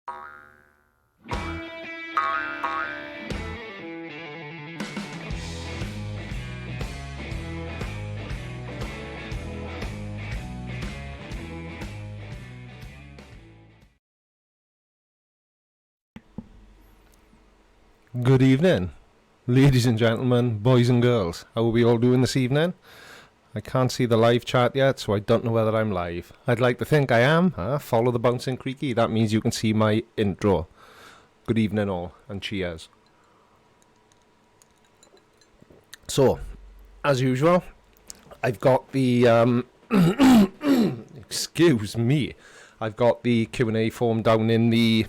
Good evening, ladies and gentlemen, boys and girls. How are we all doing this evening? I can't see the live chat yet, so I don't know whether I'm live. I'd like to think I am. Follow the bouncing creaky. That means you can see my intro. Good evening all, and cheers. So, as usual, I've got the excuse me. I've got the Q&A form down in the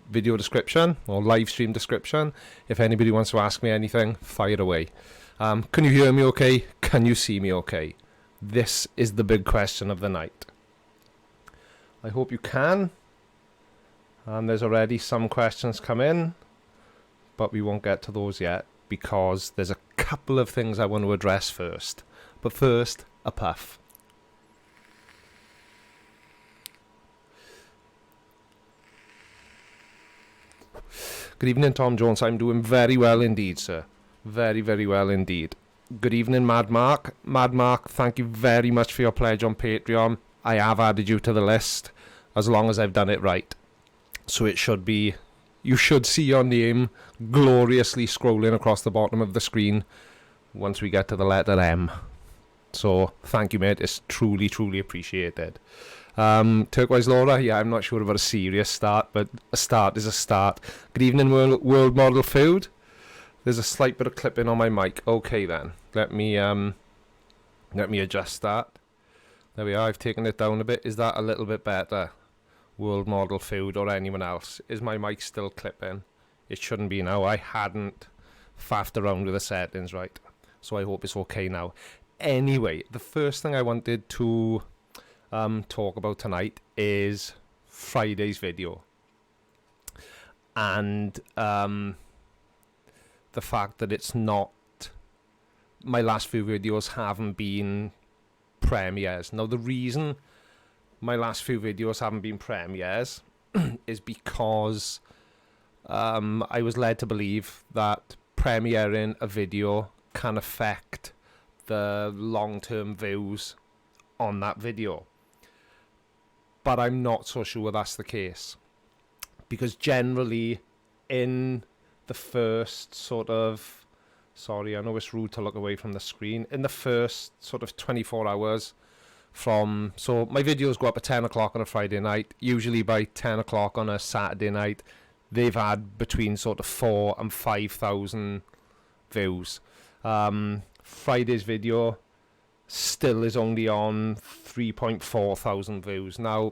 video description or live stream description. If anybody wants to ask me anything, fire away. Can you hear me okay? Can you see me okay? This is the big question of the night. I hope you can. And there's already some questions come in, but we won't get to those yet because there's a couple of things I want to address first. But first, a puff. Good evening, Tom Jones. I'm doing very well indeed, sir. Very, very well indeed. Good evening, Mad Mark. Mad Mark, thank you very much for your pledge on Patreon. I have added you to the list as long as I've done it right. So it should be, you should see your name gloriously scrolling across the bottom of the screen once we get to the letter M. So thank you, mate. It's truly, truly appreciated. Turquoise Laura, yeah, I'm not sure about a serious start, but a start is a start. Good evening, World Model Food. There's a slight bit of clipping on my mic. Okay then, let me adjust that. There we are. I've taken it down a bit. Is that a little bit better? World Model Food or anyone else? Is my mic still clipping? It shouldn't be now. I hadn't faffed around with the settings right, so I hope it's okay now. Anyway, the first thing I wanted to talk about tonight is Friday's video and the fact that it's not, my last few videos haven't been premieres. Now the reason my last few videos haven't been premieres is because I was led to believe that premiering a video can affect the long-term views on that video. But I'm not so sure that's the case, because generally in the first sort of, sorry, I know it's rude to look away from the screen, in the first sort of 24 hours from, so my videos go up at 10 o'clock on a Friday night, usually by 10 o'clock on a Saturday night, they've had between sort of 4,000 and 5,000 views. Friday's video still is only on 3.4 thousand views. Now,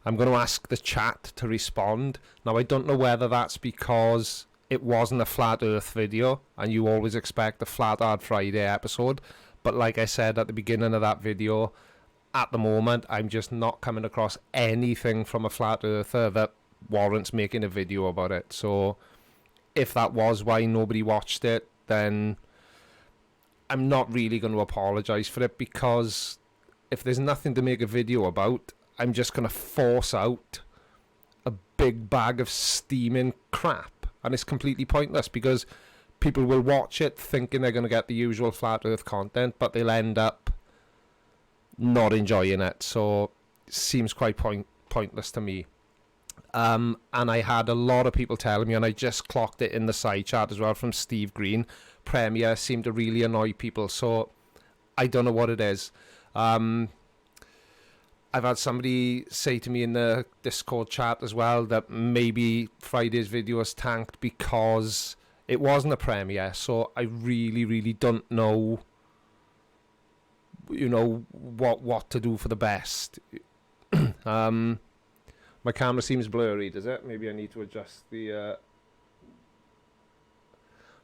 I'm going to ask the chat to respond. Now, I don't know whether that's because it wasn't a Flat Earth video and you always expect a Flat Earth Friday episode. But like I said at the beginning of that video, at the moment, I'm just not coming across anything from a Flat Earther that warrants making a video about it. So if that was why nobody watched it, then I'm not really going to apologise for it, because if there's nothing to make a video about, I'm just going to force out a big bag of steaming crap, and it's completely pointless because people will watch it thinking they're going to get the usual Flat Earth content, but they'll end up not enjoying it. So it seems quite pointless to me. And I had a lot of people telling me, and I just clocked it in the side chat as well from Steve Green, premiere seemed to really annoy people. So I don't know what it is. I've had somebody say to me in the Discord chat as well that maybe Friday's video was tanked because it wasn't a premiere. So I really, really don't know, you know, what to do for the best. My camera seems blurry, does it? Maybe I need to adjust the...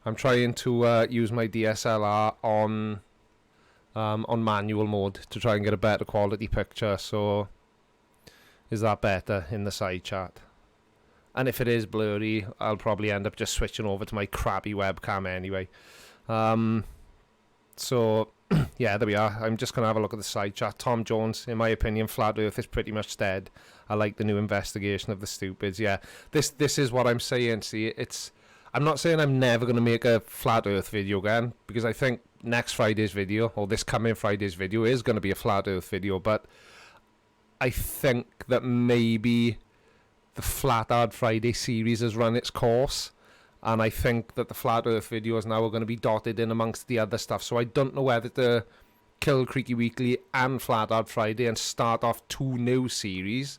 I'm trying to use my DSLR on manual mode to try and get a better quality picture. So is that better in the side chat? And if it is blurry, I'll probably end up just switching over to my crappy webcam anyway. So Yeah, there we are. I'm just going to have a look at the side chat. Tom Jones, in my opinion, Flat Earth is pretty much dead. I like the new investigation of the stupids. Yeah, this is what I'm saying. See, I'm not saying I'm never going to make a Flat Earth video again, because I think next Friday's video, or this coming Friday's video, is going to be a Flat Earth video, but I think that maybe the Flat Hard Friday series has run its course, and I think that the Flat Earth videos now are going to be dotted in amongst the other stuff. So I don't know whether to kill Creaky Weekly and Flat Hard Friday and start off 2 new series.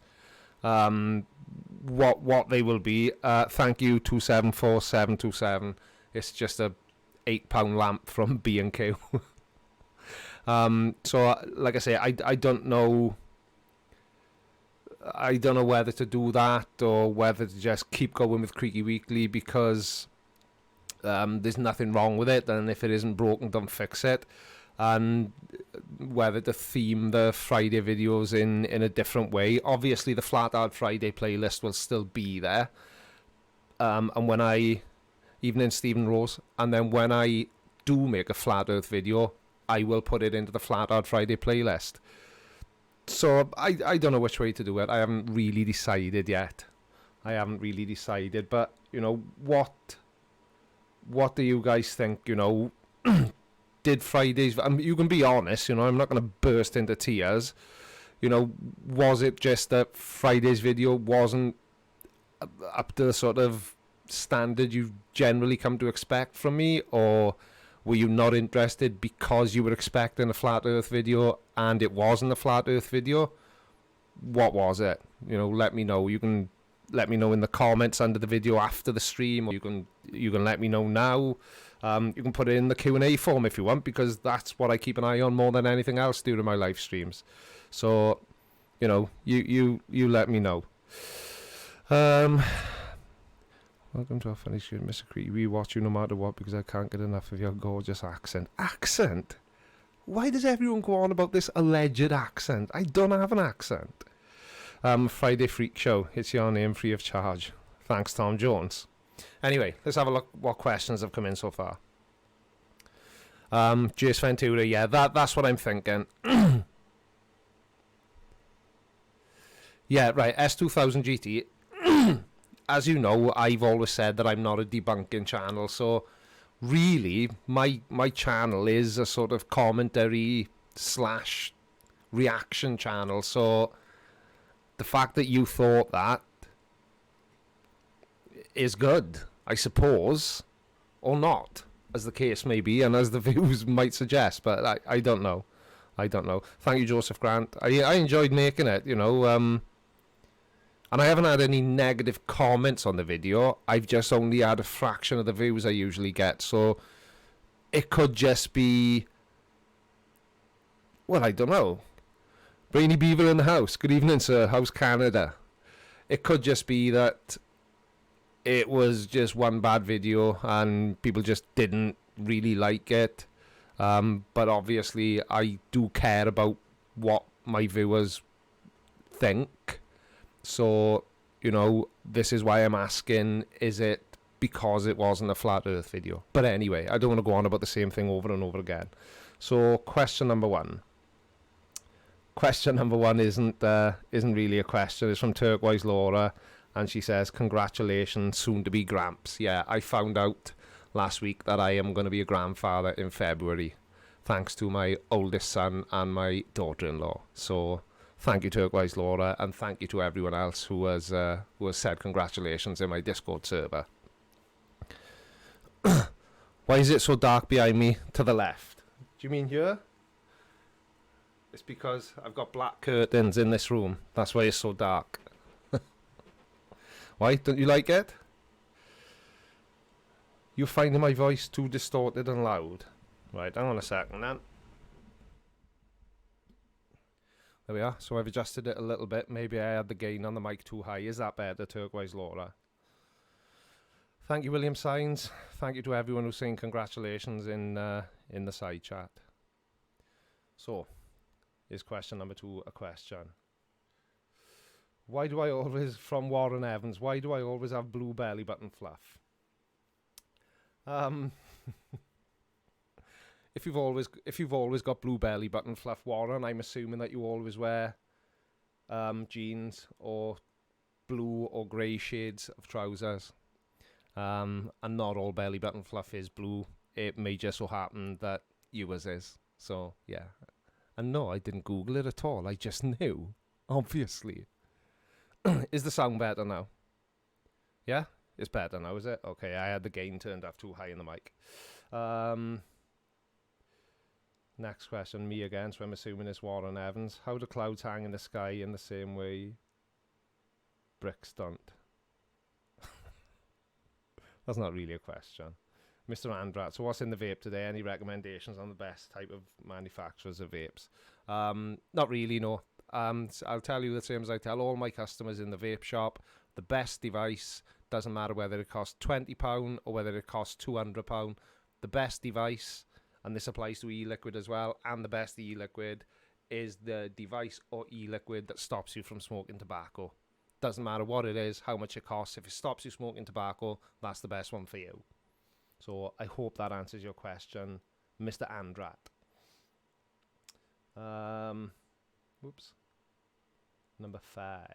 What they will be. Thank you 274727. It's just a £8 lamp from B&Q. So like I say, I don't know. I don't know whether to do that or whether to just keep going with Creaky Weekly, because there's nothing wrong with it, and if it isn't broken, don't fix it. And whether to theme the Friday videos in a different way. Obviously, the Flat Hard Friday playlist will still be there. And when Evening Stephen Rose, and then when I do make a Flat Earth video, I will put it into the Flat Hard Friday playlist. So I don't know which way to do it. I haven't really decided yet. But, you know, what do you guys think, you know? Did Fridays... you can be honest, you know, I'm not going to burst into tears. You know, was it just that Friday's video wasn't up to the sort of standard you generally come to expect from me? Or were you not interested because you were expecting a Flat Earth video and it wasn't a Flat Earth video? What was it? You know, let me know. You can let me know in the comments under the video after the stream, or you can let me know now. You can put it in the Q&A form if you want, because that's what I keep an eye on more than anything else during my live streams. So, you know, you let me know. Welcome to our funny shoot, Mr. Creaky. We watch you no matter what because I can't get enough of your gorgeous accent. Accent? Why does everyone go on about this alleged accent? I don't have an accent. Friday Freak Show. It's your name, free of charge. Thanks, Tom Jones. Anyway, let's have a look what questions have come in so far. Jace Ventura, yeah, that's what I'm thinking. Yeah, right, S2000 GT. As you know, I've always said that I'm not a debunking channel, so really, my channel is a sort of commentary / reaction channel, so the fact that you thought that is good, I suppose, or not, as the case may be, and as the views might suggest, but I don't know. Thank you, Joseph Grant. I enjoyed making it, you know, and I haven't had any negative comments on the video. I've just only had a fraction of the views I usually get, so it could just be, well, I don't know. Brainy Beaver in the house. Good evening, sir. How's Canada? It could just be that it was just one bad video and people just didn't really like it. But obviously, I do care about what my viewers think. So, you know, this is why I'm asking, is it because it wasn't a Flat Earth video? But anyway, I don't want to go on about the same thing over and over again. So, question number one. Question number one isn't really a question. It's from Turquoise Laura, and she says, congratulations, soon to be Gramps. Yeah, I found out last week that I am going to be a grandfather in February, thanks to my oldest son and my daughter-in-law. So thank you, Turquoise Laura, and thank you to everyone else who has said congratulations in my Discord server. Why is it so dark behind me to the left? Do you mean here? It's because I've got black curtains in this room. That's why it's so dark. Why? Don't you like it? You're finding my voice too distorted and loud. Right, hang on a second then. There we are. So I've adjusted it a little bit. Maybe I had the gain on the mic too high. Is that better, Turquoise Laura? Thank you, William Sines. Thank you to everyone who's saying congratulations in the side chat. So, is question number two a question? Why do I always, from Warren Evans, why do I always have blue belly button fluff? if you've always got blue belly button fluff, Warren, I'm assuming that you always wear jeans or blue or grey shades of trousers. And not all belly button fluff is blue. It may just so happen that yours is. So yeah. And no, I didn't Google it at all. I just knew, obviously. Is the sound better now? Yeah? It's better now, is it? Okay, I had the gain turned up too high in the mic. Next question, me again, so I'm assuming it's Warren Evans. How do clouds hang in the sky in the same way bricks don't? That's not really a question. Mr. Andrat, so what's in the vape today? Any recommendations on the best type of manufacturers of vapes? Not really, no. I'll tell you the same as I tell all my customers in the vape shop. The best device, doesn't matter whether it costs £20 or whether it costs £200. The best device, and this applies to e-liquid as well, and the best e-liquid is the device or e-liquid that stops you from smoking tobacco. Doesn't matter what it is, how much it costs. If it stops you smoking tobacco, that's the best one for you. So I hope that answers your question, Mr. Andrat. Whoops. Number 5.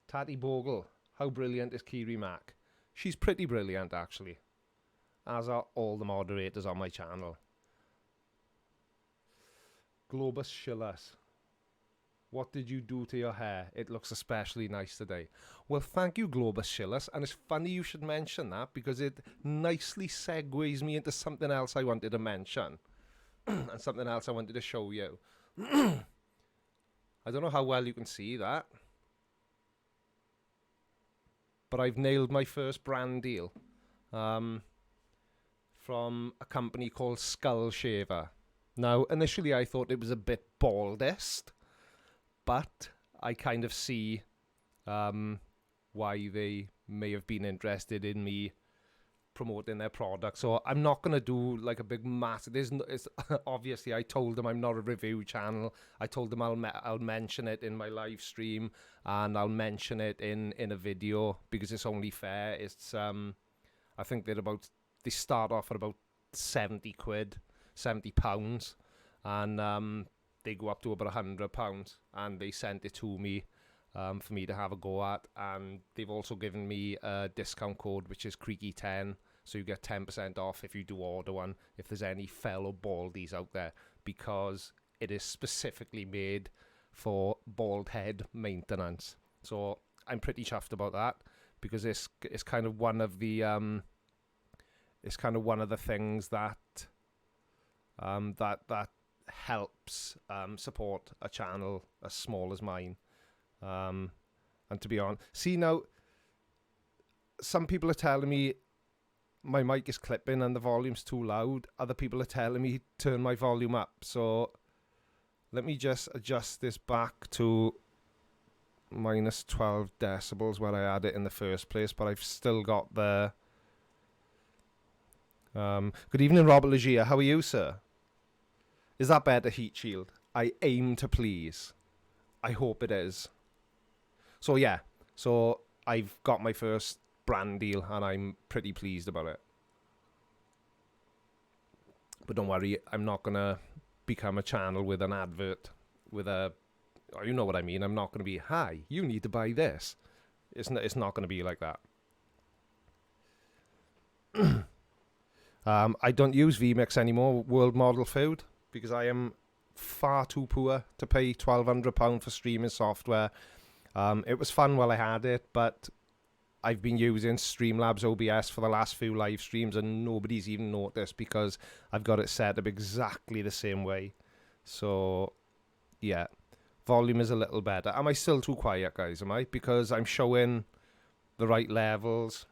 Tati Bogle. How brilliant is Kiri Mac? She's pretty brilliant, actually. As are all the moderators on my channel. Globus Schillers. What did you do to your hair? It looks especially nice today. Well, thank you, Globus Schillers. And it's funny you should mention that because it nicely segues me into something else I wanted to mention. And something else I wanted to show you. I don't know how well you can see that. But I've nailed my first brand deal. From a company called Skull Shaver. Now, initially I thought it was a bit baldest. But I kind of see why they may have been interested in me promoting their product. So I'm not going to do like a big massive... obviously, I told them I'm not a review channel. I told them I'll mention it in my live stream. And I'll mention it in a video because it's only fair. It's I think they start off at about 70 quid, £70. And... they go up to about £100, and they sent it to me for me to have a go at. And they've also given me a discount code, which is Creaky 10, so you get 10% off if you do order one, if there's any fellow baldies out there, because it is specifically made for bald head maintenance. So I'm pretty chuffed about that, because it's kind of one of the things that that helps support a channel as small as mine. And to be honest, see now, some people are telling me my mic is clipping and the volume's too loud. Other people are telling me turn my volume up. So let me just adjust this back to minus 12 decibels where I had it in the first place, but I've still got the... Good evening, Robert Legia. How are you, sir? Is that better, Heat Shield? I aim to please. I hope it is. So yeah, so I've got my first brand deal and I'm pretty pleased about it. But don't worry, I'm not going to become a channel with an advert, with a... Oh, you know what I mean. I'm not going to be, hi, you need to buy this. It's not going to be like that. I don't use vMix anymore, World Model Food, because I am far too poor to pay £1,200 for streaming software. It was fun while I had it, but I've been using Streamlabs OBS for the last few live streams and nobody's even noticed because I've got it set up exactly the same way. So, yeah, volume is a little better. Am I still too quiet, guys? Am I? Because I'm showing the right levels.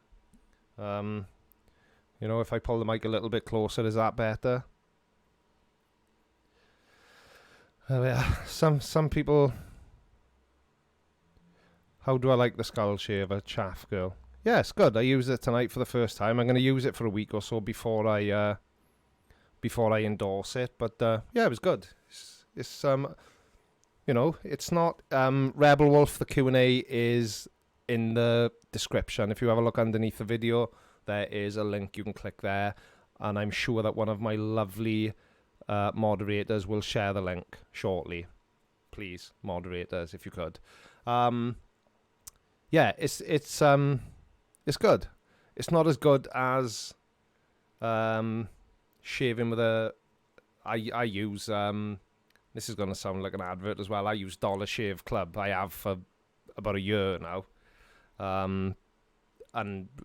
You know, if I pull the mic a little bit closer, is that better? Yeah, some people... How do I like the Skull Shaver, Chaff Girl? Yeah, it's good. I used it tonight for the first time. I'm going to use it for a week or so before I endorse it. But yeah, it was good. It's you know, it's not Rebel Wolf. The Q&A is in the description. If you have a look underneath the video, there is a link you can click there. and I'm sure that one of my lovely moderators will share the link shortly. Please, moderators, if you could. Yeah, it's good. It's not as good as shaving with a. I use this is gonna sound like an advert as well. I use Dollar Shave Club. I have for about a year now, and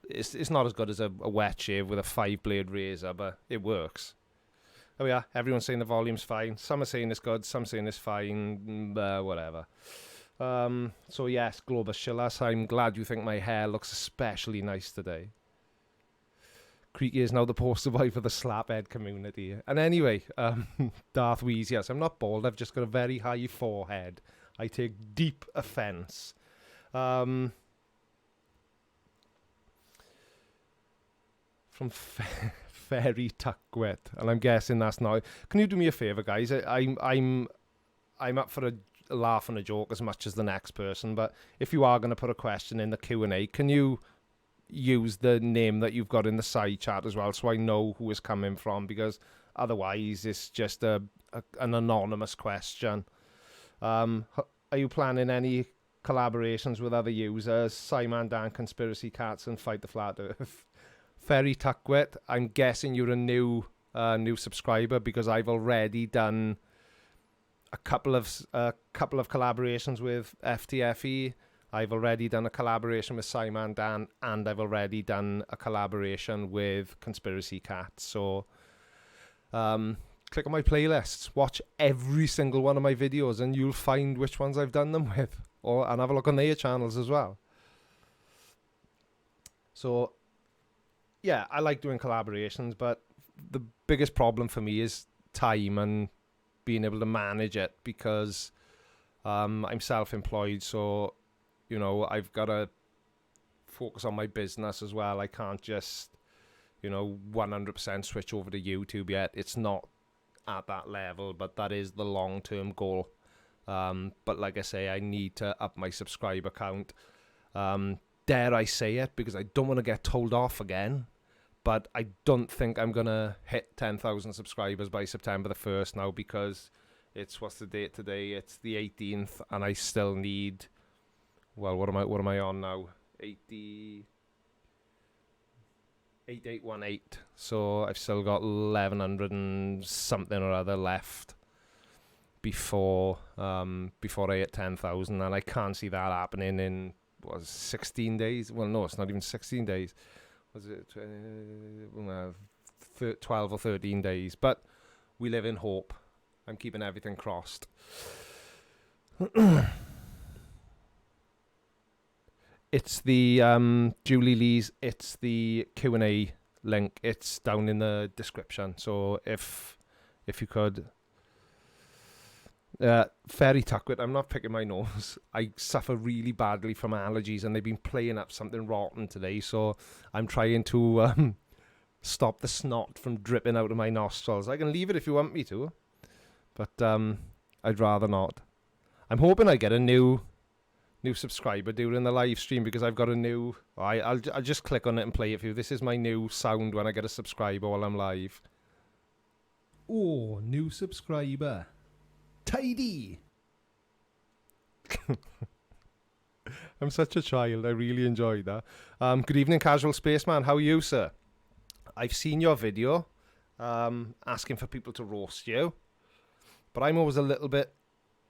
it's not as good as a wet shave with a 5-blade razor, but it works. Oh yeah, everyone's saying the volume's fine. Some are saying it's good, some saying it's fine, whatever. So yes, Globus Chillas, I'm glad you think my hair looks especially nice today. Creaky is now the poster boy for the slaphead community. And anyway, Darth Wheezy, yes, I'm not bald, I've just got a very high forehead. I take deep offence. From Fairy Tuckwit, and I'm guessing that's not. Can you do me a favour, guys? I'm up for a laugh and a joke as much as the next person, but if you are going to put a question in the Q&A, can you use the name that you've got in the side chat as well, so I know who is coming from, because otherwise it's just an anonymous question. Are you planning any collaborations with other users? Simon Dan, Conspiracy Cats, and Fight the Flat Earth. Fairy Tuckwit, I'm guessing you're a new subscriber, because I've already done a couple of collaborations with FTFE. I've already done a collaboration with Simon Dan, and I've already done a collaboration with Conspiracy Cats. So click on my playlists, watch every single one of my videos, and you'll find which ones I've done them with, and have a look on their channels as well. So yeah, I like doing collaborations, but the biggest problem for me is time and being able to manage it, because I'm self-employed, so you know, I've got to focus on my business as well. I can't just, 100% switch over to YouTube yet. It's not at that level, but that is the long-term goal. But like I say, I need to up my subscriber count. Dare I say it, because I don't want to get told off again. But I don't think I'm going to hit 10,000 subscribers by September the 1st now, because what's the date today? It's the 18th, and I still need, well, what am I on now? 8818. So I've still got 1100 and something or other left before I hit 10,000, and I can't see that happening in 16 days. Well, no, it's not even 16 days. Was it 12 or 13 days? But we live in hope. I'm keeping everything crossed. It's the Julie Lee's. It's the Q&A link. It's down in the description. So if you could, Fairy Tuckwit. I'm not picking my nose. I suffer really badly from allergies, and they've been playing up something rotten today. So I'm trying to stop the snot from dripping out of my nostrils. I can leave it if you want me to, but I'd rather not. I'm hoping I get a new subscriber during the live stream, because I've got a new. I'll just click on it and play it for you. This is my new sound when I get a subscriber while I'm live. Oh, new subscriber. Tidy. I'm such a child. I really enjoyed that. Good evening, Casual Spaceman. How are you, sir? I've seen your video asking for people to roast you, but I'm always a little bit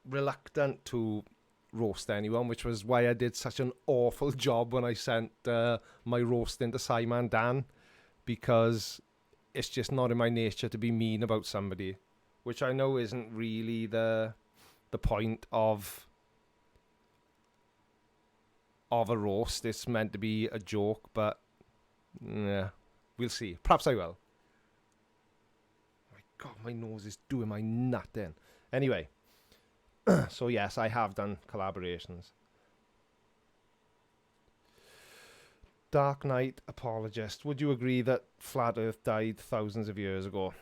reluctant to roast anyone, which was why I did such an awful job when I sent my roasting to Simon Dan, because it's just not in my nature to be mean about somebody, which I know isn't really the point of a roast. It's meant to be a joke, but yeah, we'll see. Perhaps I will. My God, my nose is doing my nut in. Anyway, so yes, I have done collaborations. Dark Knight Apologist. Would you agree that Flat Earth died thousands of years ago?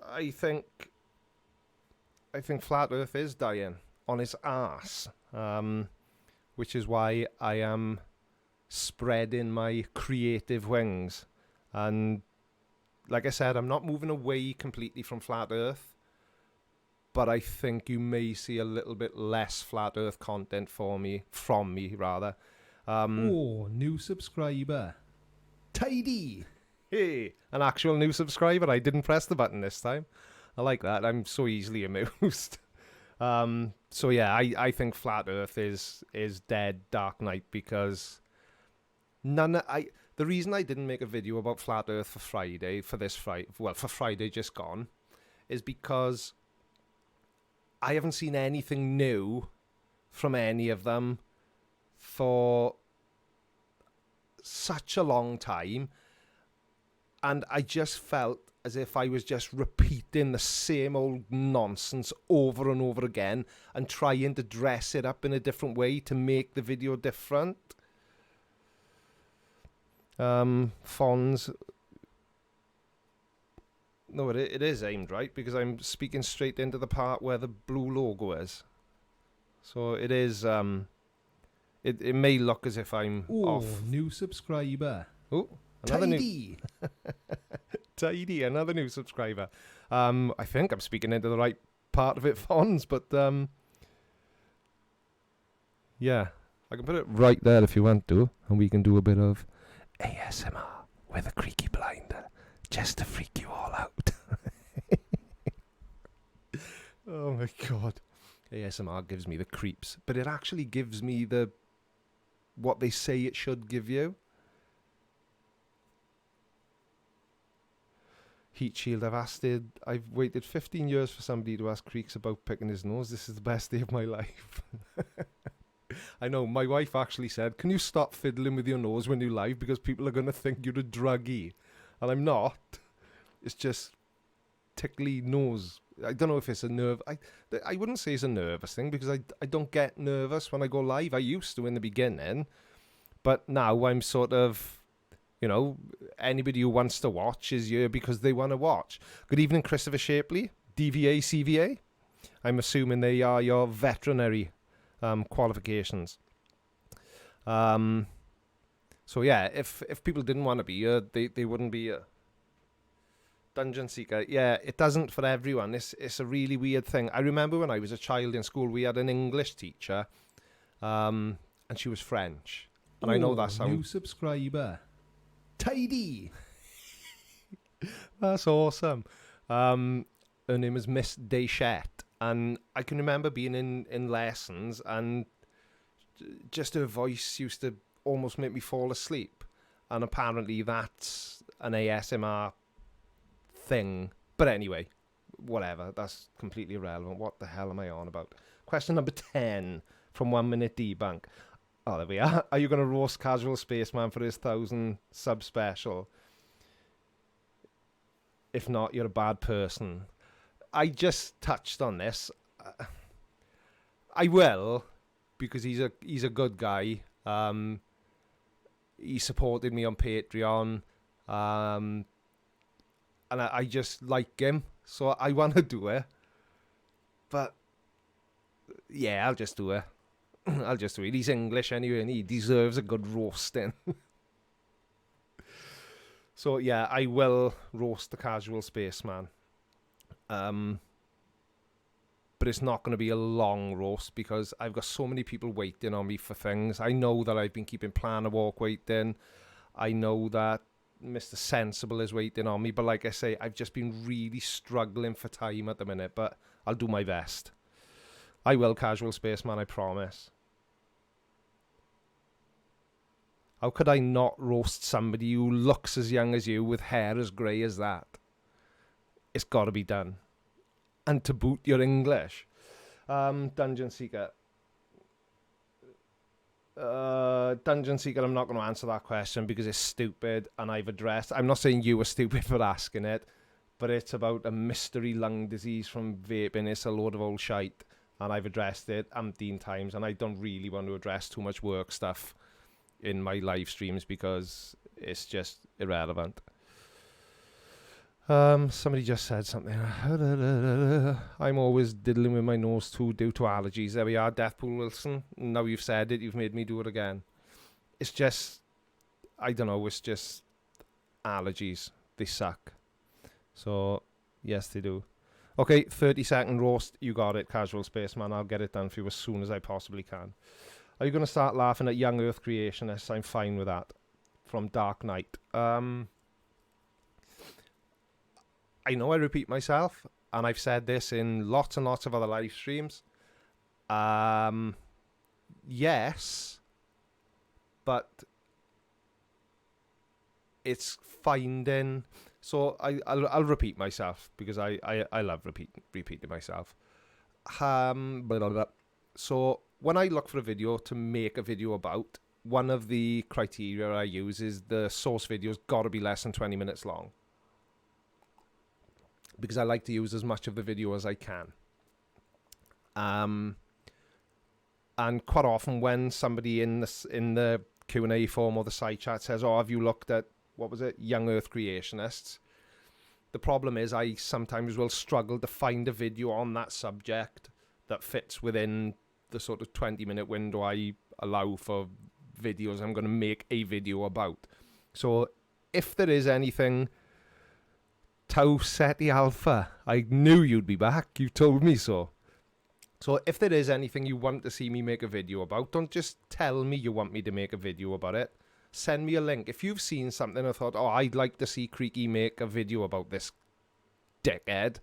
I think Flat Earth is dying on its ass, which is why I am spreading my creative wings and like I said, I'm not moving away completely from flat Earth, but I think you may see a little bit less flat Earth content from me. Oh, new subscriber. Tidy. Hey, an actual new subscriber. I didn't press the button this time. I like that. I'm so easily amused. So yeah, I think flat Earth is dead Dark Knight because the reason I didn't make a video about flat Earth for Friday just gone, is because I haven't seen anything new from any of them for such a long time, and I just felt as if I was just repeating the same old nonsense over and over again and trying to dress it up in a different way to make the video different. Fonz. No, it is aimed right because I'm speaking straight into the part where the blue logo is. So it is, it may look as if I'm off. New subscriber. Oh, another Tidy. Tidy, another new subscriber. I think I'm speaking into the right part of it, Fonz, but yeah, I can put it right there if you want to, and we can do a bit of ASMR with a creaky blinder, just to freak you all out. Oh my god, ASMR gives me the creeps, but it actually gives me what they say it should give you. Heat shield. I've waited 15 years for somebody to ask Creeks about picking his nose. This is the best day of my life. I know, my wife actually said, can you stop fiddling with your nose when you live because people are going to think you're a druggie? And I'm not. It's just tickly nose. I don't know if it's a nerve. I wouldn't say it's a nervous thing because I don't get nervous when I go live. I used to in the beginning. But now I'm sort of, you know, anybody who wants to watch is here because they want to watch. Good evening, Christopher Shapley, DVA, CVA. I'm assuming they are your veterinary qualifications. So yeah, if people didn't want to be here, they wouldn't be here. Dungeon Seeker, yeah, it doesn't for everyone. It's a really weird thing. I remember when I was a child in school, we had an English teacher, and she was French. And I know that sounds... New subscriber. Tidy. That's awesome. Her name is Miss Deschette, and I can remember being in lessons, and just her voice used to almost make me fall asleep. And apparently that's an ASMR thing. But anyway, whatever. That's completely irrelevant. What the hell am I on about? Question number 10 from 1 Minute Debunk. Oh, there we are. Are you going to roast Casual Spaceman for his 1,000 sub special? If not, you're a bad person. I just touched on this. I will, because he's a good guy. He supported me on Patreon, and I just like him, so I want to do it. But yeah, I'll just do it. I'll just do it. He's English anyway, and he deserves a good roasting. So yeah, I will roast the Casual Spaceman. But it's not going to be a long roast because I've got so many people waiting on me for things. I know that I've been keeping Planet Walk waiting. I know that Mr. Sensible is waiting on me. But like I say, I've just been really struggling for time at the minute. But I'll do my best. I will, Casual Spaceman, I promise. How could I not roast somebody who looks as young as you with hair as grey as that? It's got to be done. And to boot, you're English. Dungeon Seeker. Dungeon Seeker, I'm not going to answer that question because it's stupid and I've addressed... I'm not saying you were stupid for asking it, but it's about a mystery lung disease from vaping. It's a load of old shite. And I've addressed it umpteen times, and I don't really want to address too much work stuff in my live streams because it's just irrelevant. Somebody just said something. I'm always diddling with my nose too due to allergies. There we are, Deathpool Wilson. Now you've said it, you've made me do it again. It's just, I don't know, it's just allergies. They suck. So, yes, they do. Okay, 30-second roast. You got it, Casual Spaceman. I'll get it done for you as soon as I possibly can. Are you going to start laughing at young Earth creationists? I'm fine with that. From Dark Knight. I know I repeat myself, and I've said this in lots and lots of other live streams. Yes, but it's finding... So I'll repeat myself because I love repeating myself. Blah, blah, blah. So when I look for a video to make a video about, one of the criteria I use is the source video's got to be less than 20 minutes long. Because I like to use as much of the video as I can. And quite often when somebody in the Q&A form or the side chat says, oh, have you looked at, what was it, young Earth creationists? The problem is I sometimes will struggle to find a video on that subject that fits within the sort of 20-minute window I allow for videos I'm going to make a video about. So if there is anything... Tau Ceti Alpha, I knew you'd be back. You told me so. So if there is anything you want to see me make a video about, don't just tell me you want me to make a video about it. Send me a link. If you've seen something and thought, oh, I'd like to see Creaky make a video about this dickhead,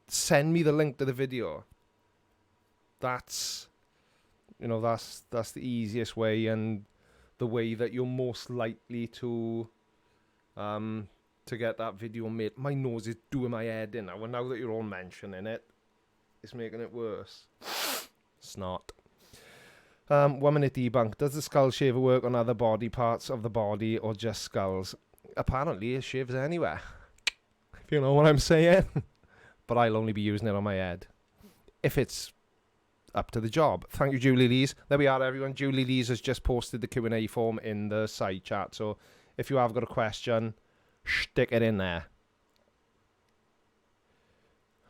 send me the link to the video. That's, you know, that's the easiest way and the way that you're most likely to get that video made. My nose is doing my head in now, and now that you're all mentioning it, it's making it worse. It's not. 1 minute debunk. Does the skull shaver work on other body parts of the body or just skulls? Apparently it shaves anywhere. If you know what I'm saying. But I'll only be using it on my head. If it's up to the job. Thank you, Julie Lees. There we are, everyone. Julie Lees has just posted the Q&A form in the side chat. So if you have got a question, stick it in there.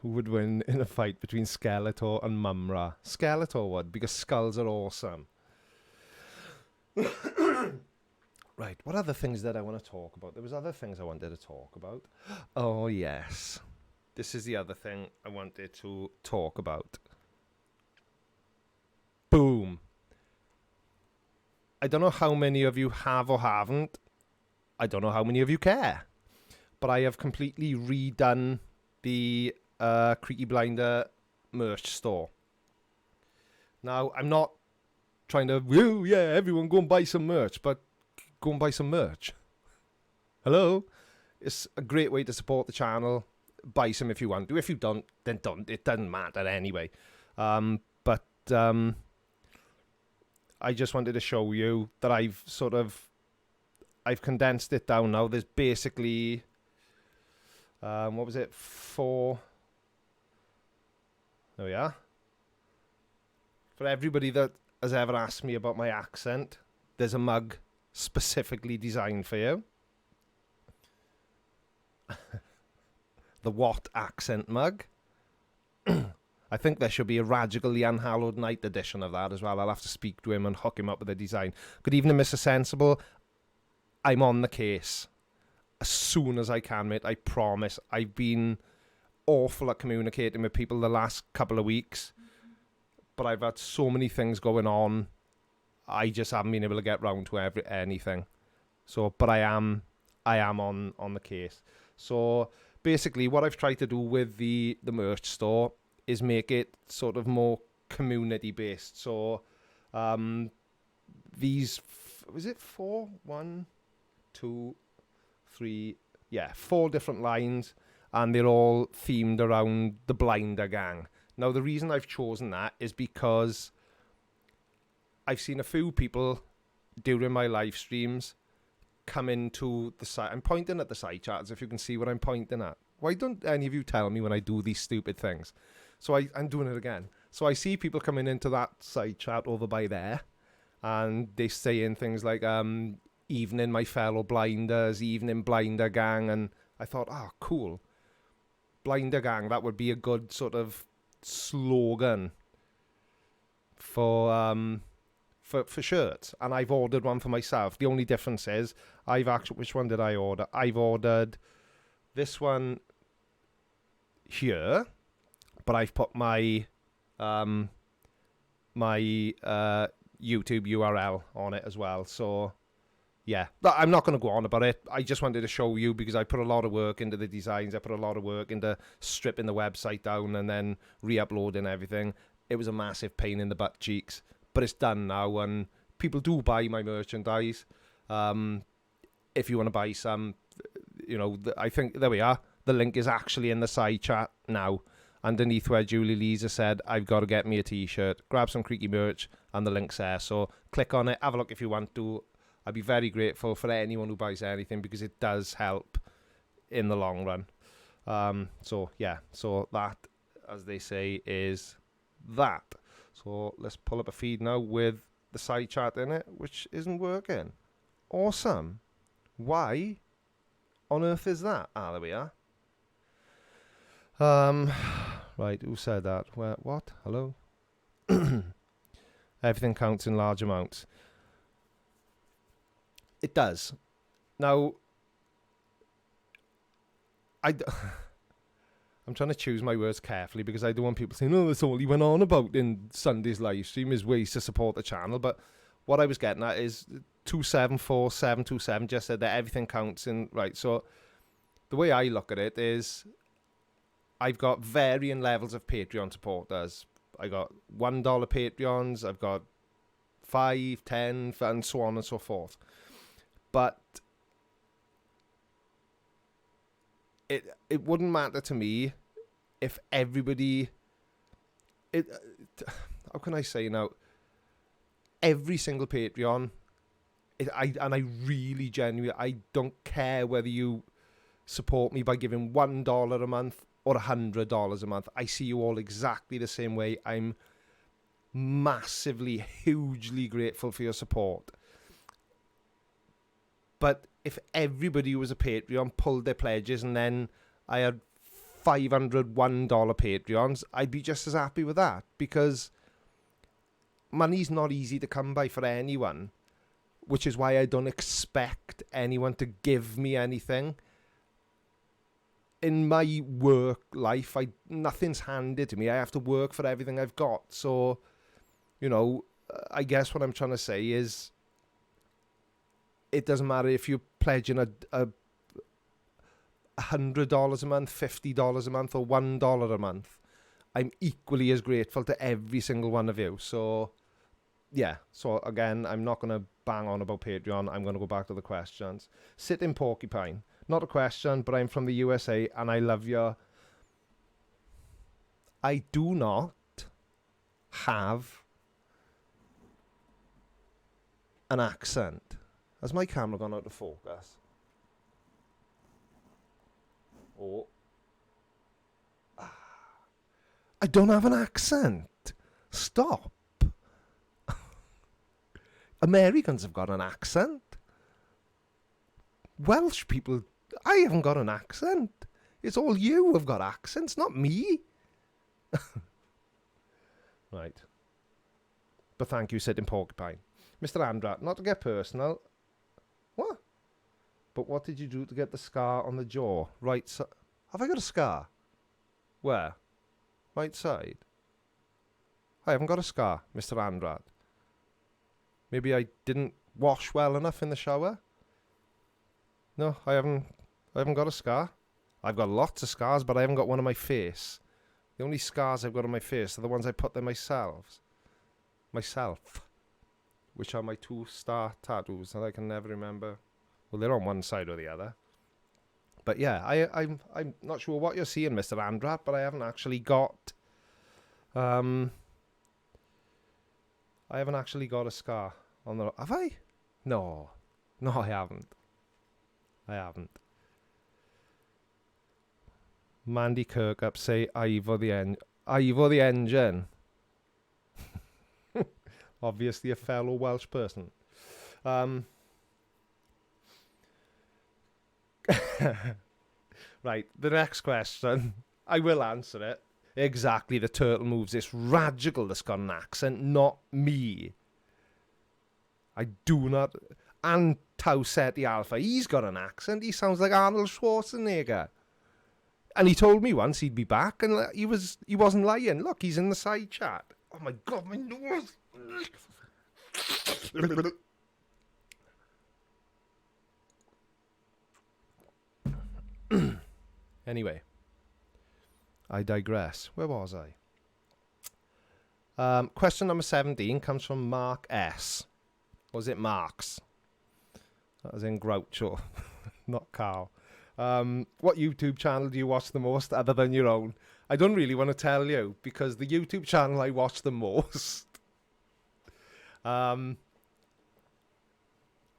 Who would win in a fight between Skeletor and Mumra? Skeletor would, because skulls are awesome. Right, what other things did I want to talk about? There was other things I wanted to talk about. Oh, yes. This is the other thing I wanted to talk about. Boom. I don't know how many of you have or haven't. I don't know how many of you care. But I have completely redone the Creaky Blinder merch store. Now, I'm not trying to, oh, yeah, everyone go and buy some merch, but go and buy some merch. Hello? It's a great way to support the channel. Buy some if you want to. If you don't, then don't. It doesn't matter anyway. But I just wanted to show you that I've condensed it down now. There's basically, what was it? 4. There we are. For everybody that has ever asked me about my accent, there's a mug specifically designed for you. The What accent mug. I think there should be a Radically Unhallowed Night edition of that as well. I'll have to speak to him and hook him up with a design. Good evening, Mr. Sensible. I'm on the case as soon as I can, mate. I promise. I've been awful at communicating with people the last couple of weeks, but I've had so many things going on. I just haven't been able to get round to anything. So, but I am on the case. So basically, what I've tried to do with the merch store is make it sort of more community based. So these, was it 4? 1, 2, 3, yeah, 4 different lines, and they're all themed around the Blinder gang. Now, the reason I've chosen that is because I've seen a few people during my live streams come into the site. I'm pointing at the side charts, if you can see what I'm pointing at. Why don't any of you tell me when I do these stupid things? So I'm doing it again. So I see people coming into that side chat over by there, and they say in things like, evening my fellow blinders, evening Blinder gang, and I thought, oh, cool. Blinder gang, that would be a good sort of slogan for shirts. And I've ordered one for myself. The only difference is, which one did I order? I've ordered this one, here, but I've put my YouTube URL on it as well. So yeah, I'm not going to go on about it. I just wanted to show you because I put a lot of work into the designs. I put a lot of work into stripping the website down and then re-uploading everything. It was a massive pain in the butt cheeks, but it's done now, and people do buy my merchandise. If you want to buy some, you know, I think there we are. The link is actually in the side chat now, underneath where Julie Lisa said, I've got to get me a t-shirt. Grab some Creaky merch, and the link's there. So click on it, have a look if you want to. I'd be very grateful for anyone who buys anything because it does help in the long run. So yeah, so that, as they say, is that. So let's pull up a feed now with the side chat in it, which isn't working. Awesome. Why on earth is that? Ah, there we are. Right, who said that? Where? What? Hello? Everything counts in large amounts. It does. Now, I'm trying to choose my words carefully because I don't want people saying, oh, that's all he went on about in Sunday's live stream is ways to support the channel. But what I was getting at is 274727 just said that everything counts in. Right, so the way I look at it is I've got varying levels of Patreon supporters. I got $1 Patreons, I've got 5, 10, and so on and so forth. But it wouldn't matter to me if everybody, how can I say now, every single Patreon, I really genuinely, I don't care whether you support me by giving $1 a month or $100 a month. I see you all exactly the same way. I'm massively, hugely grateful for your support. But if everybody who was a Patreon pulled their pledges and then I had 500 $1 Patreons, I'd be just as happy with that, because money's not easy to come by for anyone, which is why I don't expect anyone to give me anything. In my work life, nothing's handed to me. I have to work for everything I've got. So, you know, I guess what I'm trying to say is it doesn't matter if you're pledging a $100 a month, $50 a month, or $1 a month. I'm equally as grateful to every single one of you. So, yeah. So, again, I'm not going to bang on about Patreon. I'm going to go back to the questions. Sitting Porcupine. Not a question, but I'm from the USA and I love you. I do not have an accent. Has my camera gone out of focus? Oh. I don't have an accent. Stop. Americans have got an accent. Welsh people, I haven't got an accent. It's all you who've got accents, not me. Right. But thank you, Sitting Porcupine. Mr. Andrat, not to get personal. What? But what did you do to get the scar on the jaw? Right side. Have I got a scar? Where? Right side. I haven't got a scar, Mr. Andrat. Maybe I didn't wash well enough in the shower? No, I haven't got a scar. I've got lots of scars, but I haven't got one on my face. The only scars I've got on my face are the ones I put there myself. Which are my 2-star tattoos that I can never remember. Well, they're on one side or the other. But yeah, I'm not sure what you're seeing, Mr. Andrat, but I haven't actually got a scar on the. Have I? No, I haven't. Mandy Kirkup say Ivor the engine. Obviously a fellow Welsh person. Right, the next question. I will answer it. Exactly, the turtle moves this radical that's got an accent, not me. I do not. And Tau Seti Alpha, he's got an accent. He sounds like Arnold Schwarzenegger. And he told me once he'd be back, and he wasn't lying. Look, he's in the side chat. Oh my God, my nose. Anyway, I digress. Where was I? Question number 17 comes from Mark S. Or was it Marks? That was in Groucho, not Carl. What YouTube channel do you watch the most other than your own? I don't really want to tell you, because the YouTube channel I watch the most, I've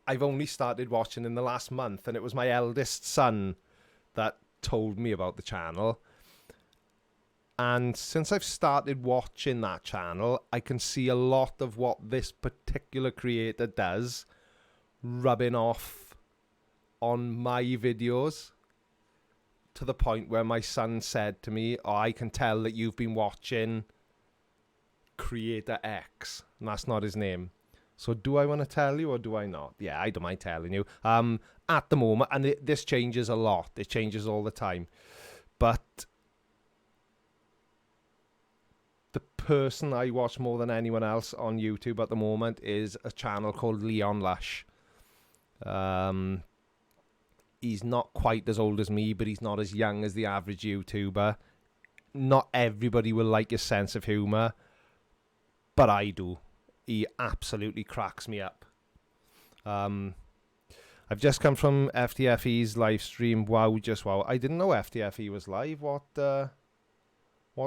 only started watching in the last month, and it was my eldest son that told me about the channel. And since I've started watching that channel, I can see a lot of what this particular creator does rubbing off on my videos, to the point where my son said to me, "Oh, I can tell that you've been watching Creator X," and that's not his name. So do I want to tell you or do I not? Yeah, I don't mind telling you. At the moment, and this changes a lot. It changes all the time. But the person I watch more than anyone else on YouTube at the moment is a channel called Leon Lush. He's not quite as old as me, but he's not as young as the average YouTuber. Not everybody will like his sense of humour, but I do. He absolutely cracks me up. I've just come from FTFE's live stream. Wow, just wow. I didn't know FTFE was live. What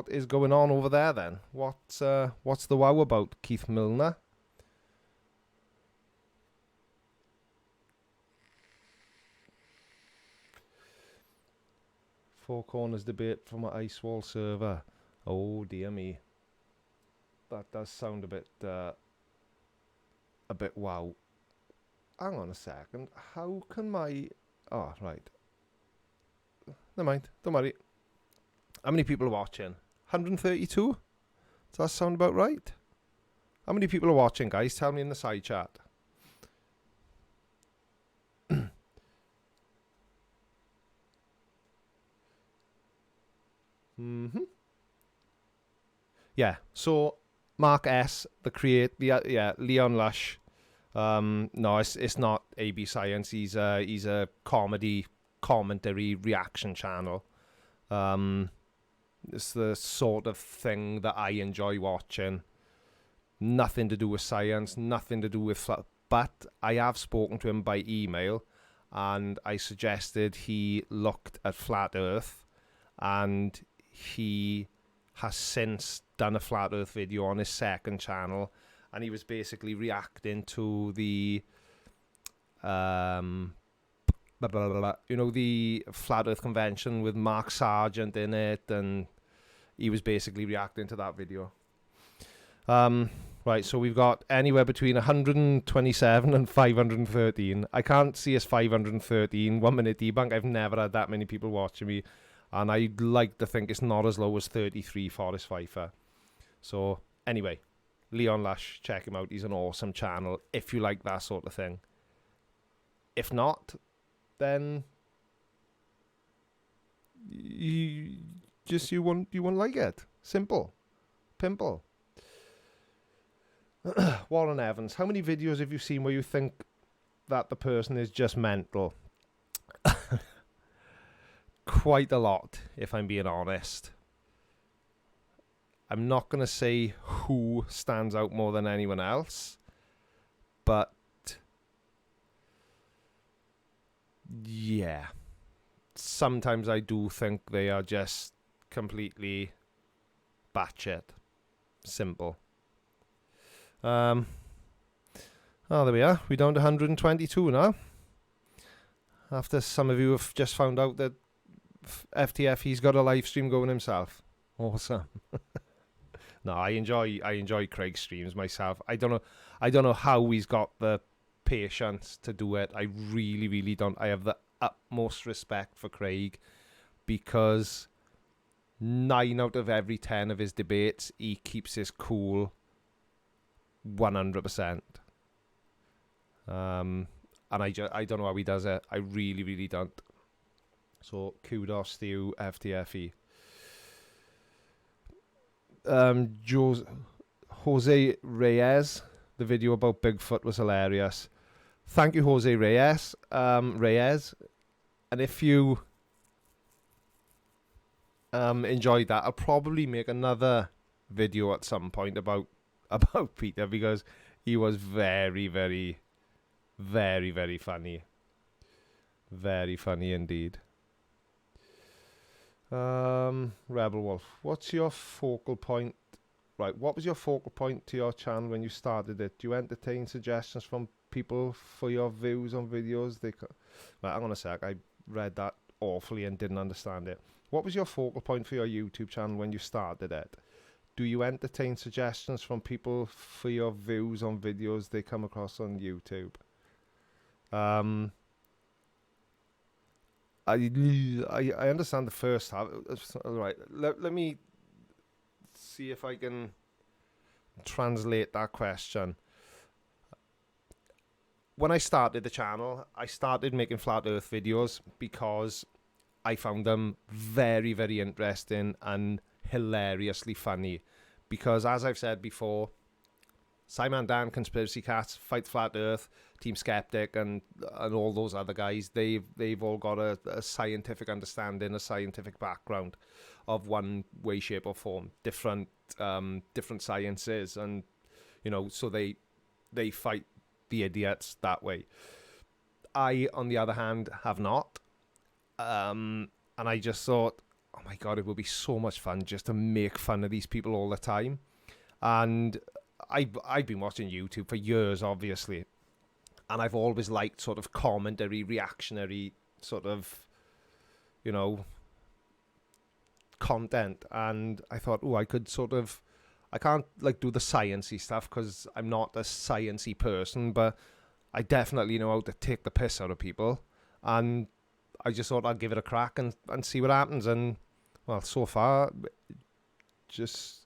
is going on over there then? What's the wow about, Keith Milner? Four Corners debate from an Ice Wall server. Oh dear me. That does sound a bit wow. Hang on a second. How can my... Oh, right. Never mind. Don't worry. How many people are watching? 132? Does that sound about right? How many people are watching, guys? Tell me in the side chat. Yeah, so Mark S, Leon Lush. No, it's not AB Science. He's a commentary reaction channel. It's the sort of thing that I enjoy watching. Nothing to do with science, nothing to do with... But I have spoken to him by email, and I suggested he looked at Flat Earth, and he has since done a Flat Earth video on his second channel, and he was basically reacting to the... you know, the Flat Earth convention with Mark Sargent in it, and he was basically reacting to that video. Right, so we've got anywhere between 127 and 513. I can't see us 513. 1 minute debunk. I've never had that many people watching me, and I'd like to think it's not as low as 33 Forrest Pfeiffer. So anyway, Leon Lush, check him out. He's an awesome channel if you like that sort of thing. If not, then you won't like it. Simple. Pimple. Warren Evans, how many videos have you seen where you think that the person is just mental? Quite a lot, if I'm being honest. I'm not going to say who stands out more than anyone else, but yeah, sometimes I do think they are just completely batshit. Simple. Oh, there we are. We're down to 122 now. After some of you have just found out that FTFE's got a live stream going himself. Awesome. No, I enjoy Craig's streams myself. I don't know how he's got the patience to do it. I really, really don't. I have the utmost respect for Craig, because 9 out of every 10 of his debates, he keeps his cool 100%. And I don't know how he does it. I really, really don't. So kudos to you, FTFE. Jose Reyes, the video about Bigfoot was hilarious. Thank you, Jose Reyes. Reyes. And if you enjoyed that, I'll probably make another video at some point about Peter, because he was very, very, very, very funny. Very funny indeed. Rebel Wolf, what's your focal point? Right, what was your focal point to your channel when you started it? Do you entertain suggestions from people for your views on videos? Right, hang on a sec, I read that awfully and didn't understand it. What was your focal point for your YouTube channel when you started it? Do you entertain suggestions from people for your views on videos they come across on YouTube? I understand the first half. All right, let me see if I can translate that question. When I started the channel, I started making flat earth videos because I found them very, very interesting and hilariously funny. Because as I've said before, Simon Dan, Conspiracy Cats, Fight Flat Earth, Team Skeptic, and all those other guys, they've all got a scientific understanding, a scientific background of one way, shape, or form. Different sciences, and so they fight the idiots that way. I, on the other hand, have not, and I just thought, oh my god, it would be so much fun just to make fun of these people all the time. And I've been watching YouTube for years, obviously, and I've always liked sort of commentary, reactionary sort of, content. And I thought, I can't like do the sciencey stuff because I'm not a sciencey person, but I definitely know how to take the piss out of people. And I just thought I'd give it a crack and see what happens. And well, so far, just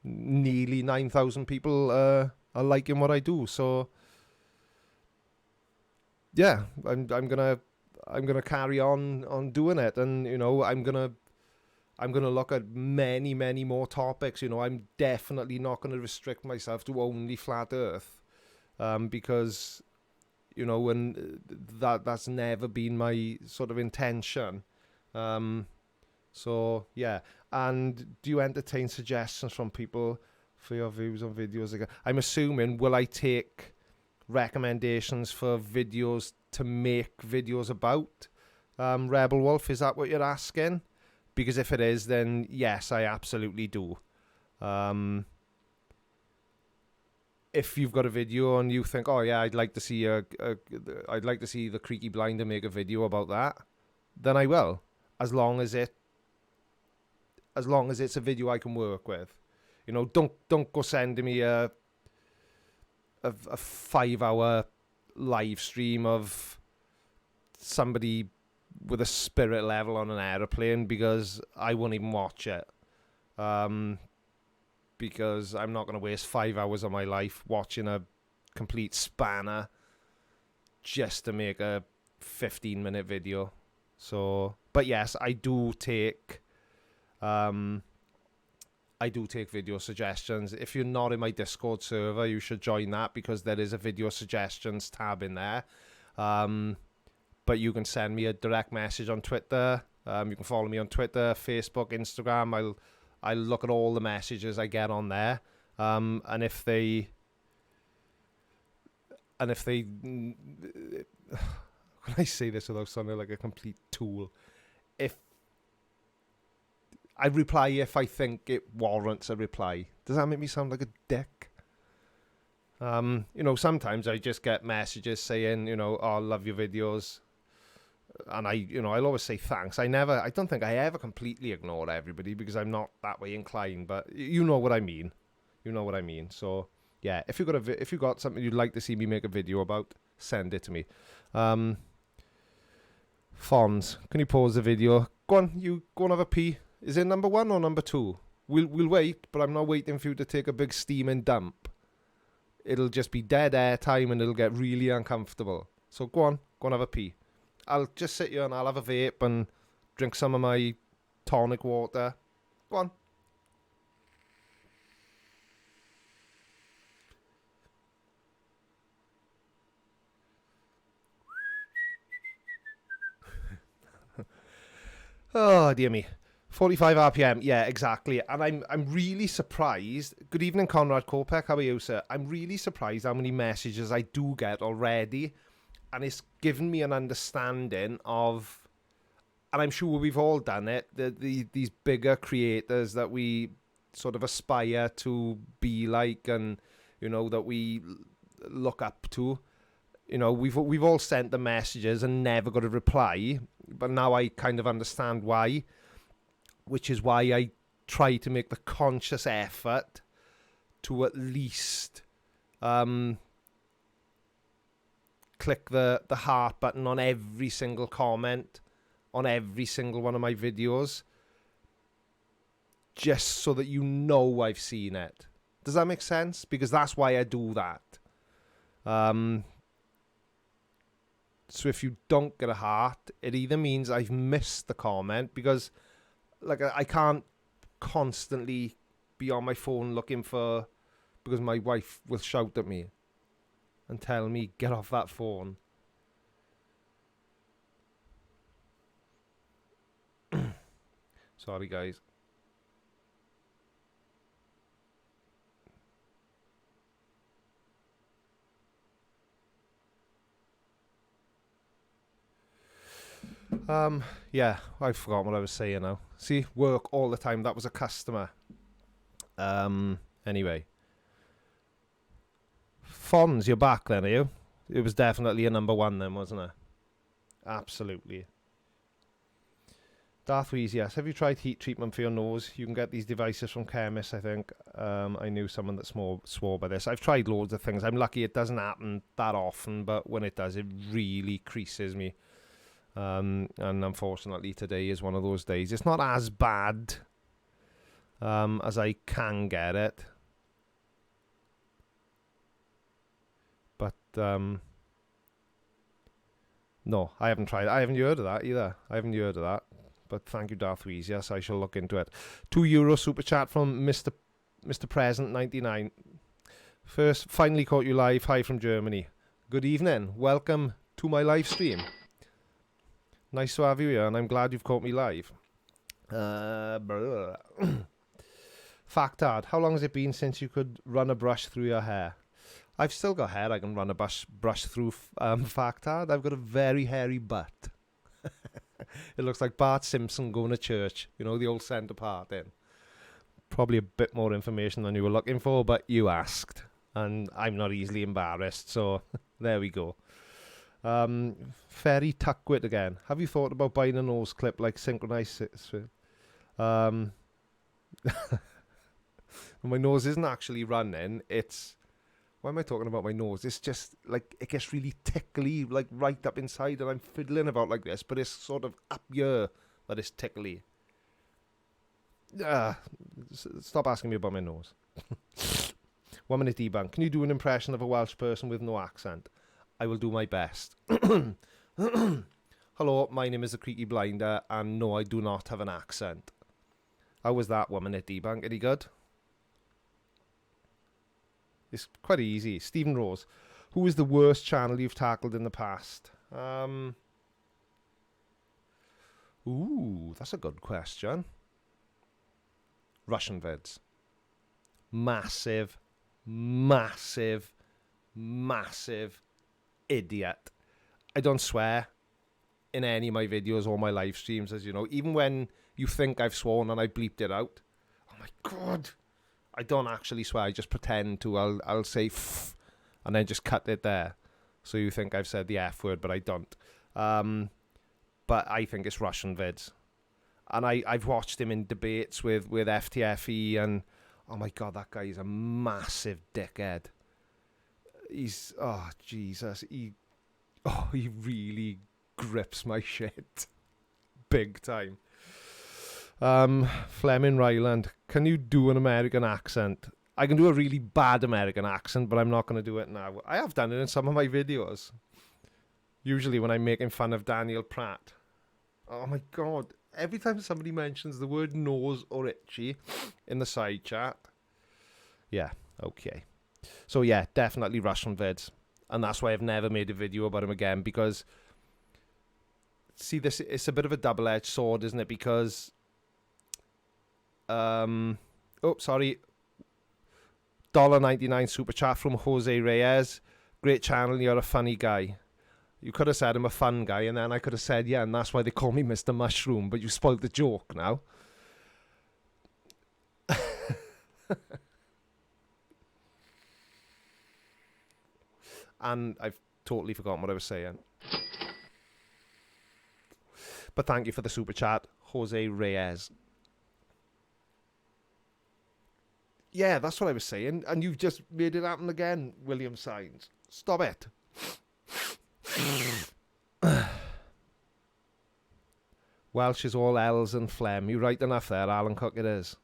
nearly 9,000 people are liking what I do. So yeah, I'm gonna carry on doing it, and I'm gonna look at many more topics. I'm definitely not gonna restrict myself to only flat Earth, because and that's never been my sort of intention. So yeah. And do you entertain suggestions from people for your views on videos again? I'm assuming, will I take recommendations for videos to make videos about Rebel Wolf? Is that what you're asking? Because if it is, then yes, I absolutely do. If you've got a video and you think, oh yeah, I'd like to see the Creaky Blinder make a video about that, then I will, as long as it's a video I can work with. Don't go sending me a 5-hour live stream of somebody with a spirit level on an aeroplane, because I won't even watch it. Because I'm not going to waste 5 hours of my life watching a complete spanner just to make a 15-minute video. So, but yes, I do take video suggestions. If you're not in my Discord server, you should join that, because there is a video suggestions tab in there. But you can send me a direct message on Twitter. You can follow me on Twitter, Facebook, Instagram. I'll look at all the messages I get on there. And if they when I say this without sounding like a complete tool, if I reply if I think it warrants a reply. Does that make me sound like a dick? Sometimes I just get messages saying, oh, I love your videos. And I'll always say thanks. I don't think I ever completely ignore everybody, because I'm not that way inclined, but you know what I mean. So yeah, if you got something you'd like to see me make a video about, send it to me. Fonz, can you pause the video? Go on, you go and have a pee. Is it number 1 or number 2? We'll wait, but I'm not waiting for you to take a big steaming dump. It'll just be dead air time and it'll get really uncomfortable. So go on have a pee. I'll just sit here and I'll have a vape and Drink some of my tonic water. Go on. Oh, dear me. 45 RPM, yeah, exactly. And I'm really surprised. Good evening, Conrad Kopek. How are you, sir? I'm really surprised how many messages I do get already. And it's given me an understanding of, and I'm sure we've all done it, these bigger creators that we sort of aspire to be like, and, you know, that we look up to. You know, we've all sent the messages and never got a reply. But now I kind of understand why. Which is why I try to make the conscious effort to at least click the heart button on every single comment on every single one of my videos, just so that you know I've seen it. Does that make sense? Because that's why I do that. So if you don't get a heart, it either means I've missed the comment, because like I can't constantly be on my phone looking for, because my wife will shout at me and tell me, get off that phone. Sorry, guys. Yeah, I forgot what I was saying now. See, work all the time. That was a customer. Anyway. Fonz, you're back then, are you? It was definitely a number one then, wasn't it? Absolutely. Darth Weez, yes. Have you tried heat treatment for your nose? You can get these devices from chemists, I think. I knew someone that swore by this. I've tried loads of things. I'm lucky it doesn't happen that often, but when it does, it really creases me. And unfortunately today is one of those days. It's not as bad as I can get it, but no, I haven't tried. I haven't heard of that either. I haven't heard of that, but thank you, Darth Weez. Yes, I shall look into it. €2 super chat from Mr. Present 99. First, finally caught you live. Hi from Germany. Good evening. Welcome to my live stream. Nice to have you here, and I'm glad you've caught me live. Factard, how long has it been since you could run a brush through your hair? I've still got hair I can run a brush through, Factard. I've got a very hairy butt. It looks like Bart Simpson going to church. You know, the old centre part in. Probably a bit more information than you were looking for, but you asked. And I'm not easily embarrassed, so there we go. Ferry Tuckwit again. Have you thought about buying a nose clip like synchronized? My nose isn't actually running. It's, why am I talking about my nose? It's just like it gets really tickly, like right up inside, and I'm fiddling about like this, but it's sort of up here that it's tickly. Stop asking me about my nose. 1 minute debunk. Can you do an impression of a Welsh person with no accent? I will do my best. Hello, my name is the Creaky Blinder, and no, I do not have an accent. How was that 1 minute debunk? Any good? It's quite easy. Stephen Rose. Who is the worst channel you've tackled in the past? Ooh, that's a good question. Russian vids. Massive, massive, massive idiot. I don't swear in any of my videos or my live streams, as you know. Even when you think I've sworn and I bleeped it out. Oh my God. I don't actually swear. I just pretend to. I'll say F and then just cut it there. So you think I've said the F word, but I don't. But I think it's Russian vids. And I've watched him in debates with FTFE, and oh my God, that guy is a massive dickhead. He's, oh Jesus, he really grips my shit big time. Fleming Ryland, can you do an American accent? I can do a really bad American accent, but I'm not going to do it now. I have done it in some of my videos. Usually when I'm making fun of Daniel Pratt. Oh my God. every time somebody mentions the word nose or itchy in the side chat, yeah, okay. So yeah, definitely Russian vids. And that's why I've never made a video about him again, because see, this, it's a bit of a double-edged sword, isn't it? Because oh, sorry, $1.99 super chat from Jose Reyes. Great channel, you're a funny guy. You could have said I'm a fun guy, and then I could have said, yeah, and that's why they call me Mr. Mushroom, but you spoiled the joke now. And I've totally forgotten what I was saying. But thank you for the super chat, Jose Reyes. Yeah, that's what I was saying. And you've just made it happen again, William Sainz. Stop it. Welsh is all L's and phlegm. You're right enough there, Alan Cook, it is.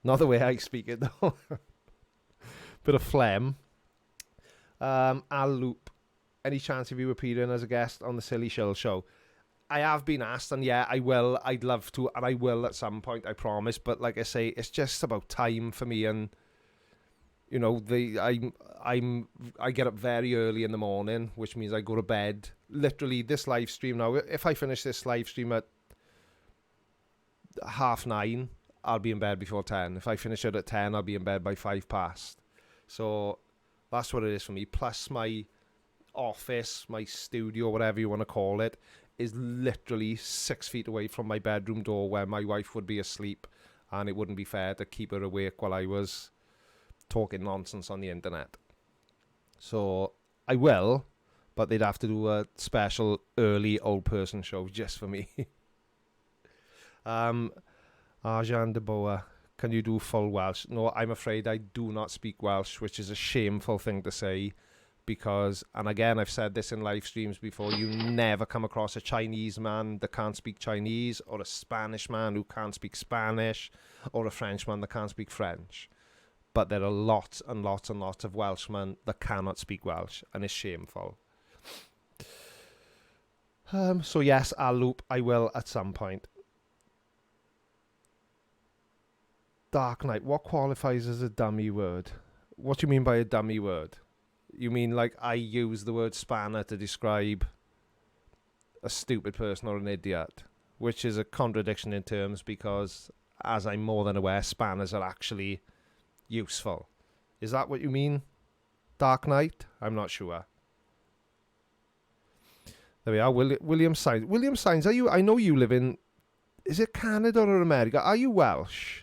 Not the way I speak it, though. Bit of phlegm. Al Loop. Any chance of you appearing as a guest on the Silly Shill show? I have been asked, and yeah, I will. I'd love to, and I will at some point, I promise. But like I say, it's just about time for me, and you know, I get up very early in the morning, which means I go to bed. Literally, this live stream now. If I finish this live stream at 9:30, I'll be in bed before 10. If I finish it at 10, I'll be in bed by 5 past. So that's what it is for me. Plus my office, my studio, whatever you want to call it, is literally 6 feet away from my bedroom door, where my wife would be asleep, and it wouldn't be fair to keep her awake while I was talking nonsense on the internet. So I will, but they'd have to do a special early old person show just for me. Arjan de Boa, can you do full Welsh? No, I'm afraid I do not speak Welsh, which is a shameful thing to say, because, and again, I've said this in live streams before, you never come across a Chinese man that can't speak Chinese, or a Spanish man who can't speak Spanish, or a French man that can't speak French. But there are lots and lots and lots of Welshmen that cannot speak Welsh, and it's shameful. So yes, I'll loop. I will at some point. Dark Knight. What qualifies as a dummy word? What do you mean by a dummy word? You mean like I use the word spanner to describe a stupid person or an idiot, which is a contradiction in terms, because, as I'm more than aware, spanners are actually useful. Is that what you mean, Dark Knight? I'm not sure. There we are. William Sainz. William Sainz, are you? I know you live in. Is it Canada or America? Are you Welsh?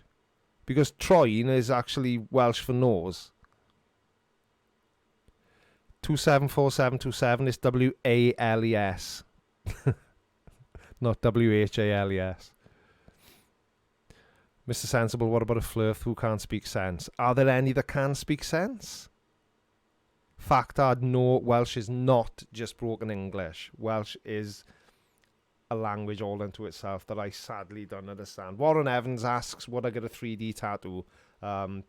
Because Troyne is actually Welsh for nose. 274727 is WALES. Not WHALES. Mr. Sensible, what about a Flirth who can't speak sense? Are there any that can speak sense? Factard, no, Welsh is not just broken English. Welsh is a language all into itself that I sadly don't understand. Warren Evans asks, would I get a 3D tattoo? I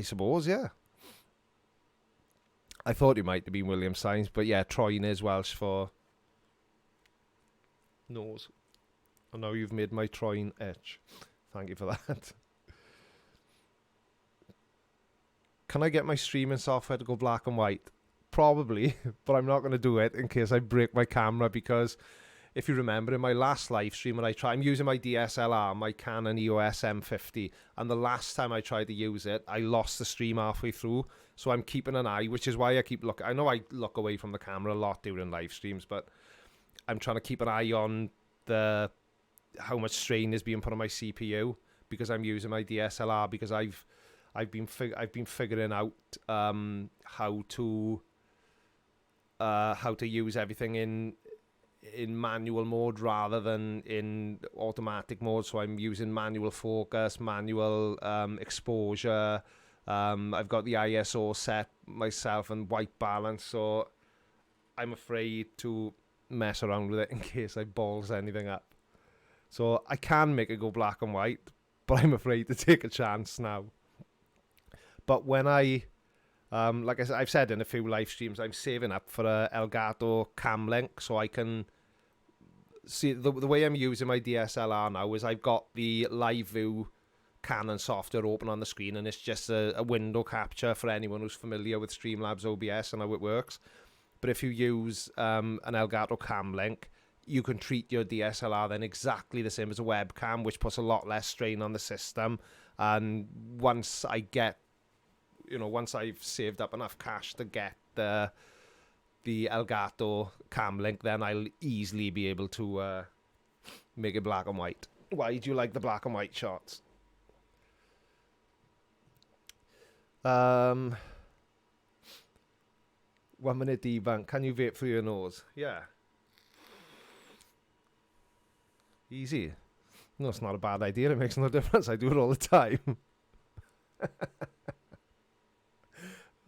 suppose, yeah. I thought it might have been William Sainz, but yeah, Troyne is Welsh for nose. I know you've made my Troyne itch. Thank you for that. Can I get my streaming software to go black and white? Probably, but I'm not going to do it in case I break my camera, because if you remember in my last live stream when I'm using my DSLR, my Canon EOS M50, and the last time I tried to use it, I lost the stream halfway through, so I'm keeping an eye, which is why I keep looking. I know I look away from the camera a lot during live streams, but I'm trying to keep an eye on how much strain is being put on my CPU, because I'm using my DSLR, because I've been figuring out how to use everything in manual mode rather than in automatic mode. So I'm using manual focus, manual exposure. I've got the ISO set myself and white balance, so I'm afraid to mess around with it in case I balls anything up. So I can make it go black and white, but I'm afraid to take a chance now. But when I, like I said, I've said in a few live streams, I'm saving up for a Elgato cam link so I can see, the way I'm using my DSLR now is I've got the live view Canon software open on the screen, and it's just a window capture for anyone who's familiar with Streamlabs OBS and how it works. But if you use an Elgato Cam Link, you can treat your DSLR then exactly the same as a webcam, which puts a lot less strain on the system. And once I get, once I've saved up enough cash to get the Elgato Cam Link, then I'll easily be able to make it black and white. Why do you like the black and white shots? 1 minute debunk. Can you vape through your nose? Yeah. Easy. No, it's not a bad idea. It makes no difference. I do it all the time.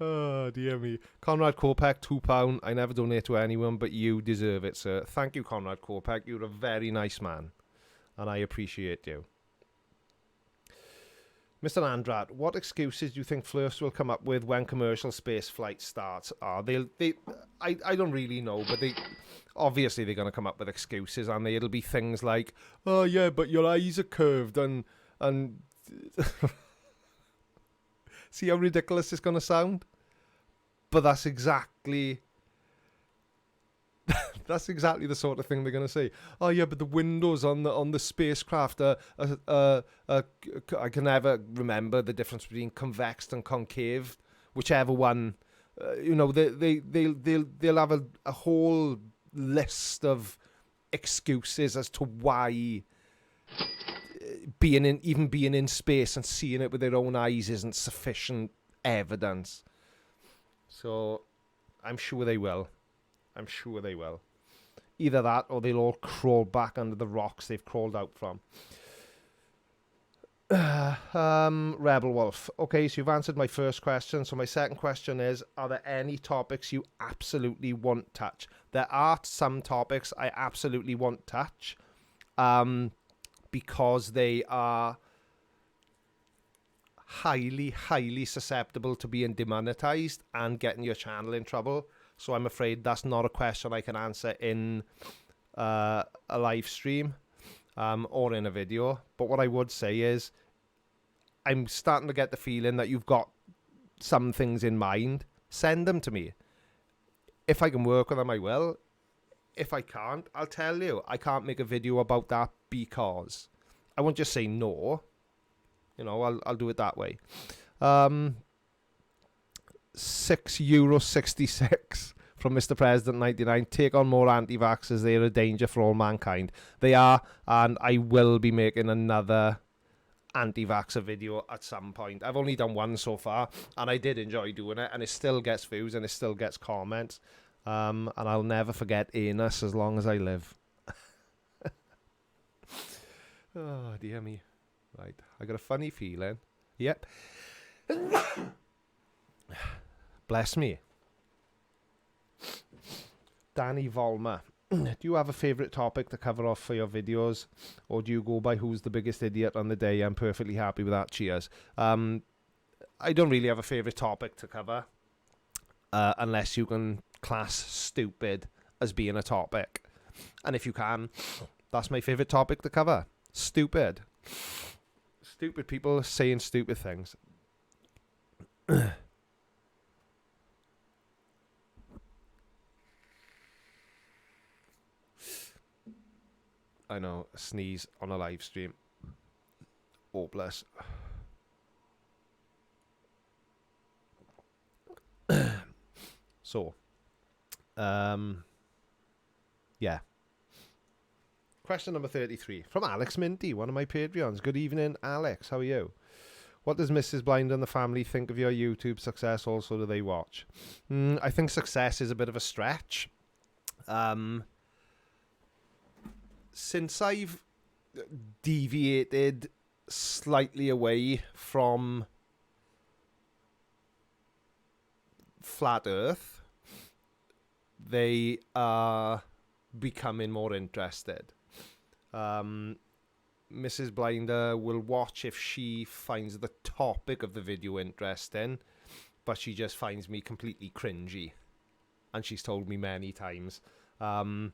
Oh, dear me. Conrad Kopek, £2. I never donate to anyone, but you deserve it, sir. Thank you, Conrad Kopek. You're a very nice man, and I appreciate you. Mr. Andrat, what excuses do you think Flirst will come up with when commercial space flight starts? I don't really know, but obviously they're going to come up with excuses, and it'll be things like, oh yeah, but your eyes are curved, and see how ridiculous it's going to sound? But that's exactly the sort of thing they're going to say. Oh yeah, but the windows on the spacecraft I can never remember the difference between convex and concave, whichever one. They'll have a whole list of excuses as to why being in space and seeing it with their own eyes isn't sufficient evidence. So I'm sure they will. Either that, or they'll all crawl back under the rocks they've crawled out from. Rebel Wolf. Okay, so you've answered my first question. So my second question is, are there any topics you absolutely won't touch? There are some topics I absolutely won't touch, because they are highly susceptible to being demonetized and getting your channel in trouble. So I'm afraid that's not a question I can answer in a live stream or in a video. But what I would say is, I'm starting to get the feeling that you've got some things in mind. Send them to me. If I can work with them, I will. If I can't, I'll tell you. I can't make a video about that because I won't just say no. I'll do it that way. €6.66 from Mr. President 99. Take on more anti-vaxxers. They're a danger for all mankind. They are, and I will be making another anti-vaxxer video at some point. I've only done one so far, and I did enjoy doing it, and it still gets views and it still gets comments. And I'll never forget anus as long as I live. Oh, dear me. Right, I got a funny feeling. Yep. Bless me. Danny Volmer. Do you have a favourite topic to cover off for your videos? Or do you go by who's the biggest idiot on the day? I'm perfectly happy with that. Cheers. I don't really have a favourite topic to cover. Unless you can class stupid as being a topic. And if you can, that's my favourite topic to cover. Stupid. Stupid people saying stupid things. I know, a sneeze on a live stream. Oh, bless. So, yeah. Question number 33 from Alex Minty, one of my Patreons. Good evening, Alex. How are you? What does Mrs. Blind and the family think of your YouTube success? Also, do they watch? I think success is a bit of a stretch. Since I've deviated slightly away from flat Earth, they are becoming more interested. Mrs. Blinder will watch if she finds the topic of the video interesting, but she just finds me completely cringy. And she's told me many times. My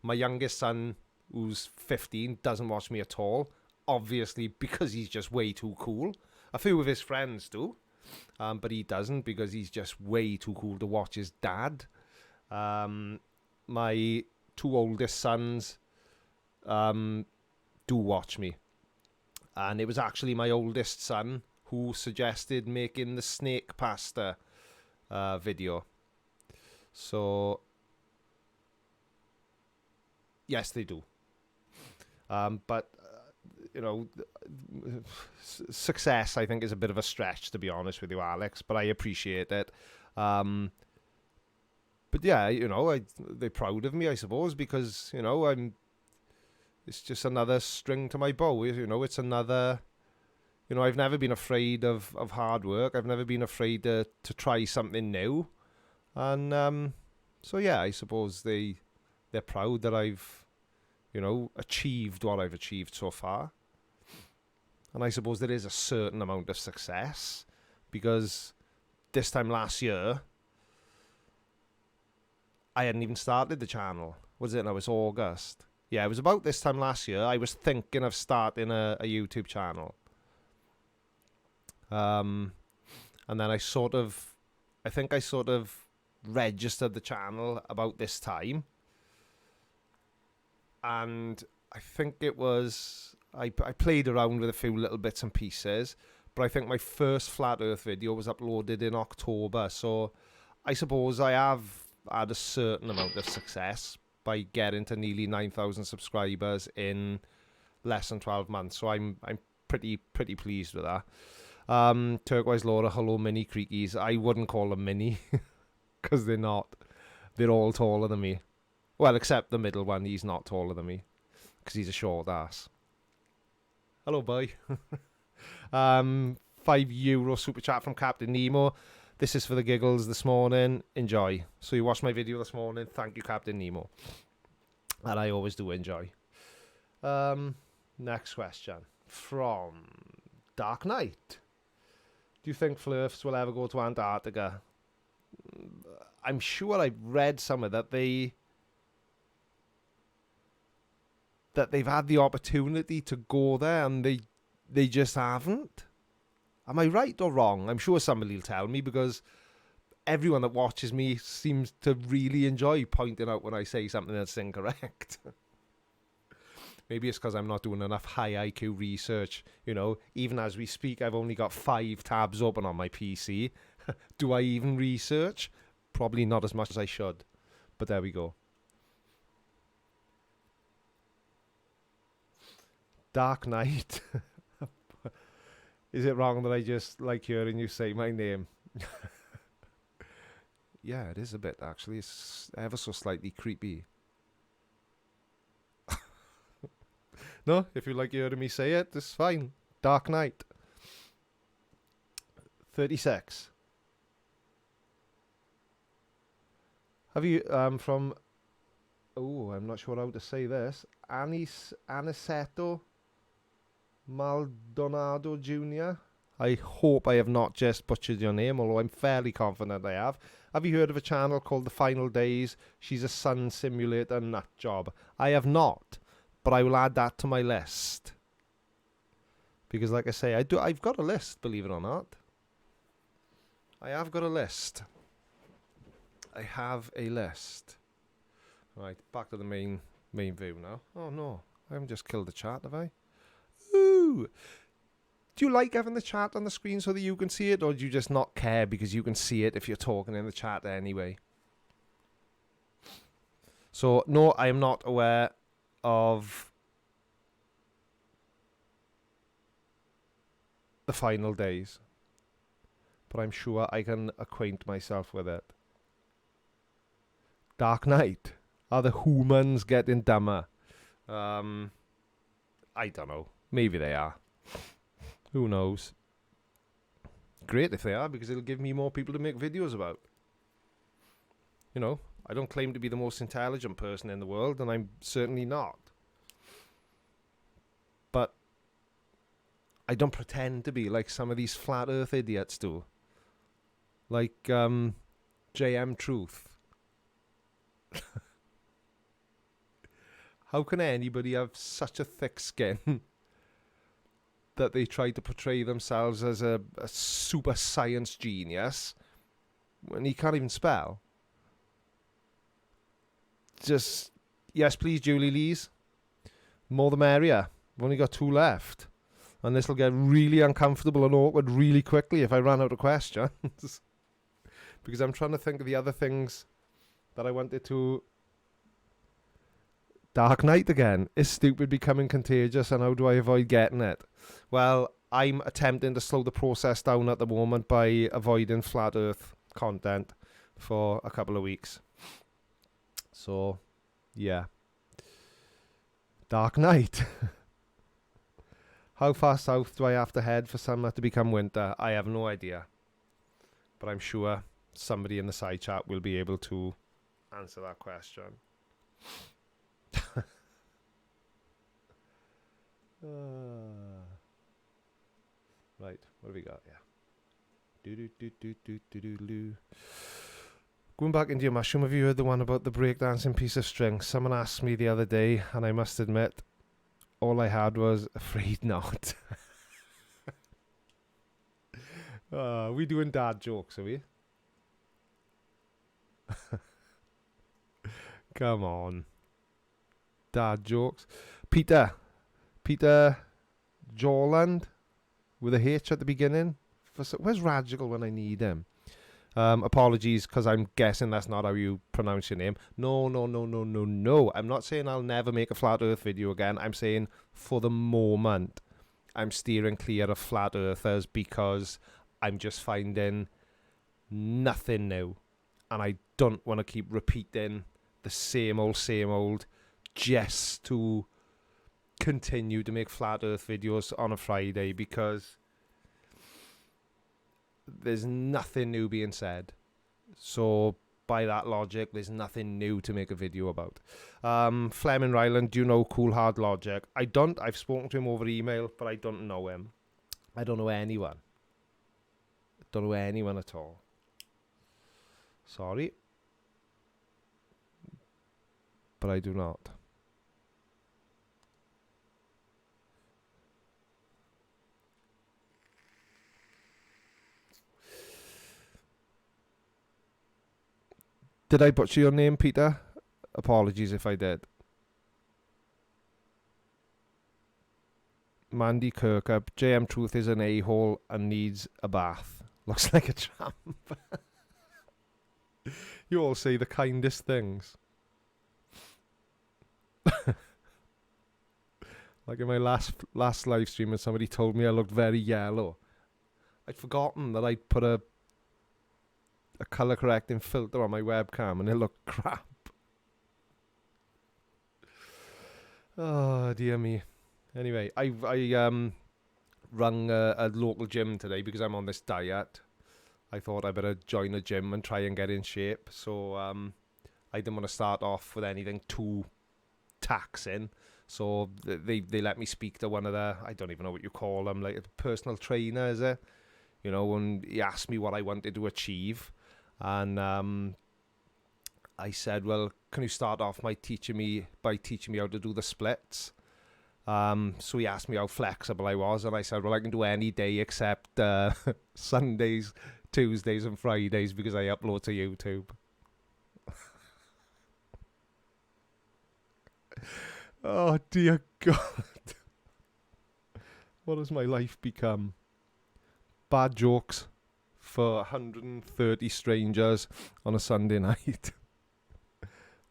youngest son who's 15 doesn't watch me at all. Obviously, because he's just way too cool. A few of his friends do, but he doesn't because he's just way too cool to watch his dad. My two oldest sons do watch me. And it was actually my oldest son who suggested making the snake pasta video. So, yes, they do. But, you know, success, I think, is a bit of a stretch, to be honest with you, Alex. But I appreciate it. But, yeah, you know, they're proud of me, I suppose, because, you know, it's just another string to my bow. You know, it's another... You know, I've never been afraid of hard work. I've never been afraid to try something new. And so, yeah, I suppose they're proud that I've, you know, achieved what I've achieved so far. And I suppose there is a certain amount of success because this time last year, I hadn't even started the channel. Was it? No, it's August. Yeah, it was about this time last year. I was thinking of starting a YouTube channel. And then I think I sort of registered the channel about this time. And I think it was, I played around with a few little bits and pieces, but I think my first Flat Earth video was uploaded in October. So I suppose I have had a certain amount of success by getting to nearly 9,000 subscribers in less than 12 months. So I'm pretty pleased with that. Turquoise Laura, hello mini Creakies. I wouldn't call them mini because they're not. They're all taller than me. Well, except the middle one. He's not taller than me because he's a short ass. Hello, boy. €5 super chat from Captain Nemo. This is for the giggles this morning. Enjoy. So you watched my video this morning. Thank you, Captain Nemo. And I always do enjoy. Next question from Dark Knight. Do you think Flirfs will ever go to Antarctica? I'm sure I've read somewhere that they've had the opportunity to go there and they just haven't. Am I right or wrong? I'm sure somebody will tell me because everyone that watches me seems to really enjoy pointing out when I say something that's incorrect. Maybe it's because I'm not doing enough high IQ research. You know, even as we speak, I've only got 5 tabs open on my PC. Do I even research? Probably not as much as I should. But there we go. Dark Knight. Is it wrong that I just like hearing you say my name? Yeah, it is a bit, actually. It's ever so slightly creepy. No, if you like hearing me say it, it's fine. Dark Knight. 36. Have you, from... Oh, I'm not sure how to say this. Aniceto Maldonado Jr. I hope I have not just butchered your name, although I'm fairly confident I have. Have you heard of a channel called The Final Days? She's a sun simulator nut job. I have not. But I will add that to my list. Because like I say, I've got a list, believe it or not. I have got a list. I have a list. Right, back to the main view now. Oh no, I haven't just killed the chat, have I? Ooh! Do you like having the chat on the screen so that you can see it? Or do you just not care because you can see it if you're talking in the chat anyway? So, no, I am not aware of The Final Days, but I'm sure I can acquaint myself with it. Dark Knight. Are the humans getting dumber? I don't know. Maybe they are. Who knows? Great if they are, because it'll give me more people to make videos about. You know, I don't claim to be the most intelligent person in the world, and I'm certainly not. But I don't pretend to be like some of these flat earth idiots do. Like JM Truth. How can anybody have such a thick skin that they try to portray themselves as a super science genius when he can't even spell? Just, yes please, Julie Lees. More the merrier. We've only got 2 left. And this will get really uncomfortable and awkward really quickly if I run out of questions. Because I'm trying to think of the other things that I wanted to... Dark Knight again. Is stupid becoming contagious, and how do I avoid getting it? Well, I'm attempting to slow the process down at the moment by avoiding flat earth content for a couple of weeks. So, yeah. Dark Knight. How far south do I have to head for summer to become winter? I have no idea. But I'm sure somebody in the side chat will be able to answer that question. Right, what have we got here? Going back into your mushroom, have you heard the one about the breakdancing piece of string? Someone asked me the other day, and I must admit, all I had was afraid not. We doing dad jokes, are we? Come on. Dad jokes. Peter Jawland with a H at the beginning. Where's Radical when I need him? Apologies, because I'm guessing that's not how you pronounce your name. No. I'm not saying I'll never make a flat earth video again. I'm saying for the moment, I'm steering clear of flat earthers because I'm just finding nothing new. And I don't want to keep repeating the same old just to continue to make flat earth videos on a Friday, because there's nothing new being said. So by that logic, there's nothing new to make a video about. Fleming Ryland, do you know Cool Hard Logic? I don't. I've spoken to him over email, but I don't know him. I don't know anyone. I don't know anyone at all. Sorry. But I do not. Did I butcher your name, Peter? Apologies if I did. Mandy Kirkup, JM Truth is an a-hole and needs a bath. Looks like a tramp. You all say the kindest things. Like in my last live stream, when somebody told me I looked very yellow. I'd forgotten that I'd put a colour correcting filter on my webcam and it looked crap. Oh dear me. Anyway, I rung a local gym today because I'm on this diet. I thought I better join a gym and try and get in shape. So I didn't want to start off with anything too taxing. So they let me speak to one of the, I don't even know what you call them, like a personal trainer, is it? You know, and he asked me what I wanted to achieve. And I said, well, can you start off by teaching me how to do the splits? So he asked me how flexible I was, and I said, well, I can do any day except Sundays, Tuesdays and Fridays because I upload to YouTube. Oh dear God. What has my life become? Bad jokes for 130 strangers on a Sunday night.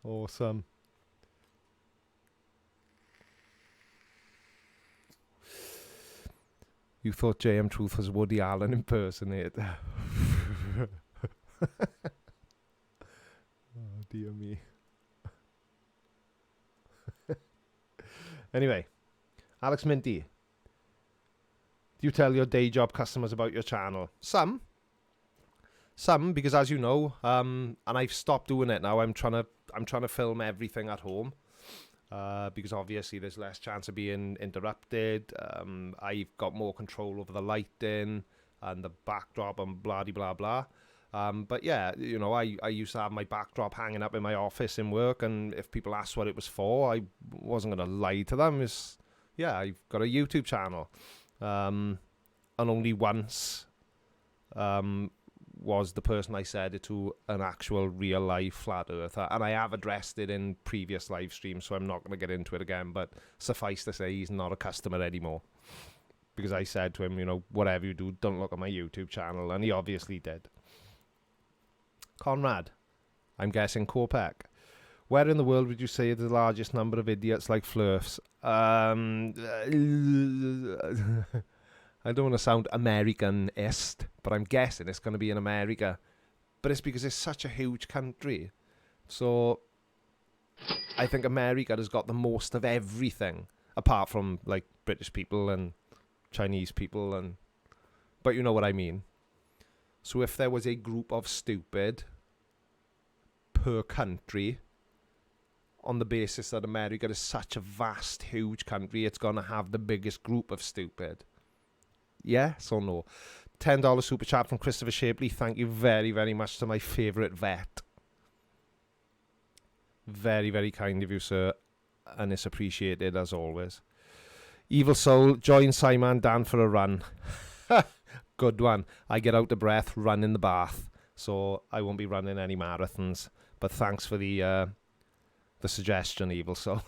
Awesome. You thought JM Truth was Woody Allen impersonator. Oh dear me. Anyway, Alex Minty, do you tell your day job customers about your channel? Some, because as you know, and I've stopped doing it now. I'm trying to film everything at home, because obviously there's less chance of being interrupted. I've got more control over the lighting and the backdrop and blah blah blah. But yeah, you know, I used to have my backdrop hanging up in my office in work, and if people asked what it was for, I wasn't going to lie to them. Yeah, I've got a YouTube channel. And only once was the person I said it to an actual real life flat earther, and I have addressed it in previous live streams, so I'm not going to get into it again, but suffice to say he's not a customer anymore, because I said to him, you know, whatever you do, don't look at my YouTube channel, and he obviously did. Conrad, I'm guessing Corpec. Where in the world would you say the largest number of idiots like Flurfs? I don't want to sound Americanist, but I'm guessing it's going to be in America. But it's because it's such a huge country. So I think America has got the most of everything, apart from like British people and Chinese people, but you know what I mean. So if there was a group of stupid per country, on the basis that America is such a vast, huge country, it's going to have the biggest group of stupid. Yes or no? $10 super chat from Christopher Shapley. Thank you very, very much to my favourite vet. Very, very kind of you, sir. And it's appreciated as always. Evil Soul, join Simon Dan for a run. Good one. I get out of breath, run in the bath. So I won't be running any marathons. But thanks for the suggestion, Evil Soul.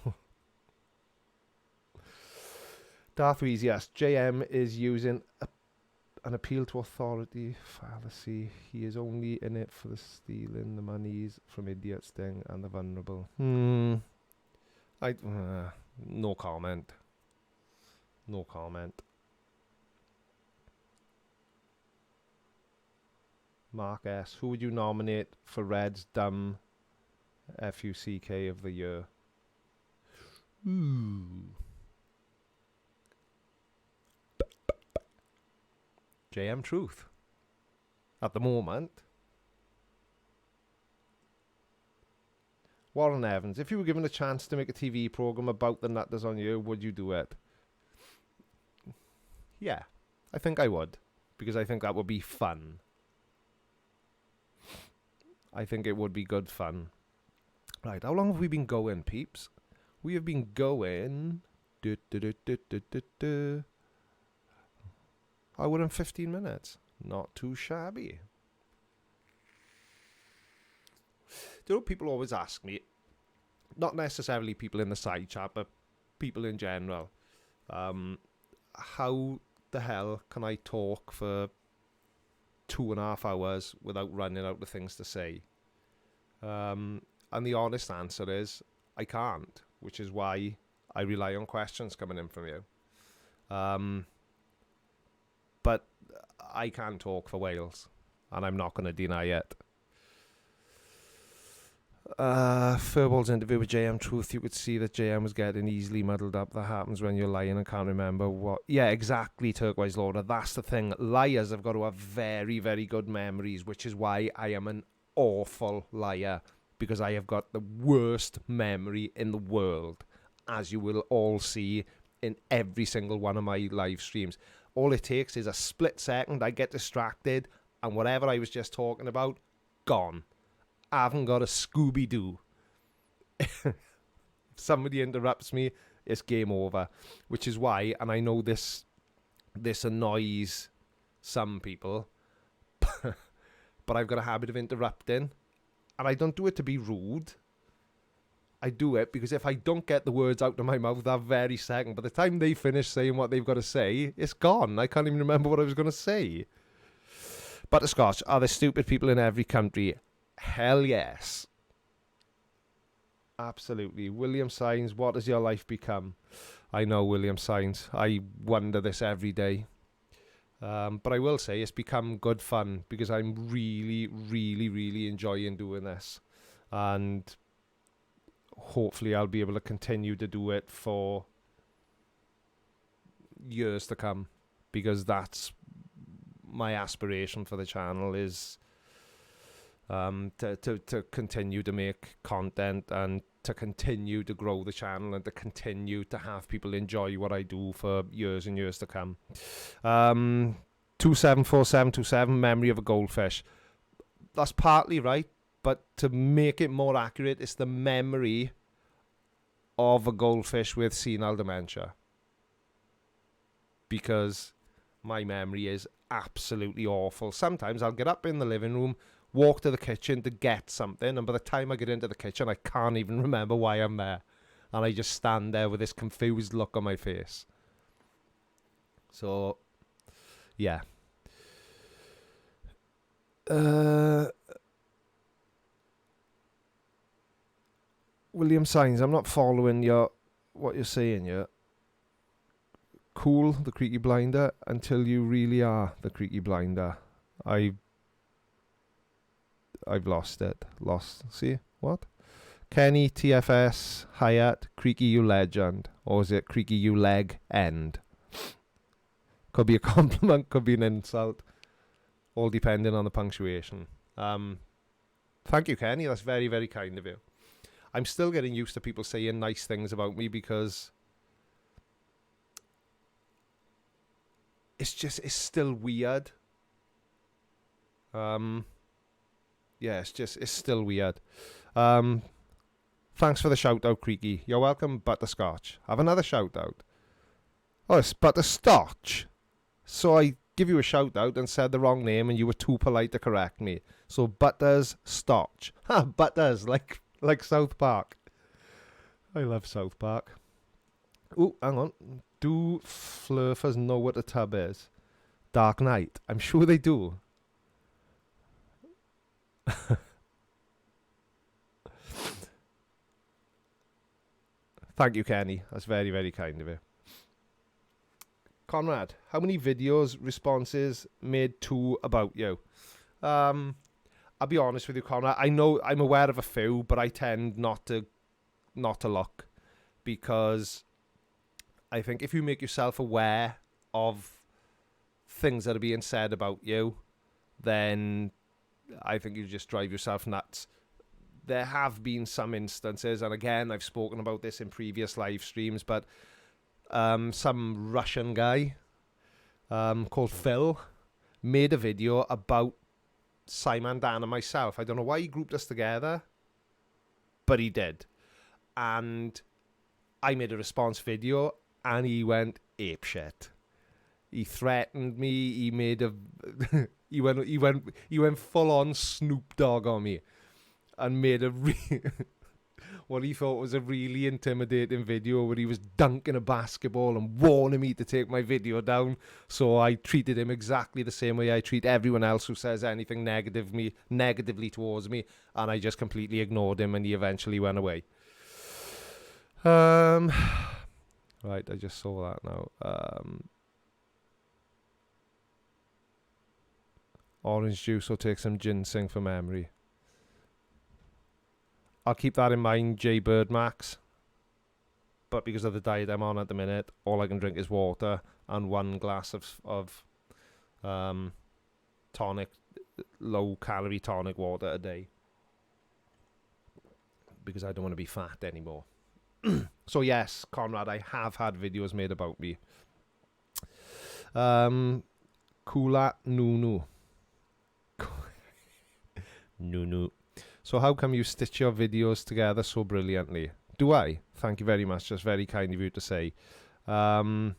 Darth Weezy asks, JM is using an appeal to authority fallacy. He is only in it for the stealing the monies from idiots thing and the vulnerable. No comment. No comment. Mark S. Who would you nominate for Red's dumb FUCK of the year? JM Truth. At the moment. Warren Evans. If you were given a chance to make a TV program about the nutters on you, would you do it? Yeah, I think I would. Because I think that would be fun. I think it would be good fun. Right, how long have we been going, peeps? We have been going... hour and 15 minutes. Not too shabby. Do you know, people always ask me, not necessarily people in the side chat, but people in general, how the hell can I talk for 2.5 hours without running out of things to say? And the honest answer is, I can't, which is why I rely on questions coming in from you. But I can talk for Wales, and I'm not going to deny it. Furball's interview with JM Truth, you could see that JM was getting easily muddled up. That happens when you're lying and can't remember what... Yeah, exactly, Turquoise Lauder. That's the thing. Liars have got to have very, very good memories, which is why I am an awful liar, because I have got the worst memory in the world, as you will all see in every single one of my live streams. All it takes is a split second, I get distracted, and whatever I was just talking about, gone. I haven't got a Scooby-Doo. If somebody interrupts me, it's game over. Which is why, and I know this annoys some people, but I've got a habit of interrupting. And I don't do it to be rude. I do it because if I don't get the words out of my mouth that very second, by the time they finish saying what they've got to say, it's gone. I can't even remember what I was going to say. Butterscotch, are there stupid people in every country? Hell yes. Absolutely. William Sainz, what has your life become? I know, William Sainz. I wonder this every day. But I will say it's become good fun because I'm really, really, really enjoying doing this. And hopefully I'll be able to continue to do it for years to come, because that's my aspiration for the channel, is to continue to make content and to continue to grow the channel and to continue to have people enjoy what I do for years and years to come. 274727, memory of a goldfish. that's partly right, but to make it more accurate, it's the memory of a goldfish with senile dementia. Because my memory is absolutely awful. Sometimes I'll get up in the living room, walk to the kitchen to get something, and by the time I get into the kitchen, I can't even remember why I'm there. And I just stand there with this confused look on my face. So, yeah. William Signs, I'm not following what you're saying here. Cool, the Creaky Blinder, until you really are the Creaky Blinder. I've lost it. See? What? Kenny, TFS, Hyatt, Creaky you legend. Or is it Creaky you leg end? Could be a compliment, could be an insult. All depending on the punctuation. Thank you, Kenny. That's very, very kind of you. I'm still getting used to people saying nice things about me because it's still weird. Yeah, it's still weird. Thanks for the shout out, Creaky. You're welcome, Butterscotch. Have another shout out. Oh, it's Butterscotch. So I give you a shout out and said the wrong name and you were too polite to correct me. So Butterscotch. Ha, Butters, like South Park. I love South Park. Ooh, hang on. Do flurfers know what a tub is? Dark Knight. I'm sure they do. Thank you, Kenny. That's very, very kind of you. Conrad, how many videos, responses made to about you? I'll be honest with you, Conrad. I know I'm aware of a few, but I tend not to look because I think if you make yourself aware of things that are being said about you, then I think you just drive yourself nuts. There have been some instances, and again, I've spoken about this in previous live streams, but some Russian guy called Phil made a video about Simon, Dan, and myself. I don't know why he grouped us together, but he did. And I made a response video, and he went apeshit. He threatened me. He made a he went full on Snoop Dogg on me, and made a what he thought was a really intimidating video where he was dunking a basketball and warning me to take my video down. So I treated him exactly the same way I treat everyone else who says anything negatively towards me, and I just completely ignored him, and he eventually went away. Right, I just saw that now. Orange juice or take some ginseng for memory. I'll keep that in mind, J Bird Max. But because of the diet I'm on at the minute, all I can drink is water and 1 glass of tonic, low-calorie tonic water a day. Because I don't want to be fat anymore. So yes, Conrad, I have had videos made about me. Kula Nunu. Nunu. So how come you stitch your videos together so brilliantly? Do I? Thank you very much. That's very kind of you to say. Butters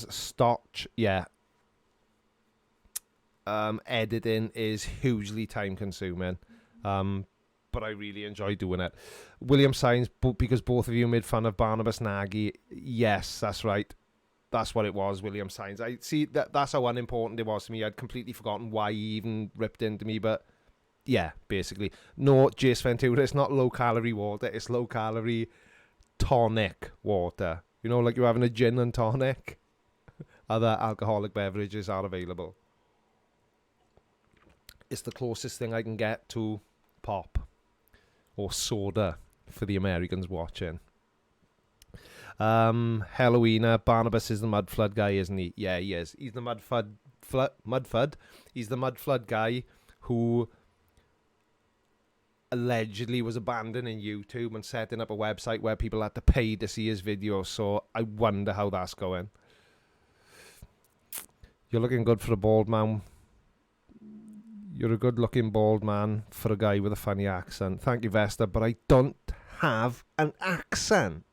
Stotch, yeah. Editing is hugely time consuming. But I really enjoy doing it. William Signs, because both of you made fun of Barnabas Nagy. Yes, that's right. That's what it was, William Signs. I see that's how unimportant it was to me. I'd completely forgotten why he even ripped into me, but yeah, basically. No, Jace Ventura, it's not low-calorie water. It's low-calorie tonic water. You know, like you're having a gin and tonic. Other alcoholic beverages are available. It's the closest thing I can get to pop or soda for the Americans watching. Halloweener, Barnabas is the mud flood guy, isn't he? Yeah, he is. He's the mud flood. He's the mud flood guy who allegedly was abandoning YouTube and setting up a website where people had to pay to see his videos. So I wonder how that's going. You're looking good for a bald man. You're a good-looking bald man for a guy with a funny accent. Thank you, Vesta, but I don't have an accent.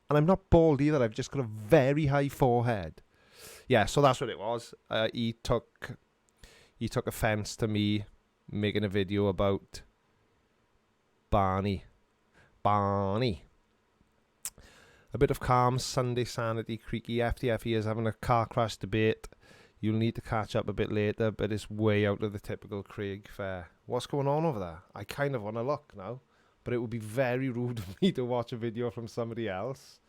And I'm not bald either. I've just got a very high forehead. Yeah, so that's what it was. He took offence to me making a video about Barney. A bit of calm Sunday sanity. Creaky FTFE is having a car crash debate. You'll need to catch up a bit later, but it's way out of the typical Craig fare. What's going on over there? I kind of want to look now, but it would be very rude of me to watch a video from somebody else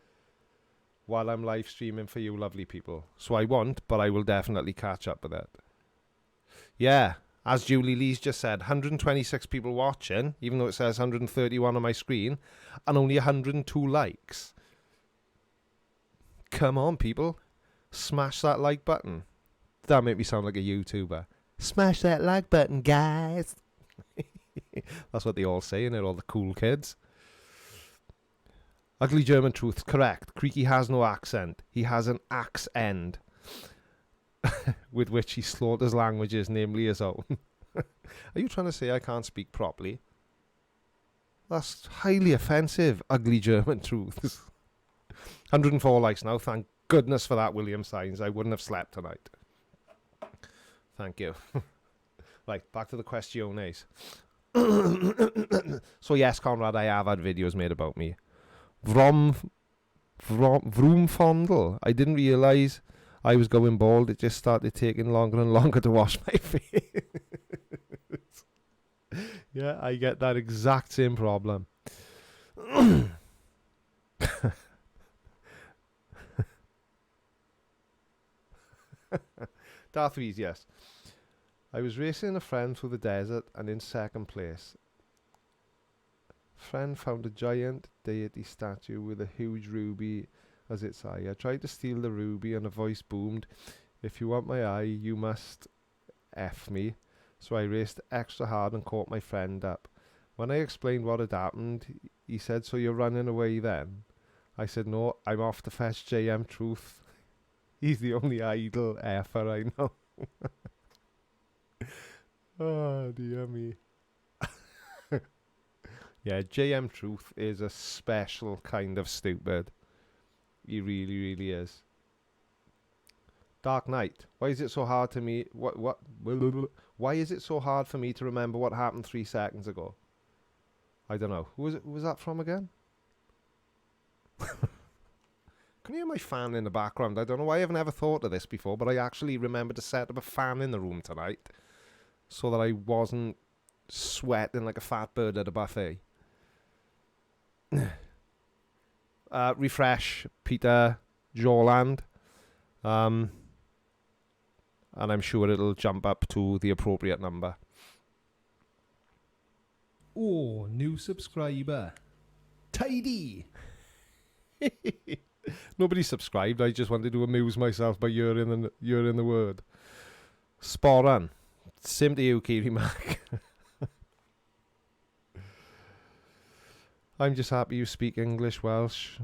while I'm live streaming for you lovely people. So I won't, but I will definitely catch up with it. Yeah, as Julie Lee's just said, 126 people watching, even though it says 131 on my screen, and only 102 likes. Come on, people. Smash that like button. That make me sound like a YouTuber. Smash that like button, guys. That's what they all say, and they're all the cool kids. Ugly German truth, correct. Creaky has no accent. He has an axe end with which he slaughters languages, namely his own. Are you trying to say I can't speak properly? That's highly offensive, ugly German truths. 104 likes now. Thank goodness for that, William Signs. I wouldn't have slept tonight. Thank you. Right, back to the questiones. So yes, Conrad, I have had videos made about me. Vroomfondle. I didn't realise I was going bald. It just started taking longer and longer to wash my face. Yeah, I get that exact same problem. Darth Rees, yes. I was racing a friend through the desert and in second place. Friend found a giant deity statue with a huge ruby as its eye. I tried to steal the ruby and a voice boomed, "If you want my eye, you must F me." So I raced extra hard and caught my friend up. When I explained what had happened, he said, "So you're running away then?" I said, "No, I'm off to fetch JM Truth. He's the only idle effer I know." Oh, dear me. Yeah, JM Truth is a special kind of stupid. He really, really is. Dark Knight. Why is it so hard to me? Why is it so hard for me to remember what happened 3 seconds ago? I don't know. Who was that from again? Can you hear my fan in the background? I don't know why I haven't ever thought of this before, but I actually remembered to set up a fan in the room tonight so that I wasn't sweating like a fat bird at a buffet. Refresh, Peter Jorland. And I'm sure it'll jump up to the appropriate number. Oh, new subscriber. Tidy. Nobody subscribed. I just wanted to amuse myself by hearing the word. Sporan. Same to you, Kiri Mac. I'm just happy you speak English, Welsh,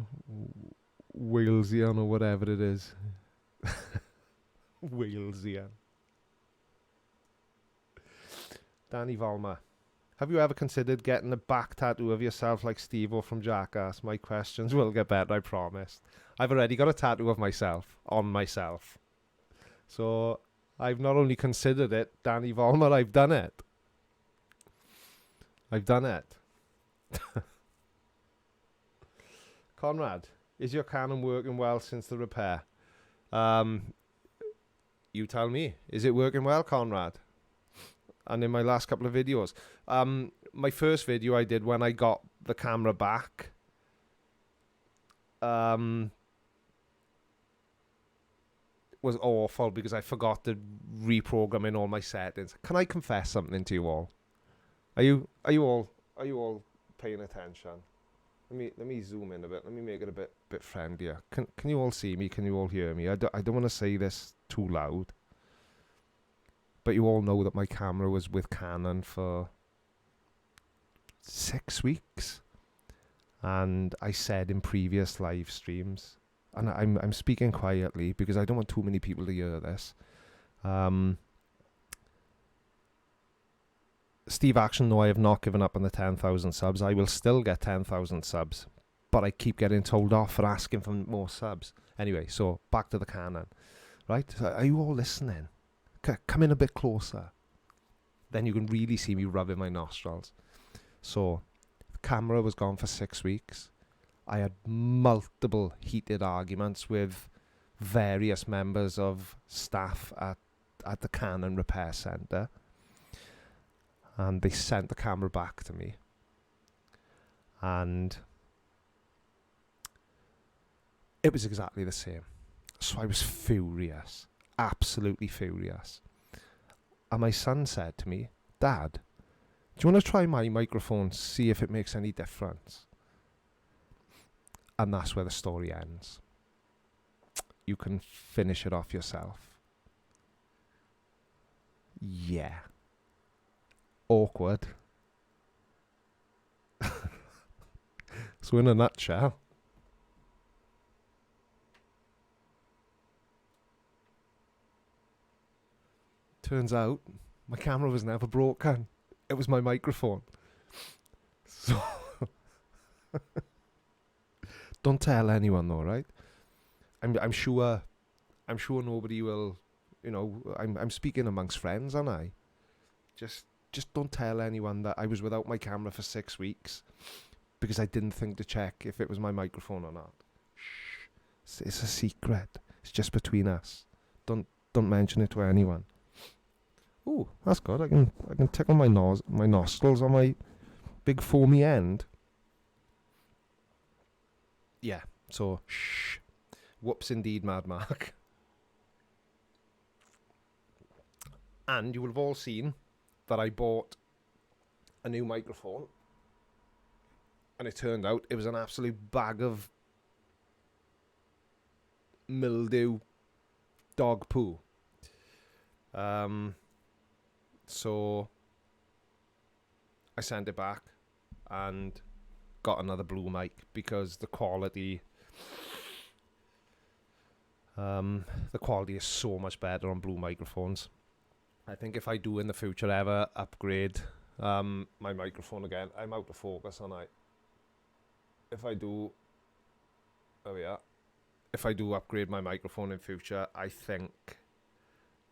Walesian, or whatever it is. Walesian. Danny Volmer. Have you ever considered getting a back tattoo of yourself like Steve-O from Jackass? My questions will get better, I promise. I've already got a tattoo of myself, on myself. So, I've not only considered it, Danny Volmer, I've done it. I've done it. Conrad, is your Canon working well since the repair? You tell me. Is it working well, Conrad? And in my last couple of videos. My first video I did when I got the camera back. Was awful because I forgot to reprogram in all my settings. Can I confess something to you all? Are you all paying attention? Let me zoom in a bit. Let me make it a bit friendlier. Can you all see me? Can you all hear me? I don't want to say this too loud. But you all know that my camera was with Canon for 6 weeks. And I said in previous live streams, and I'm speaking quietly because I don't want too many people to hear this. Steve Action, no, I have not given up on the 10,000 subs. I will still get 10,000 subs, but I keep getting told off for asking for more subs. Anyway, so back to the Canon, right? So are you all listening? Come in a bit closer. Then you can really see me rubbing my nostrils. So the camera was gone for 6 weeks. I had multiple heated arguments with various members of staff at the Canon repair centre. And they sent the camera back to me. And it was exactly the same. So I was furious. Absolutely furious. And my son said to me, "Dad, do you want to try my microphone, see if it makes any difference?" And that's where the story ends. You can finish it off yourself. Yeah. Awkward. So in a nutshell, turns out my camera was never broken. It was my microphone. So don't tell anyone though, right? I'm sure nobody will, you know, I'm speaking amongst friends, aren't I? Just don't tell anyone that I was without my camera for 6 weeks because I didn't think to check if it was my microphone or not. Shh. It's a secret. It's just between us. Don't mention it to anyone. Ooh, that's good. I can tickle my nostrils on my big foamy end. Yeah. So shh. Whoops, indeed, Mad Mark. And you will have all seen that I bought a new microphone, and it turned out it was an absolute bag of mildew dog poo. So I sent it back and got another blue mic because the quality is so much better on blue microphones. I think if I do in the future ever upgrade my microphone again, I'm out of focus, aren't I? If I do, there we are. If I do upgrade my microphone in future, I think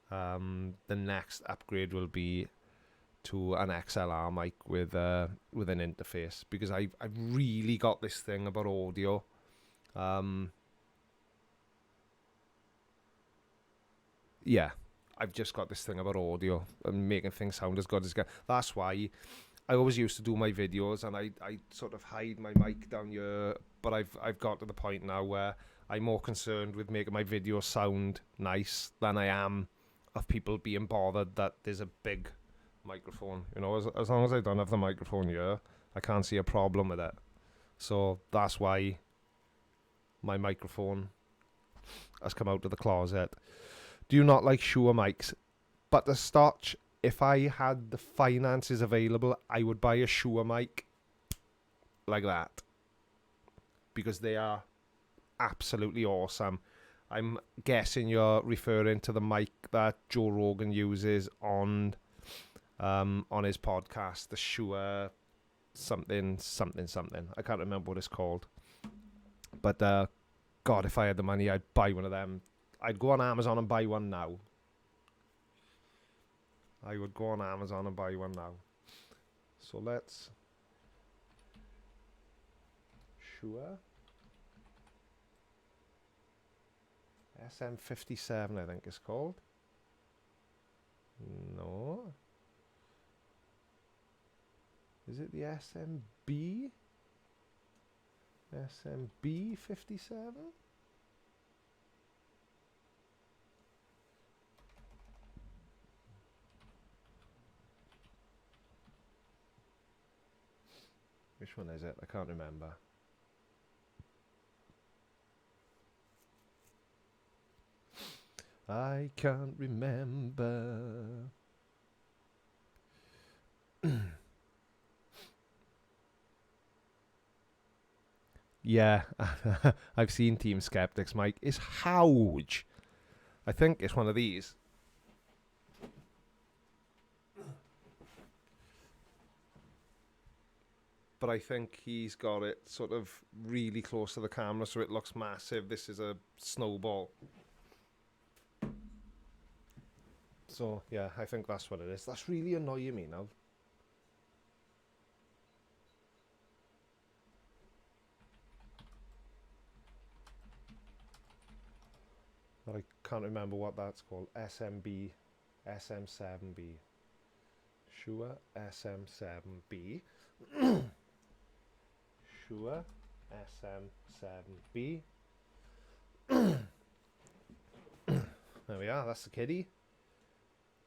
the next upgrade will be to an XLR mic with an interface, because I've really got this thing about audio. Yeah. I've just got this thing about audio and making things sound as good as it can. That's why I always used to do my videos and I sort of hide my mic down here, but I've got to the point now where I'm more concerned with making my videos sound nice than I am of people being bothered that there's a big microphone. You know, as long as I don't have the microphone here, I can't see a problem with it. So that's why my microphone has come out of the closet. Do you not like Shure mics? Butterscotch, if I had the finances available, I would buy a Shure mic like that, because they are absolutely awesome. I'm guessing you're referring to the mic that Joe Rogan uses on his podcast, the Shure something. I can't remember what it's called. But God, if I had the money, I'd buy one of them. I'd go on Amazon and buy one now. I would go on Amazon and buy one now. So let's... Shure SM57, I think it's called. No. Is it the SMB? SMB 57? Which one is it? I can't remember. I can't remember. Yeah, I've seen Team Skeptics. Mike is huge. I think it's one of these. but I think he's got it sort of really close to the camera, so it looks massive. This is a snowball. So, yeah, I think that's what it is. That's really annoying me now. But I can't remember what that's called. SMB, SM7B. Shure SM7B. Shure SM7B. There we are, that's the kiddie.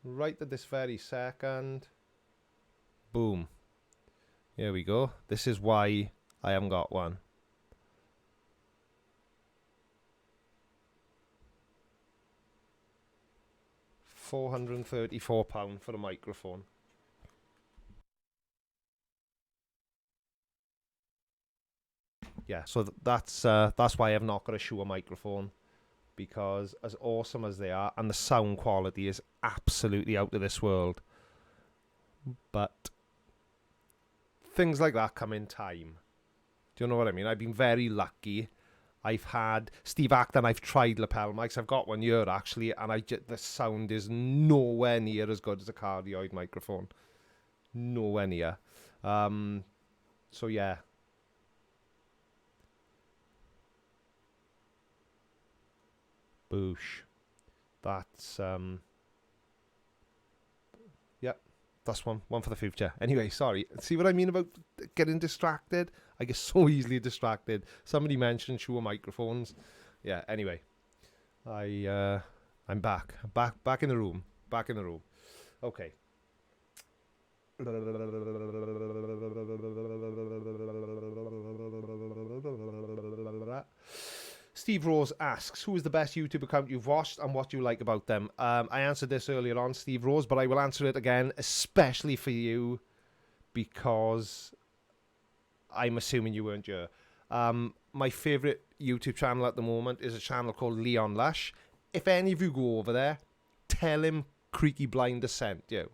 Right at this very second. Boom. Here we go. This is why I haven't got one. £434 for a microphone. Yeah, so that's why I've not got a Shure microphone, because as awesome as they are, and the sound quality is absolutely out of this world, but things like that come in time. Do you know what I mean? I've been very lucky. I've had Steve Acton, I've tried lapel mics. I've got one here actually, and the sound is nowhere near as good as a cardioid microphone. Nowhere near. So yeah. Boosh. That's yep. That's one for the future. Anyway, sorry. See what I mean about getting distracted? I get so easily distracted. Somebody mentioned Shure microphones. Yeah, anyway. I'm back. Back in the room. Back in the room. Okay. Steve Rose asks, who is the best YouTube account you've watched and what do you like about them? I answered this earlier on, Steve Rose, but I will answer it again, especially for you, because I'm assuming you weren't here. My favourite YouTube channel at the moment is a channel called Leon Lush. If any of you go over there, tell him Creaky Blinder sent you.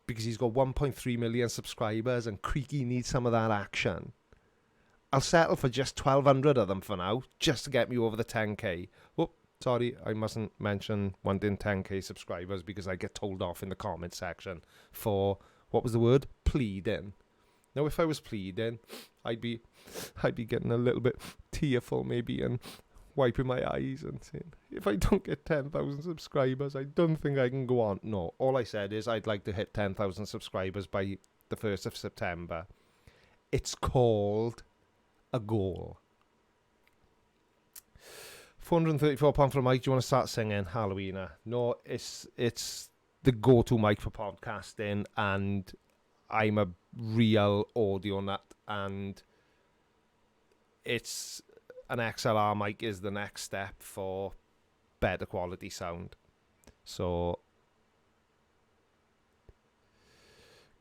Because he's got 1.3 million subscribers and Creaky needs some of that action. I'll settle for just 1,200 of them for now, just to get me over the 10k. Oh, sorry, I mustn't mention wanting 10k subscribers because I get told off in the comment section for, what was the word? Pleading. Now, if I was pleading, I'd be getting a little bit tearful maybe and wiping my eyes and saying, if I don't get 10,000 subscribers, I don't think I can go on. No, all I said is I'd like to hit 10,000 subscribers by the 1st of September. It's called a goal. £434 for a mic. Do you want to start singing Halloweener? No, it's the go-to mic for podcasting, and I'm a real audio nut, and it's an XLR mic is the next step for better quality sound. So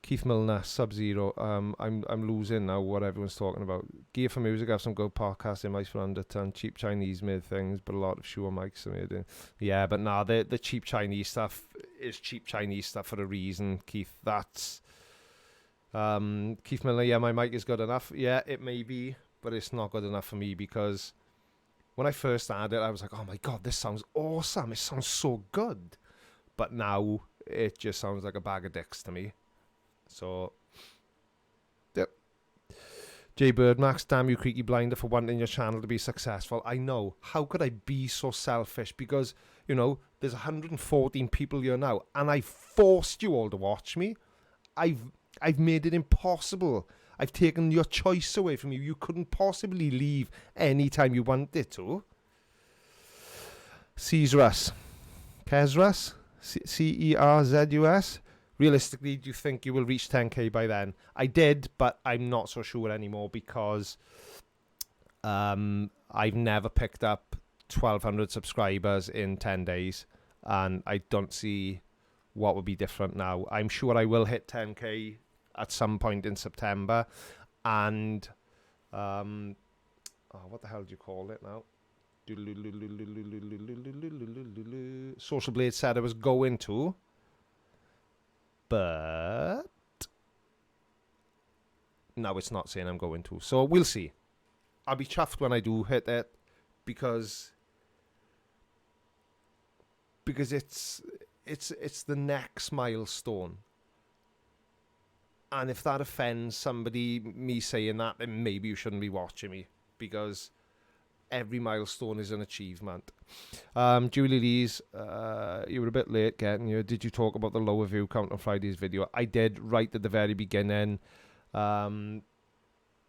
Keith Milner, Sub-Zero. I'm losing now what everyone's talking about. Gear for music, have some good podcasting mics for under ton. Cheap Chinese made things, but a lot of Shure mics are made in. Yeah, but nah, the cheap Chinese stuff is cheap Chinese stuff for a reason, Keith. That's Keith Milner. Yeah, my mic is good enough. Yeah, it may be, but it's not good enough for me, because when I first started, I was like, oh my god, this sounds awesome. It sounds so good. But now it just sounds like a bag of dicks to me. So, yep. Jay Birdmax, damn you, Creaky Blinder, for wanting your channel to be successful. I know. How could I be so selfish? Because, you know, there's 114 people here now, and I forced you all to watch me. I've made it impossible. I've taken your choice away from you. You couldn't possibly leave any time you wanted to. Caesarus. Kezrus? Cerzus? Realistically, do you think you will reach 10k by then? I did, but I'm not so sure anymore, because I've never picked up 1,200 subscribers in 10 days, and I don't see what would be different now. I'm sure I will hit 10k at some point in September, and what the hell do you call it now? Social Blade said I was going to, but now it's not saying I'm going to. So we'll see. I'll be chuffed when I do hit it, because it's the next milestone. And if that offends somebody, me saying that, then maybe you shouldn't be watching me, because every milestone is an achievement. Julie Lees, you were a bit late getting here. Did you talk about the lower view count on Friday's video? I did, right at the very beginning.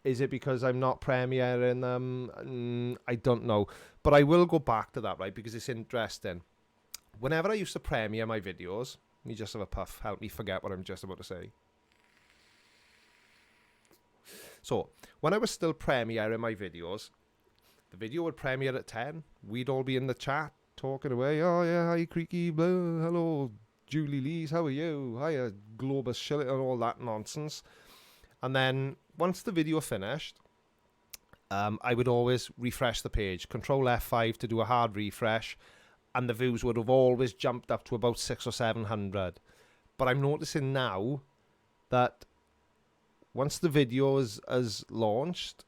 Is it because I'm not premiering them? I don't know. But I will go back to that, right, because it's interesting. Whenever I used to premiere my videos, let me just have a puff, help me forget what I'm just about to say. So, when I was still premiering my videos, the video would premiere at 10. We'd all be in the chat, talking away. Oh, yeah, hi, Creaky, blah, hello, Julie Lees, how are you? Hiya, Globus Shilling, and all that nonsense. And then, once the video finished, I would always refresh the page. Control F5 to do a hard refresh, and the views would have always jumped up to about 600 or 700. But I'm noticing now that once the video is launched,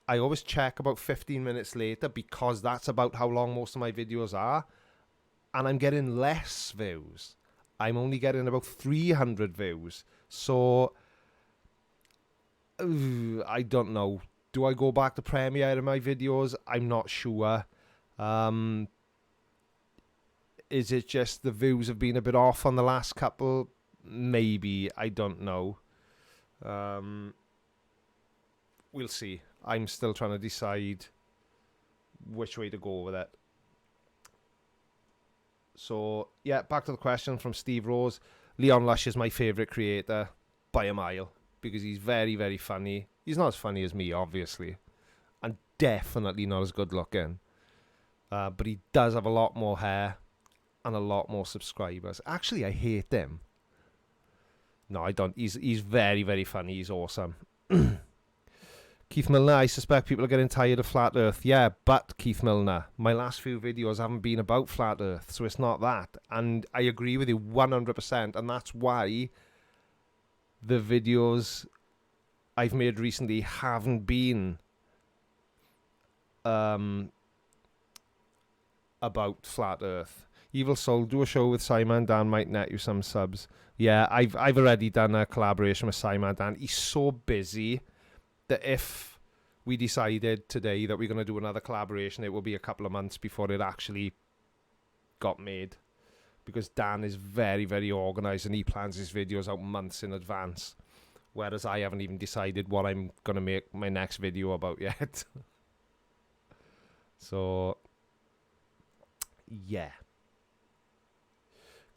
I always check about 15 minutes later, because that's about how long most of my videos are, and I'm getting less views. I'm only getting about 300 views. So, I don't know. Do I go back to premiering my videos? I'm not sure. Is it just the views have been a bit off on the last couple? Maybe. I don't know. We'll see. I'm still trying to decide which way to go with it. So, yeah, back to the question from Steve Rose. Leon Lush is my favourite creator by a mile, because he's very, very funny. He's not as funny as me, obviously, and definitely not as good looking. But he does have a lot more hair and a lot more subscribers. Actually, I hate him. No, I don't. He's very, very funny. He's awesome. Keith Milner, I suspect people are getting tired of Flat Earth. Yeah, but Keith Milner, my last few videos haven't been about Flat Earth, so it's not that. And I agree with you 100%, and that's why the videos I've made recently haven't been about Flat Earth. Evil Soul, do a show with Simon Dan, might net you some subs. Yeah, I've already done a collaboration with Simon Dan. He's so busy that if we decided today that we're going to do another collaboration, it will be a couple of months before it actually got made, because Dan is very, very organised and he plans his videos out months in advance, whereas I haven't even decided what I'm going to make my next video about yet. So, yeah.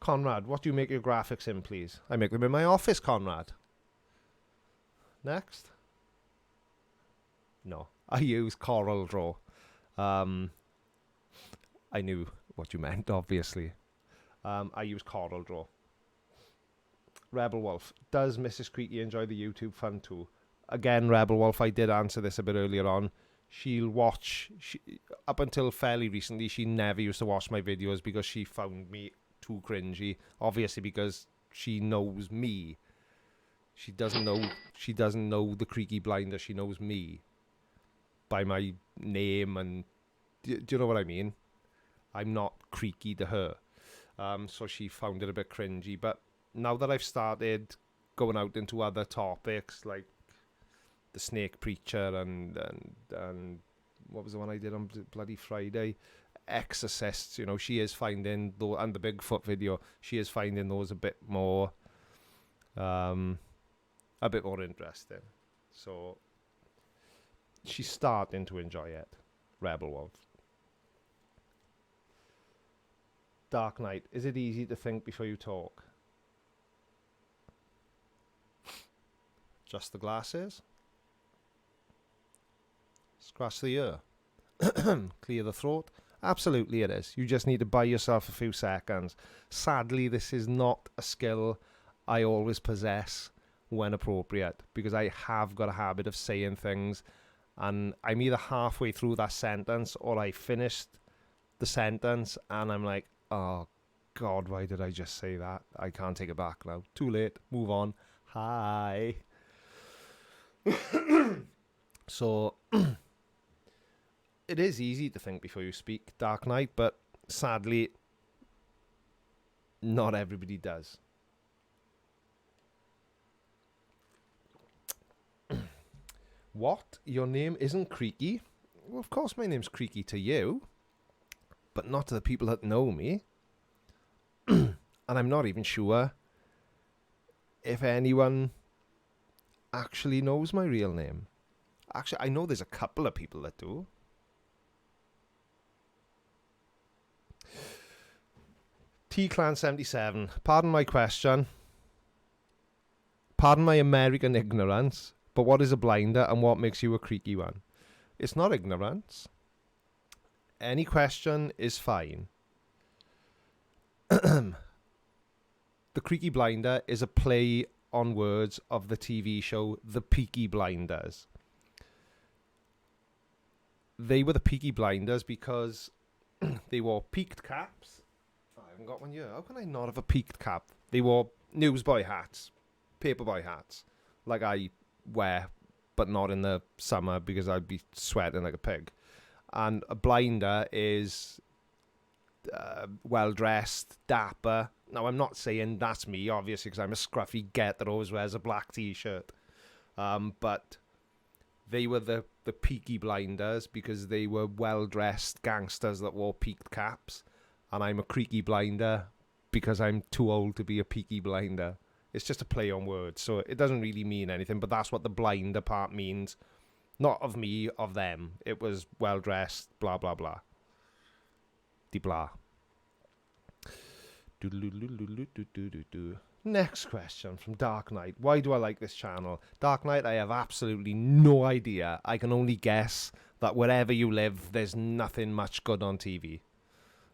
Conrad, what do you make your graphics in, please? I make them in my office, Conrad. Next. No, I use Coral Draw. I knew what you meant, obviously. I use Coral Draw. Rebel Wolf, does Mrs. Creaky enjoy the YouTube fun too? Again, Rebel Wolf, I did answer this a bit earlier on. She'll watch, up until fairly recently, she never used to watch my videos because she found me too cringy. Obviously, because she knows me. She doesn't know the Creaky Blinder. She knows me by my name, and do you know what I mean? I'm not Creaky to her. So she found it a bit cringy. But now that I've started going out into other topics, like the Snake Preacher and what was the one I did on bloody Friday? Exorcists, you know, she is finding those, and the Bigfoot video, she is finding those a bit more interesting. So she's starting to enjoy it. Rebel Wolf. Dark Knight, is it easy to think before you talk? Just the glasses? Scratch the ear. Clear the throat. Absolutely it is. You just need to buy yourself a few seconds. Sadly, this is not a skill I always possess when appropriate, because I have got a habit of saying things and I'm either halfway through that sentence or I finished the sentence and I'm like, oh God, why did I just say that? I can't take it back now. Too late. Move on. Hi. So it is easy to think before you speak, Dark Knight, but sadly, not everybody does. What? Your name isn't Creaky? Well, of course my name's Creaky to you, but not to the people that know me. And I'm not even sure if anyone actually knows my real name. Actually, I know there's a couple of people that do. T-Clan77, pardon my question. Pardon my American ignorance, but what is a blinder and what makes you a creaky one? It's not ignorance. Any question is fine. The Creaky Blinder is a play on words of the TV show The Peaky Blinders. They were the Peaky Blinders because they wore peaked caps. Oh, I haven't got one here. How can I not have a peaked cap? They wore newsboy hats, paperboy hats, like I wear, but not in the summer because I'd be sweating like a pig. And a blinder is well-dressed, dapper. Now, I'm not saying that's me, obviously, because I'm a scruffy get that always wears a black T-shirt. But they were the Peaky Blinders because they were well-dressed gangsters that wore peaked caps. And I'm a creaky blinder because I'm too old to be a peaky blinder. It's just a play on words, so it doesn't really mean anything, but that's what the blinder part means. Not of me, of them. It was well-dressed, blah, blah, blah. De blah. Next question from Dark Knight. Why do I like this channel? Dark Knight, I have absolutely no idea. I can only guess that wherever you live, there's nothing much good on TV.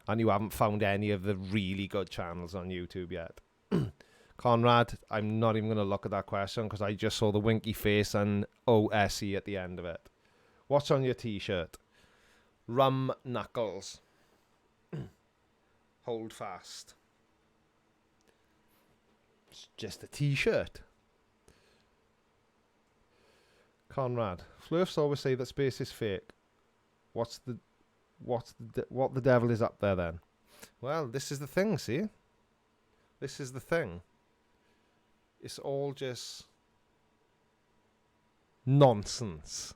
And you haven't found any of the really good channels on YouTube yet. Conrad, I'm not even going to look at that question because I just saw the winky face and OSE at the end of it. What's on your T-shirt? Rum knuckles. Hold fast. It's just a T-shirt. Conrad, Flurfs always say that space is fake. What the devil is up there then? Well, this is the thing, see? This is the thing. It's all just nonsense.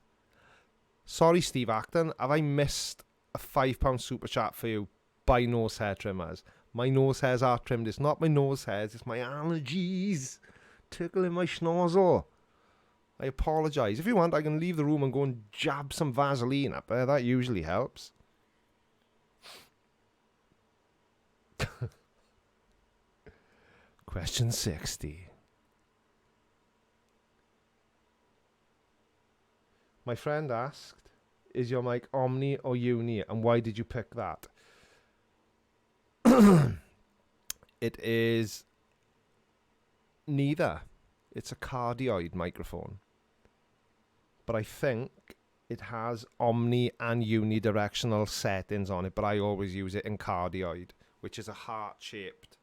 Sorry, Steve Acton. Have I missed a £5 super chat for you by nose hair trimmers? My nose hairs are trimmed. It's not my nose hairs. It's my allergies tickling my schnozzle. I apologise. If you want, I can leave the room and go and jab some Vaseline up there. That usually helps. Question 60. My friend asked, is your mic Omni or Uni, and why did you pick that? It is neither. It's a cardioid microphone. But I think it has Omni and unidirectional settings on it, but I always use it in cardioid, which is a heart-shaped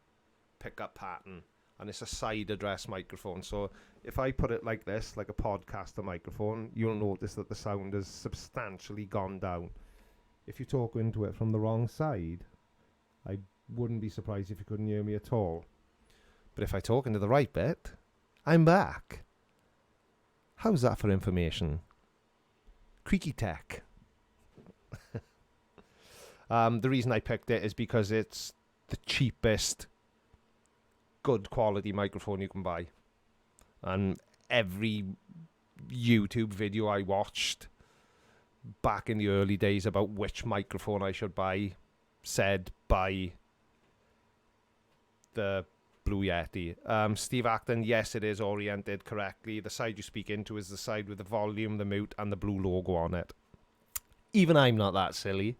pickup pattern, and it's a side address microphone. So if I put it like this, like a podcaster microphone, you'll notice that the sound has substantially gone down. If you talk into it from the wrong side, I wouldn't be surprised if you couldn't hear me at all. But if I talk into the right bit, I'm back. How's that for information? Creaky tech. The reason I picked it is because it's the cheapest good quality microphone you can buy. And every YouTube video I watched back in the early days about which microphone I should buy said buy the Blue Yeti. Steve Acton, yes, it is oriented correctly. The side you speak into is the side with the volume, the mute, and the blue logo on it. Even I'm not that silly.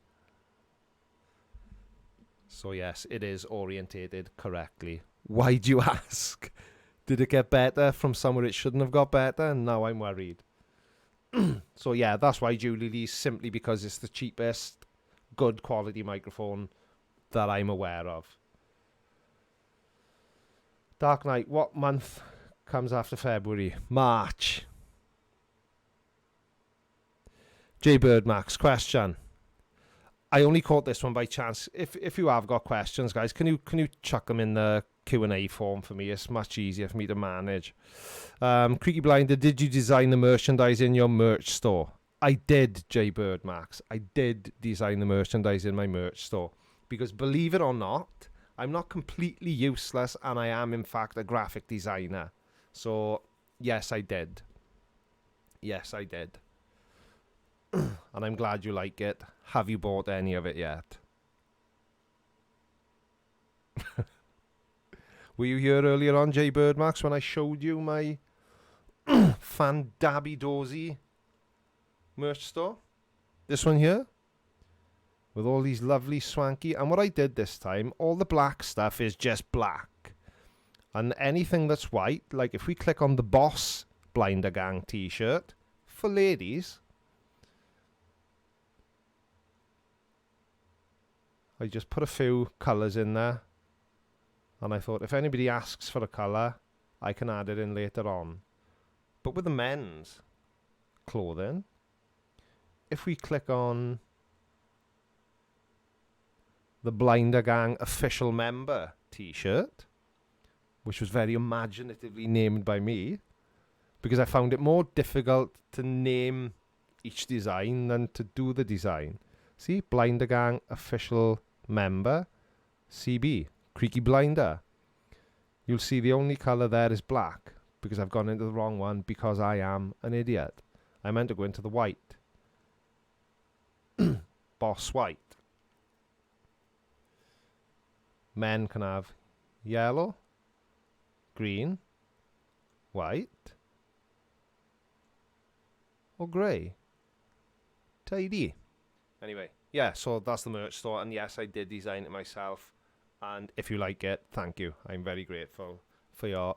So yes, it is orientated correctly. Why'd you ask? Did it get better from somewhere it shouldn't have got better? Now I'm worried. So yeah, that's why Julie Lee, simply because it's the cheapest good quality microphone that I'm aware of. Dark Knight, what month comes after February? March. J Birdmax question. I only caught this one by chance. If you have got questions, guys, can you chuck them in the Q&A form for me? It's much easier for me to manage. Creaky Blinder, did you design the merchandise in your merch store? I did, J Birdmax. I did design the merchandise in my merch store. Because believe it or not, I'm not completely useless, and I am, in fact, a graphic designer. So, yes, I did. Yes, I did. And I'm glad you like it. Have you bought any of it yet? Were you here earlier on, J Birdmax, when I showed you my Fandabby Dozy merch store? This one here? With all these lovely swanky... And what I did this time, all the black stuff is just black. And anything that's white, like if we click on the Boss Blinder Gang t-shirt, for ladies... I just put a few colours in there. And I thought, if anybody asks for a colour, I can add it in later on. But with the men's clothing, if we click on the Blinder Gang official member t-shirt, which was very imaginatively named by me, because I found it more difficult to name each design than to do the design. See, Blinder Gang official member, CB, Creaky Blinder. You'll see the only colour there is black, because I've gone into the wrong one because I am an idiot. I meant to go into the white. Boss white. Men can have yellow, green, white, or grey. Tidy. Anyway, yeah, so that's the merch store, and yes, I did design it myself, and if you like it, thank you. I'm very grateful for your,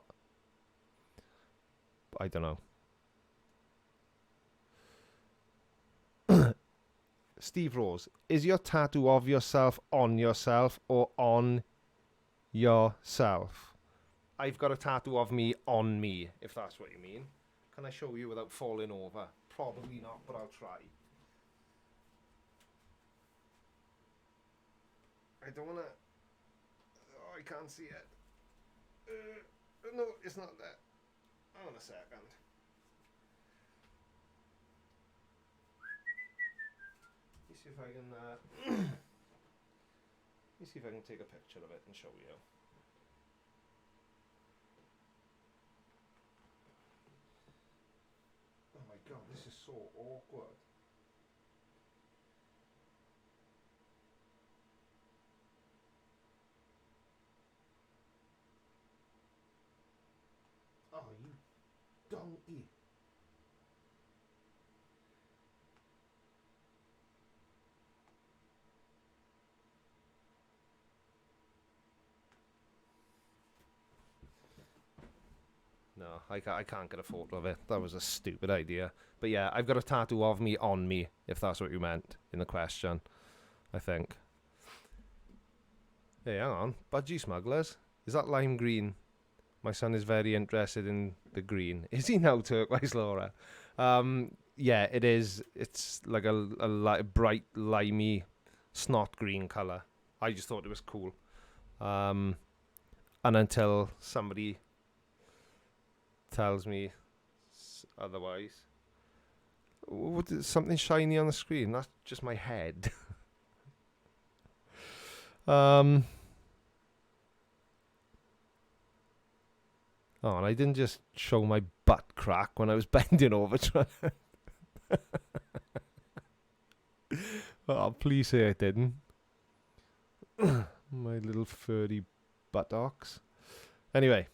I don't know. Steve Rose, is your tattoo of yourself on yourself or on yourself? I've got a tattoo of me on me, if that's what you mean. Can I show you without falling over? Probably not, but I'll try. I don't want to... Oh, I can't see it. No, it's not there. Hang on a second. Let me see if I can... let me see if I can take a picture of it and show you. Oh my god, this is so awkward. Oh, you donkey. No, I can't get a photo of it. That was a stupid idea. But yeah, I've got a tattoo of me on me, if that's what you meant in the question, I think. Hey, hang on. Budgie Smugglers? Is that lime green? My son is very interested in the green. Is he now, Turquoise Laura? Yeah, it is. It's like a bright, limey, snot green colour. I just thought it was cool. And until somebody tells me otherwise. What is something shiny on the screen? That's just my head. Oh, and I didn't just show my butt crack when I was bending over trying. Oh, please say I didn't. My little furry buttocks. Anyway,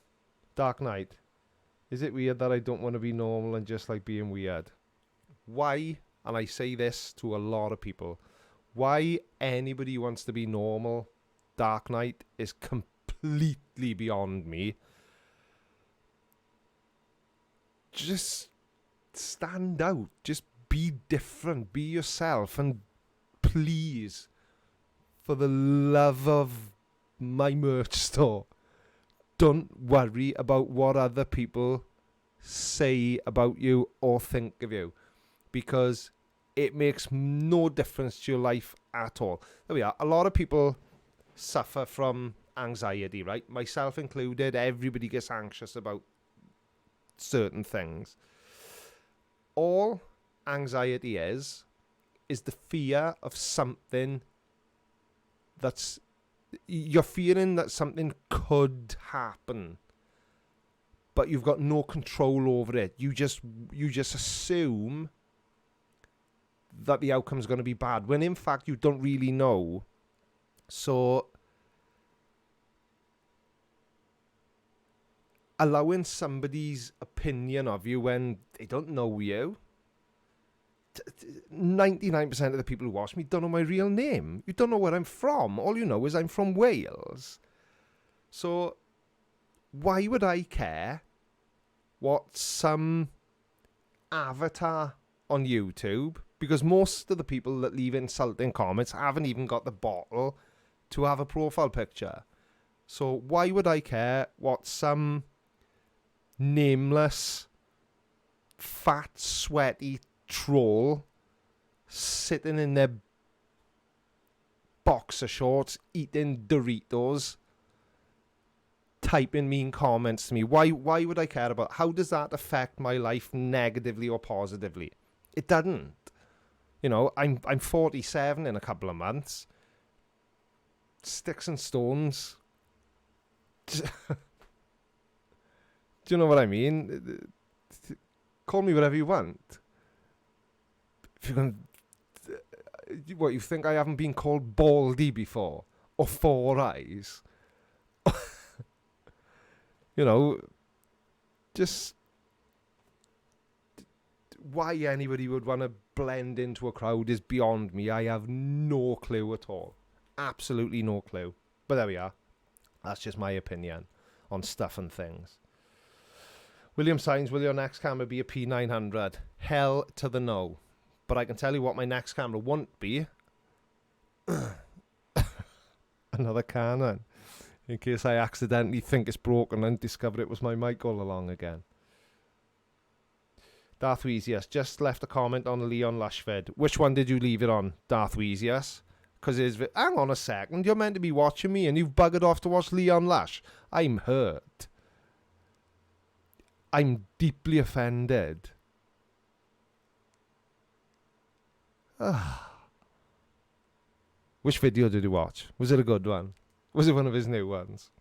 Dark Knight. Is it weird that I don't want to be normal and just like being weird? Why, and I say this to a lot of people, why anybody wants to be normal, Dark Knight, is completely beyond me. Just stand out. Just be different. Be yourself. And please, for the love of my merch store, don't worry about what other people say about you or think of you. Because it makes no difference to your life at all. There we are. A lot of people suffer from anxiety, right? Myself included. Everybody gets anxious about certain things. All anxiety is the fear of something that's... You're fearing that something could happen, but you've got no control over it. You just assume that the outcome's going to be bad, when in fact you don't really know. So allowing somebody's opinion of you when they don't know you... 99% of the people who watch me don't know my real name. You don't know where I'm from. All you know is I'm from Wales. So why would I care what some avatar on YouTube... Because most of the people that leave insulting comments haven't even got the bottle to have a profile picture. So why would I care what some nameless, fat, sweaty troll sitting in their boxer shorts, eating Doritos, typing mean comments to me? Why would I care about? How does that affect my life negatively or positively? It doesn't. You know, I'm 47 in a couple of months. Sticks and stones. Do you know what I mean? Call me whatever you want. If you can, what, you think I haven't been called baldy before? Or four eyes? You know, just... Why anybody would want to blend into a crowd is beyond me. I have no clue at all. Absolutely no clue. But there we are. That's just my opinion on stuff and things. William Signs, will your next camera be a P900? Hell to the no. But I can tell you what my next camera won't be. Another Canon. In case I accidentally think it's broken and discover it was my mic all along again. Darth Weezius just left a comment on the Leon Lush vid. Which one did you leave it on, Darth Weezius? Because hang on a second, you're meant to be watching me and you've buggered off to watch Leon Lush. I'm hurt. I'm deeply offended. Which video did you watch? Was it a good one? Was it one of his new ones?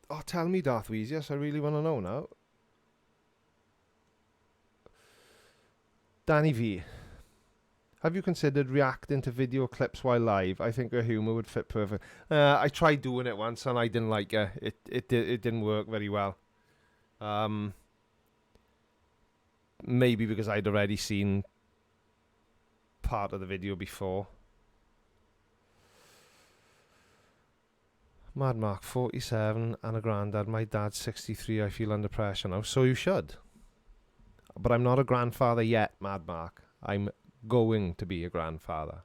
Oh, tell me, Darth Weezius. I really want to know now. Danny V. Have you considered reacting to video clips while live? I think your humour would fit perfect. I tried doing it once and I didn't like it. It didn't work very well. Maybe because I'd already seen part of the video before. Mad Mark, 47 and a granddad. My dad's 63. I feel under pressure now. So you should. But I'm not a grandfather yet, Mad Mark. I'm going to be a grandfather.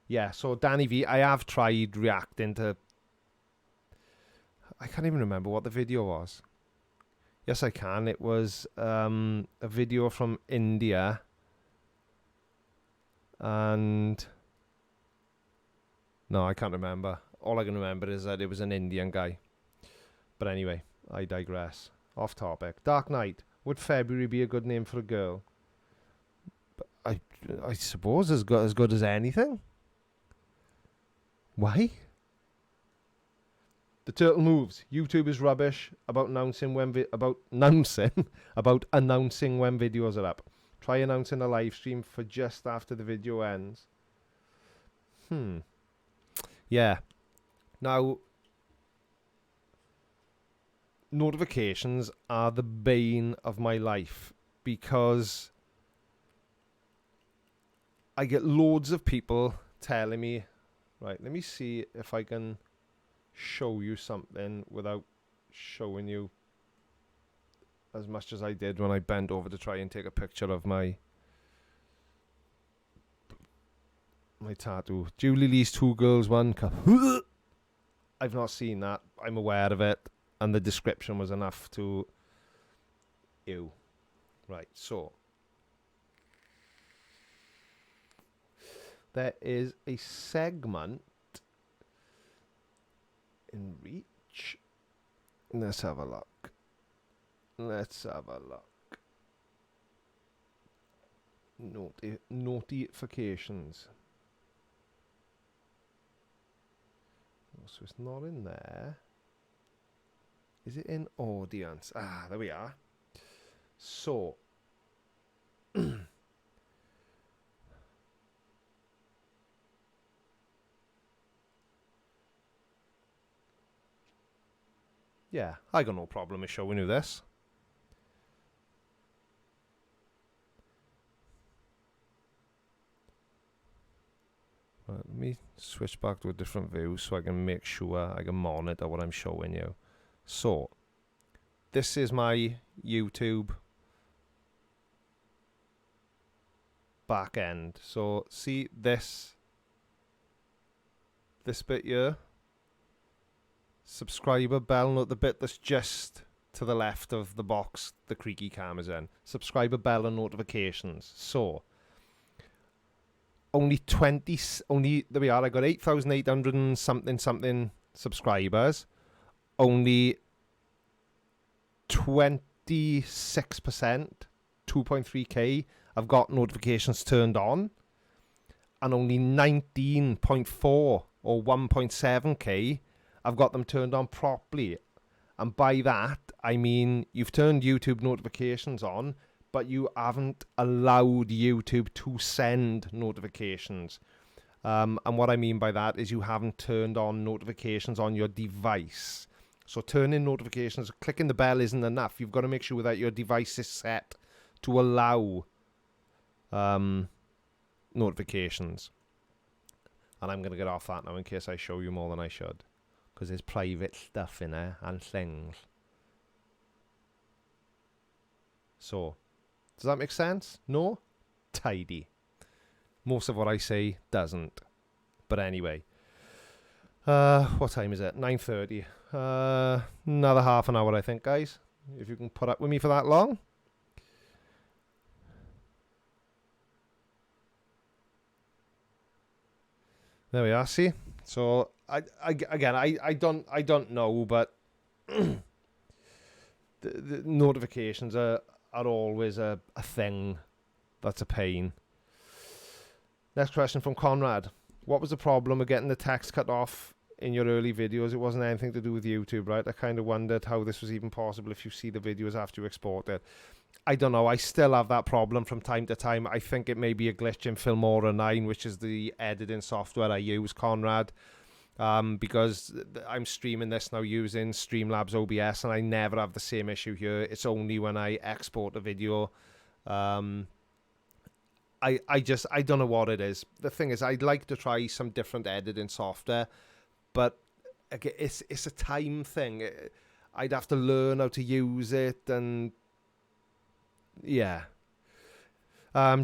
Yeah, so Danny V, I have tried reacting to... I can't even remember what the video was. Yes, I can. It was a video from India. And... no, I can't remember. All I can remember is that it was an Indian guy. But anyway, I digress. Off topic. Dark Knight. Would February be a good name for a girl? I suppose as good as anything. Why? The Turtle Moves. YouTube is rubbish about announcing when announcing when videos are up. Try announcing a live stream for just after the video ends. Yeah. Now, notifications are the bane of my life because I get loads of people telling me, right, let me see if I can show you something without showing you as much as I did when I bent over to try and take a picture of my my tattoo. Julie Lee's 2 girls, 1 cup. I've not seen that. I'm aware of it. And the description was enough to... Ew. Right, so... There is a segment in reach. Let's have a look. Let's have a look. Notifications. Oh, so it's not in there. Is it in audience? Ah, there we are. So. Yeah, I got no problem with showing you this. Right, let me switch back to a different view so I can make sure I can monitor what I'm showing you. So, this is my YouTube back end. So, see this bit here? Subscriber bell, note the bit that's just to the left of the box the Creaky cam is in. Subscriber bell and notifications. So, there we are, I got 8,800 and something subscribers. Only 26%, 2.3k, I've got notifications turned on. And only 19.4 or 1.7k, I've got them turned on properly. And by that, I mean you've turned YouTube notifications on, but you haven't allowed YouTube to send notifications. And what I mean by that is you haven't turned on notifications on your device. So turning notifications, clicking the bell isn't enough. You've got to make sure that your device is set to allow notifications. And I'm going to get off that now in case I show you more than I should. Because there's private stuff in there and things. So, does that make sense? No? Tidy. Most of what I say doesn't. But anyway. What time is it? 9:30. Another half an hour, I think, guys. If you can put up with me for that long. There we are, see? So, I don't know, but the notifications are always a thing that's a pain. Next question from Conrad. What was the problem with getting the text cut off in your early videos? It wasn't anything to do with YouTube, right? I kind of wondered how this was even possible if you see the videos after you export it. I don't know. I still have that problem from time to time. I think it may be a glitch in Filmora 9, which is the editing software I use, Conrad. Because I'm streaming this now using Streamlabs OBS, and I never have the same issue here. It's only when I export a video. I don't know what it is. The thing is, I'd like to try some different editing software, but again, it's a time thing. I'd have to learn how to use it, and yeah.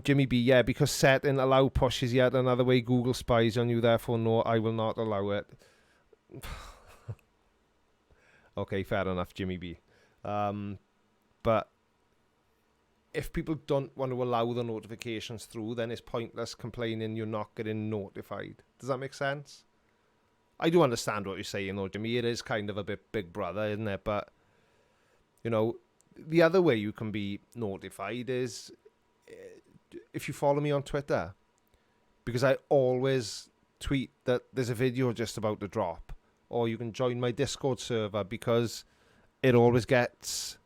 Jimmy B, yeah, because setting allow push is yet another way Google spies on you, therefore no, I will not allow it. Okay, fair enough, Jimmy B. But if people don't want to allow the notifications through, then it's pointless complaining you're not getting notified. Does that make sense? I do understand what you're saying, though, Jimmy. It is kind of a bit Big Brother, isn't it? But, you know, the other way you can be notified is if you follow me on Twitter, because I always tweet that there's a video just about to drop, or you can join my Discord server because it always gets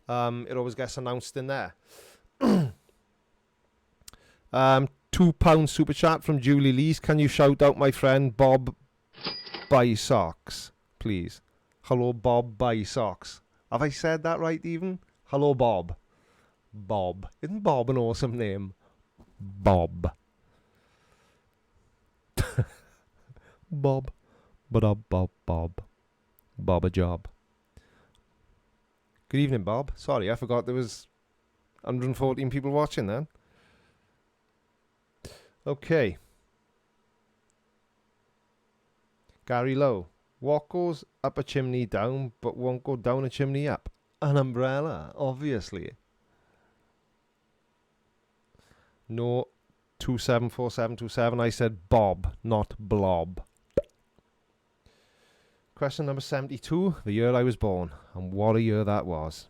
announced in there. £2 super chat from Julie Lees. Can you shout out my friend Bob Buy Socks, please? Hello, Bob Buy Socks. Have I said that right even? Hello, Bob. Bob. Isn't Bob an awesome name? Bob. Bob. Bob. Bob a job. Good evening, Bob. Sorry, I forgot there was 114 people watching then. Okay. Gary Lowe. What goes up a chimney down but won't go down a chimney up? An umbrella, obviously. No, 274727. I said Bob, not Blob. Question number 72. The year I was born. And what a year that was.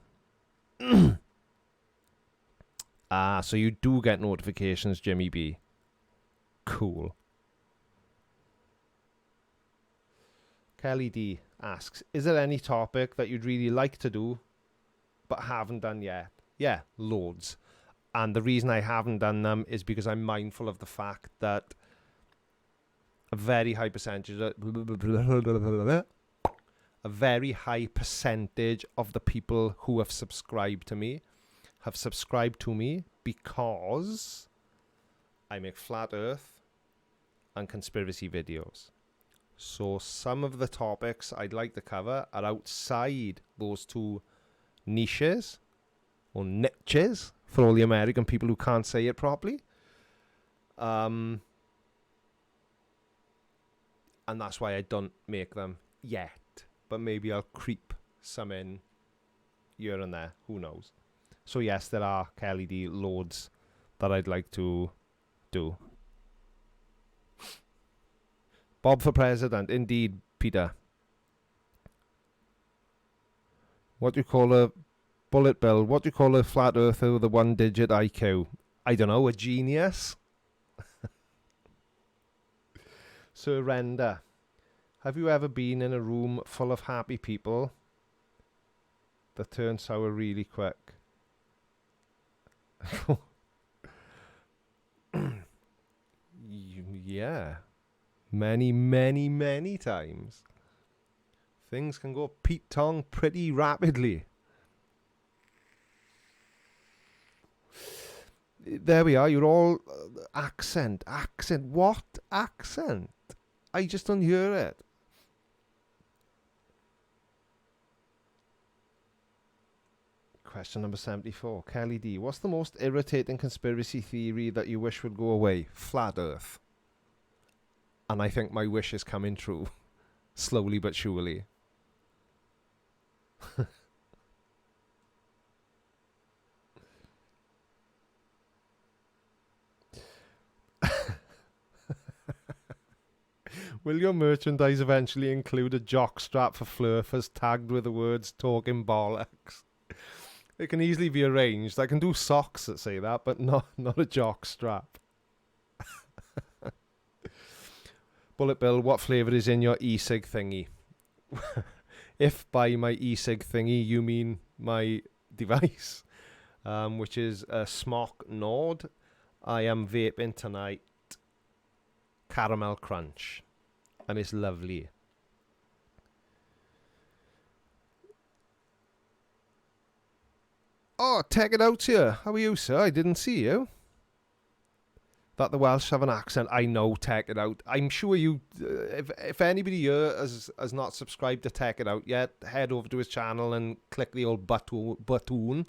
So you do get notifications, Jimmy B. Cool. Kelly D asks, is there any topic that you'd really like to do but haven't done yet? Yeah, loads. And the reason I haven't done them is because I'm mindful of the fact that a very high percentage of the people who have subscribed to me because I make flat earth and conspiracy videos. So some of the topics I'd like to cover are outside those two niches, or niches, for all the American people who can't say it properly. And that's why I don't make them yet. But maybe I'll creep some in here and there. Who knows? So yes, there are, Kelly D, loads that I'd like to do. Bob for president. Indeed, Peter. What do you call a bullet bill? What do you call a flat earther with a one-digit IQ? I don't know, a genius? Surrender. Have you ever been in a room full of happy people that turn sour really quick? Yeah. Many times. Things can go Pete Tong pretty rapidly. There we are. You're all accent. What accent? I just don't hear it. Question number 74. Kelly D. What's the most irritating conspiracy theory that you wish would go away? Flat Earth. And I think my wish is coming true. Slowly but surely. Will your merchandise eventually include a jock strap for flurfers tagged with the words talking bollocks? It can easily be arranged. I can do socks that say that, but not a jock strap. Bullet Bill, what flavour is in your e-cig thingy? If by my e-cig thingy you mean my device, which is a Smock Nord, I am vaping tonight Caramel Crunch, and it's lovely. Oh, take it out here. How are you, sir? I didn't see you. That the Welsh have an accent. I know, take it out. I'm sure you, if anybody here has not subscribed to Take It Out yet, head over to his channel and click the old button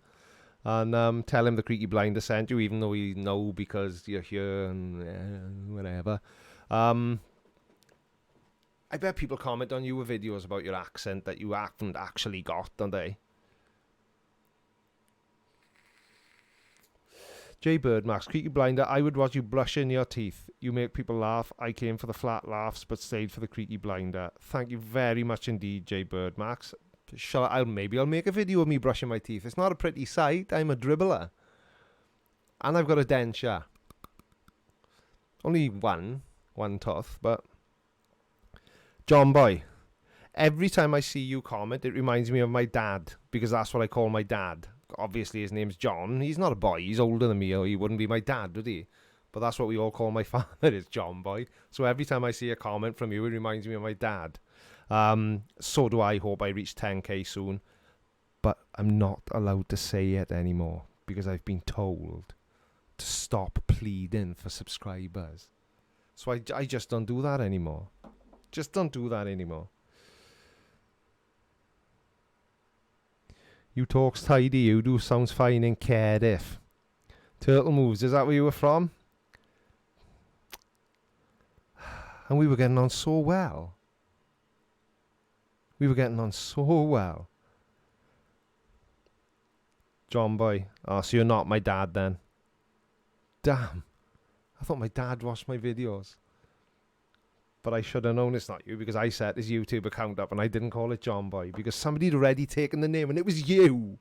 and tell him the Creaky Blinder sent you, even though he know because you're here and whatever. I bet people comment on you with videos about your accent that you haven't actually got, don't they? J Birdmax, Creaky Blinder, I would watch you brushing your teeth. You make people laugh. I came for the flat laughs, but stayed for the Creaky Blinder. Thank you very much indeed, J Birdmax. Maybe I'll make a video of me brushing my teeth. It's not a pretty sight. I'm a dribbler. And I've got a denture. Only one tooth, but... John Boy, every time I see you comment, it reminds me of my dad, because that's what I call my dad. Obviously his name's John. He's not a boy. He's older than me, or he wouldn't be my dad, would he? But that's what we all call my father, is John Boy. So every time I see a comment from you, it reminds me of my dad. So do I hope I reach 10k soon. But I'm not allowed to say it anymore, because I've been told to stop pleading for subscribers. So I just don't do that anymore. Just don't do that anymore. You talks tidy, you do sounds fine in Cardiff. Turtle Moves, is that where you were from? And we were getting on so well. We were getting on so well. John Boy. Oh, so you're not my dad then. Damn. I thought my dad watched my videos. But I should have known it's not you because I set his YouTube account up and I didn't call it John Boy because somebody had already taken the name and it was you.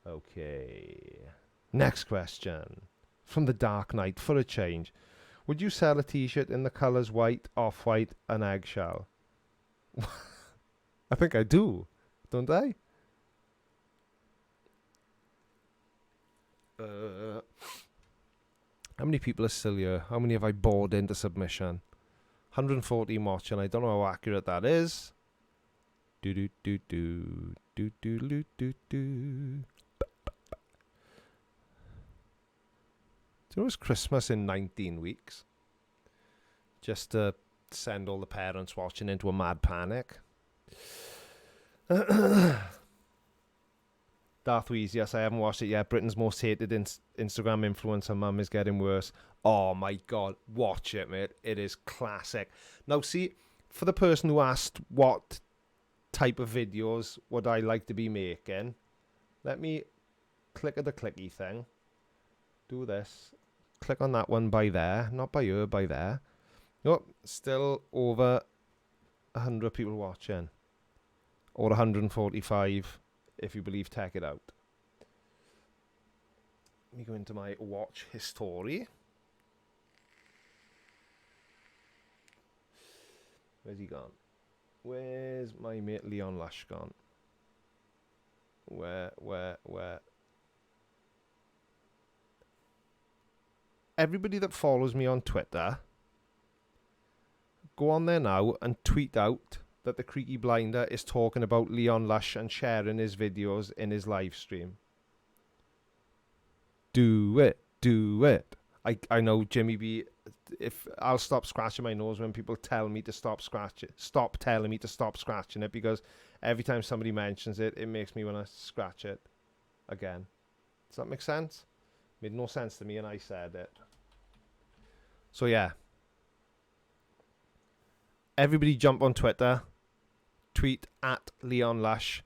Okay. Next question. From the Dark Knight for a change. Would you sell a t-shirt in the colours white, off-white and eggshell? I think I do. Don't I? How many people are still here? How many have I bored into submission? 114 watching. I don't know how accurate that is. Do do do do do do do do do. Do you know it's Christmas in 19 weeks? Just to send all the parents watching into a mad panic. Darth Weez, yes, I haven't watched it yet. Britain's most hated Instagram influencer. Mum is getting worse. Oh my god, watch it, mate. It is classic. Now, see, for the person who asked what type of videos would I like to be making, let me click at the clicky thing. Do this. Click on that one by there. Not by her, by there. Oh, still over 100 people watching. Or 145 if you believe Tech It Out. Let me go into my watch history. Where's he gone? Where's my mate Leon Lush gone? Where? Everybody that follows me on Twitter, go on there now and tweet out that the Creaky Blinder is talking about Leon Lush and sharing his videos in his live stream. Do it. Do it. I know Jimmy B, if I'll stop scratching my nose when people tell me to stop scratching. Stop telling me to stop scratching it, because every time somebody mentions it, it makes me want to scratch it again. Does that make sense? Made no sense to me and I said it. So yeah. Everybody jump on Twitter, tweet at Leon Lush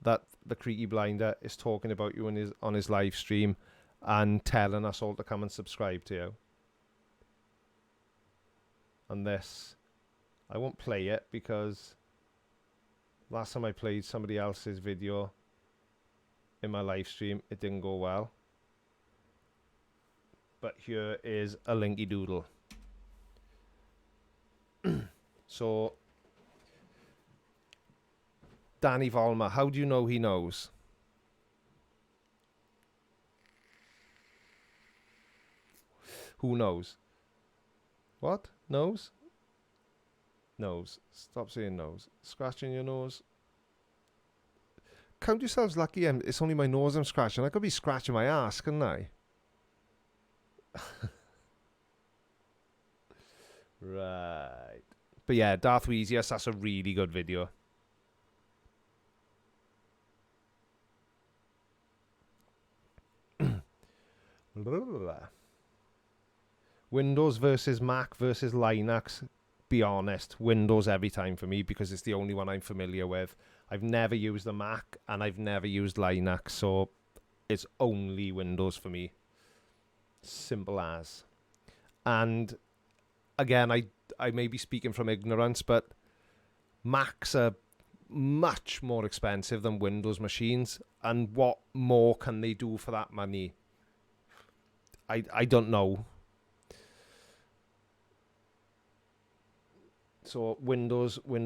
that the Creaky Blinder is talking about you on his live stream and telling us all to come and subscribe to you. And this, I won't play it because last time I played somebody else's video in my live stream, it didn't go well. But here is a linky doodle. So, Danny Volmer, how do you know he knows? Who knows? What? Nose? Nose. Stop saying nose. Scratching your nose. Count yourselves lucky. It's only my nose I'm scratching. I could be scratching my ass, couldn't I? Right. But yeah, Darth Weez, yes, that's a really good video. Windows versus Mac versus Linux. Be honest, Windows every time for me because it's the only one I'm familiar with. I've never used the Mac and I've never used Linux, so it's only Windows for me. Simple as. And again, I may be speaking from ignorance, but Macs are much more expensive than Windows machines. And what more can they do for that money? I don't know. So Windows. Right,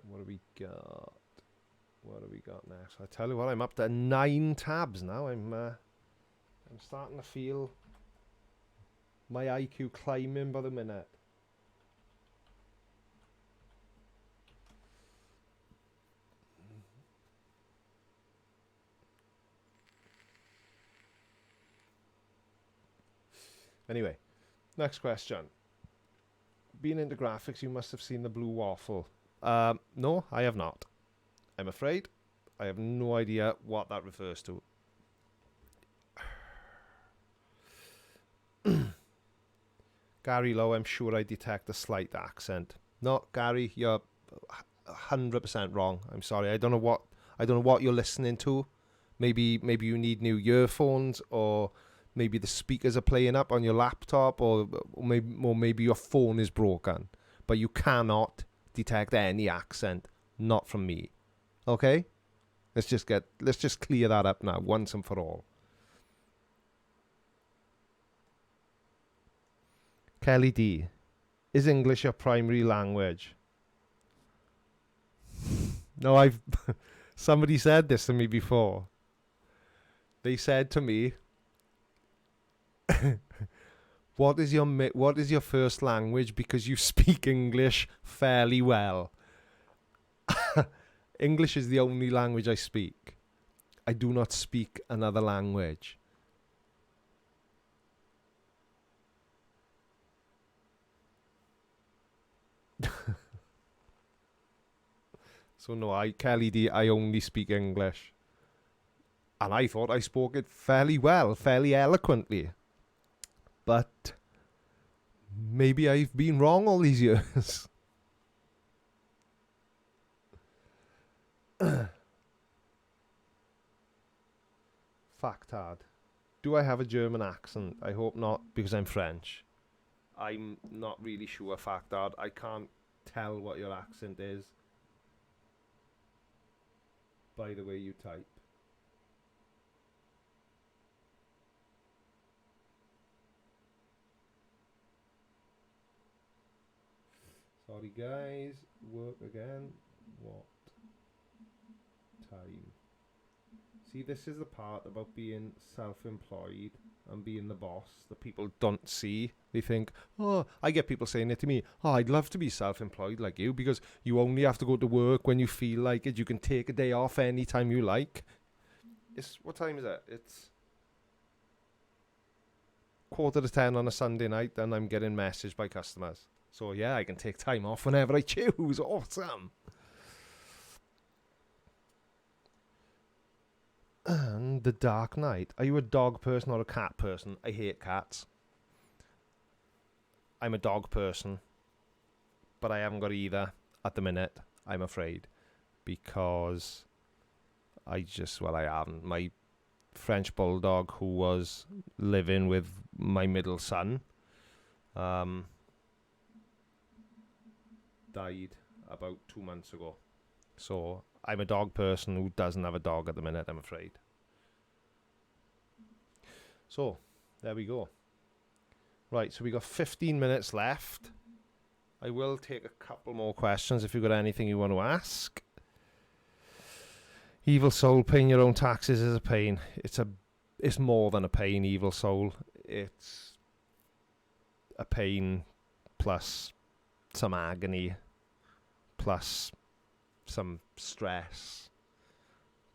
what do we got? What do we got next? I tell you what, I'm up to 9 tabs now. I'm starting to feel my IQ climbing by the minute. Anyway, next question. Being into graphics, you must have seen the blue waffle. No, I have not. I'm afraid. I have no idea what that refers to. Gary Lowe, I'm sure I detect a slight accent. No, Gary, you're 100% wrong. I'm sorry. I don't know what you're listening to. Maybe you need new earphones, or maybe the speakers are playing up on your laptop, or maybe your phone is broken. But you cannot detect any accent, not from me. Okay? Let's just clear that up now, once and for all. Kelly D, is English your primary language? No, somebody said this to me before. They said to me, what is your first language, because you speak English fairly well. English is the only language I speak. I do not speak another language. So no, Kelly D, I only speak English. And I thought I spoke it fairly well, fairly eloquently. But maybe I've been wrong all these years. Factard. Do I have a German accent? I hope not, because I'm French. I'm not really sure, Factard. I can't tell what your accent is by the way you type. Sorry guys, work again. What time? See, this is the part about being self-employed and being the boss that people don't see. They think, oh, I get people saying it to me, oh, I'd love to be self-employed like you, because you only have to go to work when you feel like it. You can take a day off anytime you like. What time is it? It's 9:45 on a Sunday night, and I'm getting messaged by customers. So yeah, I can take time off whenever I choose. Awesome. And The Dark Knight. Are you a dog person or a cat person? I hate cats. I'm a dog person, but I haven't got either at the minute, I'm afraid, because I haven't. My French bulldog, who was living with my middle son, died about 2 months ago. So I'm a dog person who doesn't have a dog at the minute, I'm afraid. So there we go. Right, so we got 15 minutes left. I will take a couple more questions if you've got anything you want to ask. Evil Soul, paying your own taxes is a pain. It's more than a pain, Evil Soul. It's a pain plus some agony, plus some stress,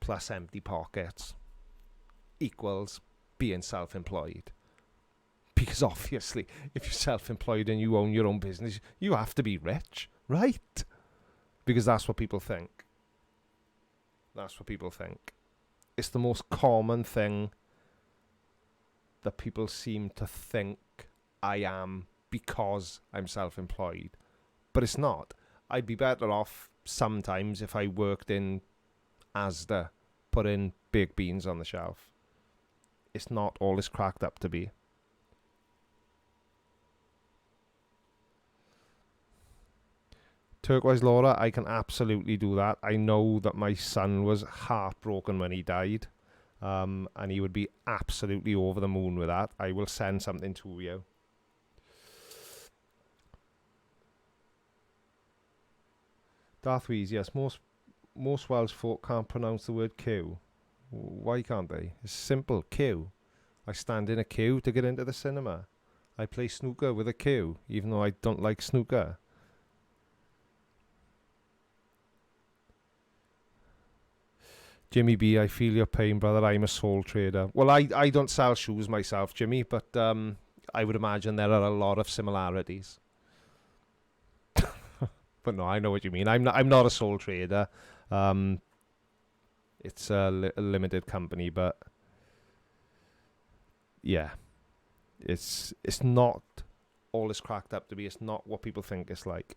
plus empty pockets, equals being self-employed. Because obviously, if you're self-employed and you own your own business, you have to be rich, right? Because that's what people think. That's what people think. It's the most common thing that people seem to think I am because I'm self-employed. But it's not. I'd be better off sometimes if I worked in Asda, putting baked beans on the shelf. It's not all it's cracked up to be. Turquoise Laura, I can absolutely do that. I know that my son was heartbroken when he died, and he would be absolutely over the moon with that. I will send something to you. Darth Weez, yes, most Welsh folk can't pronounce the word queue. Why can't they? It's simple, queue. I stand in a queue to get into the cinema. I play snooker with a queue, even though I don't like snooker. Jimmy B, I feel your pain, brother. I'm a sole trader. Well, I don't sell shoes myself, Jimmy, but I would imagine there are a lot of similarities. But no, I know what you mean. I'm not a sole trader. It's a limited company, but yeah, it's not all it's cracked up to be. It's not what people think it's like.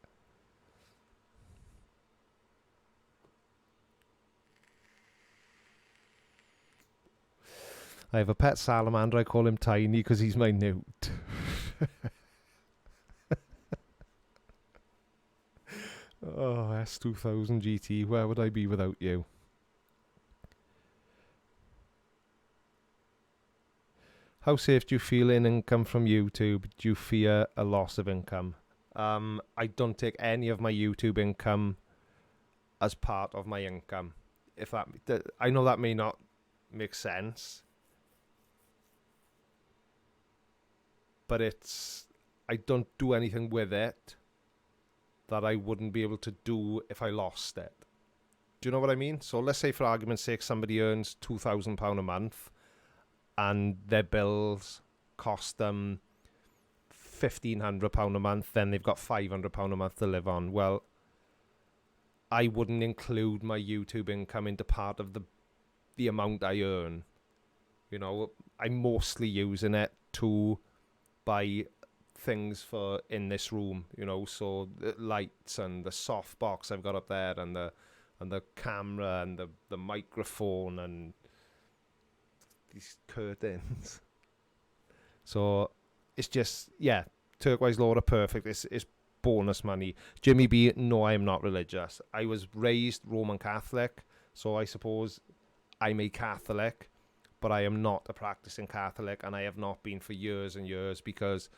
I have a pet salamander. I call him Tiny because he's my newt. Oh, S2000 GT. Where would I be without you? How safe do you feel in income from YouTube? Do you fear a loss of income? I don't take any of my YouTube income as part of my income. If that, I know that may not make sense, but I don't do anything with it that I wouldn't be able to do if I lost it. Do you know what I mean? So let's say, for argument's sake, somebody earns £2,000 a month and their bills cost them £1,500 a month, then they've got £500 a month to live on. Well, I wouldn't include my YouTube income into part of the amount I earn. You know, I'm mostly using it to buy things for in this room, you know, so the lights and the softbox I've got up there, and the camera and the microphone and these curtains. So it's just, yeah, Turquoise Laura, perfect. It's bonus money. Jimmy B, no, I am not religious. I was raised Roman Catholic, so I suppose I'm a Catholic, but I am not a practicing Catholic, and I have not been for years and years, because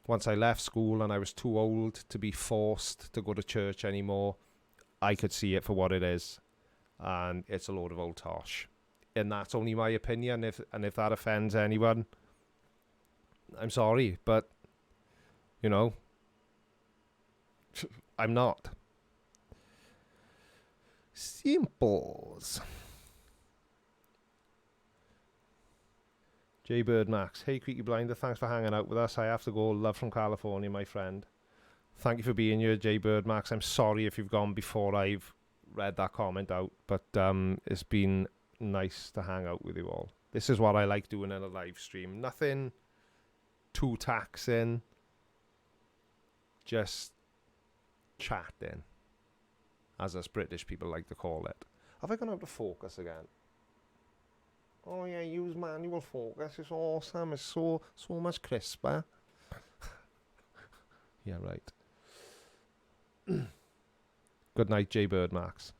once I left school and I was too old to be forced to go to church anymore, I could see it for what it is, and it's a load of old tosh. And that's only my opinion. If that offends anyone, I'm sorry, but you know, I'm not. Simples. J Bird Max. Hey, Creaky Blinder, thanks for hanging out with us. I have to go. Love from California, my friend. Thank you for being here, J Bird Max. I'm sorry if you've gone before I've read that comment out, but it's been nice to hang out with you all. This is what I like doing in a live stream. Nothing too taxing. Just chatting, as us British people like to call it. Have I gone out of focus again? Oh yeah, use manual focus. It's awesome. It's so much crisper. Yeah, right. Good night, J Bird Max.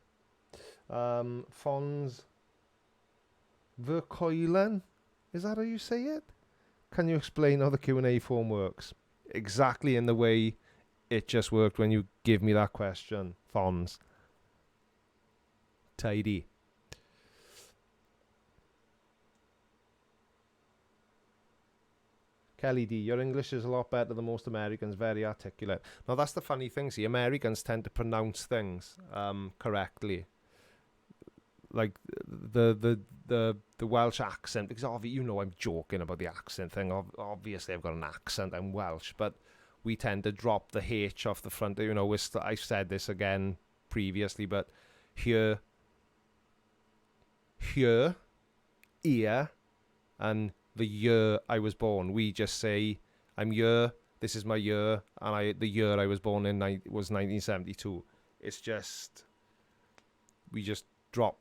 Fons Verkoilen, is that how you say it? Can you explain how the Q&A form works? Exactly in the way it just worked when you give me that question, Fons. Tidy. Kelly D, your English is a lot better than most Americans, very articulate. Now that's the funny thing, see, Americans tend to pronounce things correctly. Like the Welsh accent, because obviously, you know, I'm joking about the accent thing. Obviously I've got an accent, I'm Welsh, but we tend to drop the H off the front. You know, I've said this again previously, but here, ear, and the year I was born, we just say, I'm year, this is my year, and the year I was born in was 1972. It's just, we just drop,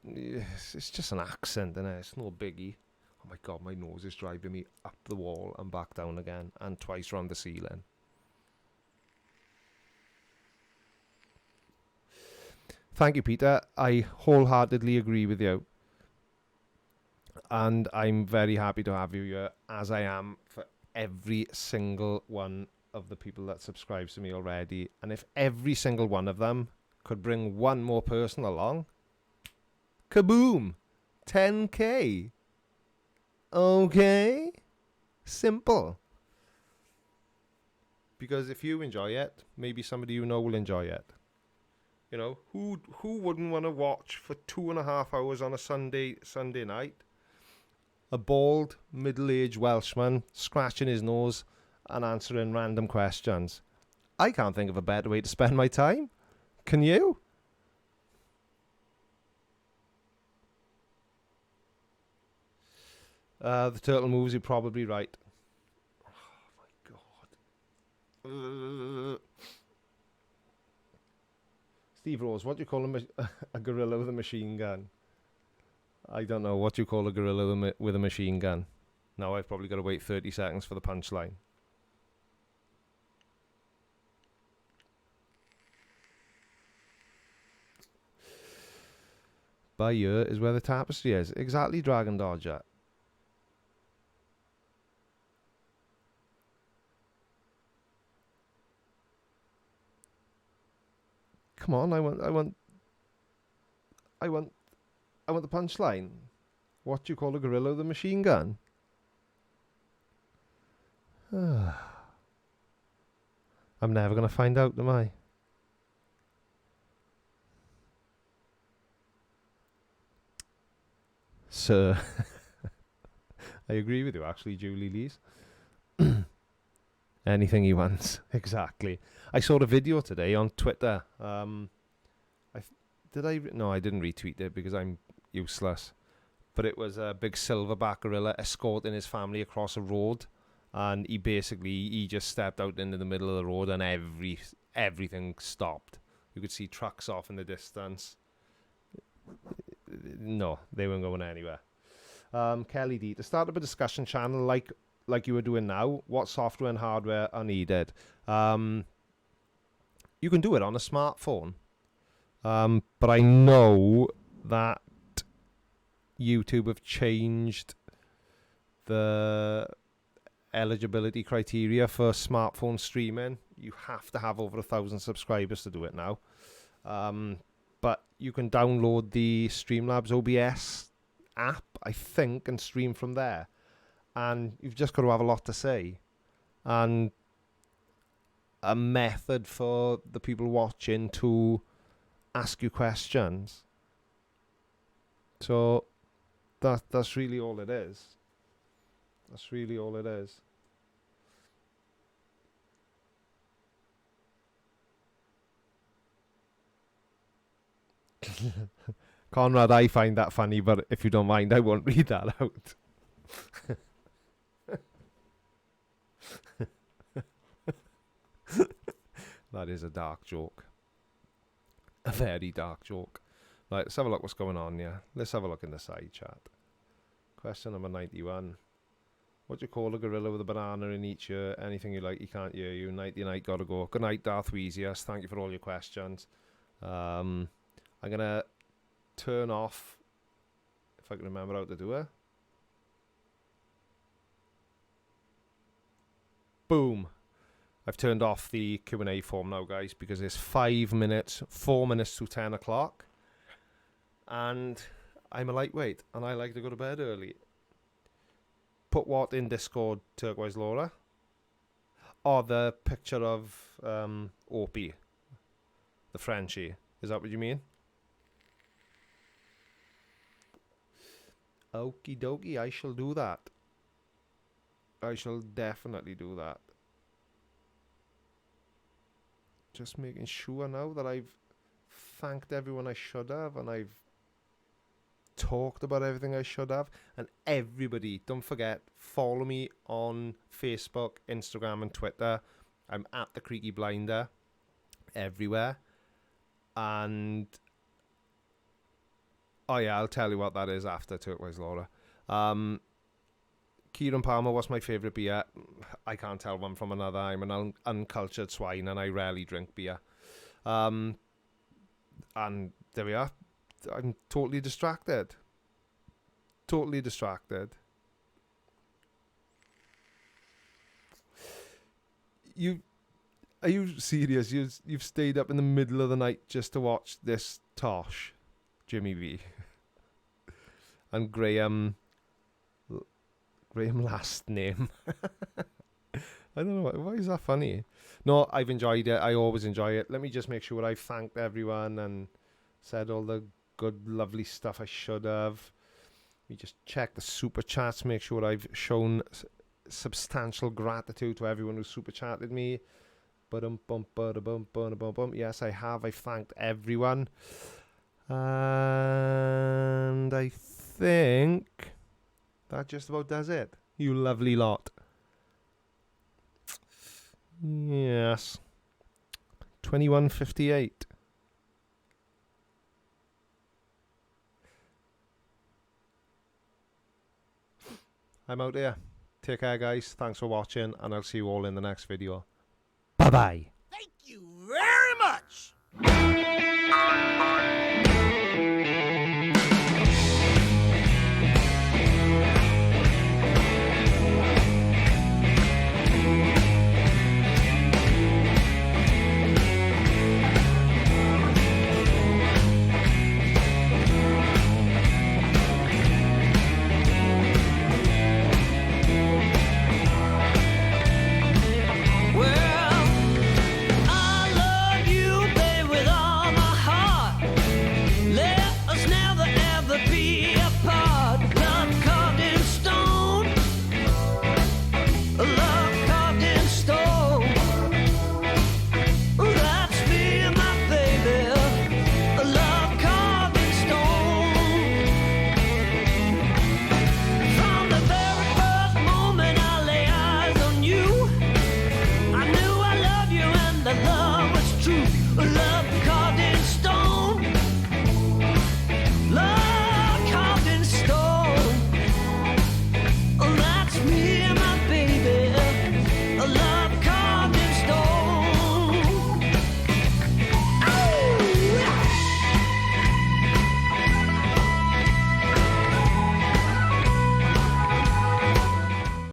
it's just an accent, and it's no biggie. Oh my god, my nose is driving me up the wall and back down again, and twice around the ceiling. Thank you, Peter. I wholeheartedly agree with you. And I'm very happy to have you here, as I am for every single one of the people that subscribes to me already. And if every single one of them could bring one more person along, kaboom! 10k. Okay? Simple. Because if you enjoy it, maybe somebody you know will enjoy it. You know, who wouldn't want to watch for 2.5 hours on a Sunday night a bald, middle-aged Welshman scratching his nose and answering random questions? I can't think of a better way to spend my time. Can you? The turtle moves, you're probably right. Oh my god. Steve Rose, what do you call a gorilla with a machine gun? I don't know. What do you call a gorilla with a machine gun? Now I've probably got to wait 30 seconds for the punchline. By here is where the tapestry is. Exactly, Dragon Dodger. Come on, I want the punchline. What do you call a gorilla with a machine gun? I'm never going to find out, am I? Sir. I agree with you, actually, Julie Lees. Anything he wants. Exactly. I saw the video today on Twitter. No, I didn't retweet it because I'm useless. But it was a big silverback gorilla escorting his family across a road. And he just stepped out into the middle of the road and everything stopped. You could see trucks off in the distance. No, they weren't going anywhere. Kelly D, to start up a discussion channel like you were doing now, what software and hardware are needed? You can do it on a smartphone. But I know that YouTube have changed the eligibility criteria for smartphone streaming. You have to have over 1,000 subscribers to do it now. But you can download the Streamlabs OBS app, I think, and stream from there. And you've just got to have a lot to say. And a method for the people watching to ask you questions. So that's really all it is. That's really all it is. Conrad, I find that funny, but if you don't mind, I won't read that out. That is a dark joke. A very dark joke. Right, let's have a look what's going on here. Let's have a look in the side chat. Question number 91. What do you call a gorilla with a banana in each ear? Anything you like, he can't hear you. Nighty night, gotta go. Good night, Darth Weezius. Thank you for all your questions. I'm going to turn off, if I can remember how to do it. Boom. I've turned off the Q&A form now, guys, because it's 4 minutes to 10 o'clock. And I'm a lightweight, and I like to go to bed early. Put what in Discord, Turquoise Laura? Or the picture of Opie, the Frenchie. Is that what you mean? Okie dokie, I shall do that. I shall definitely do that. Just making sure now that I've thanked everyone I should have, and I've talked about everything I should have. And everybody, don't forget, follow me on Facebook, Instagram and Twitter. I'm at the Creaky Blinder everywhere. And oh yeah, I'll tell you what that is after Turquoise Laura. Kieran Palmer, what's my favourite beer? I can't tell one from another. I'm an uncultured swine and I rarely drink beer. And there we are. I'm totally distracted. Totally distracted. Are you serious? You've stayed up in the middle of the night just to watch this Tosh, Jimmy V, and Graham last name. I don't know, why is that funny? No, I've enjoyed it. I always enjoy it. Let me just make sure I've thanked everyone and said all the good, lovely stuff I should have. Let me just check the super chats, make sure I've shown substantial gratitude to everyone who super chatted me. Yes, I have. I've thanked everyone. And I think that just about does it. You lovely lot. Yes. 21:58. I'm out here. Take care, guys. Thanks for watching, and I'll see you all in the next video. Bye bye.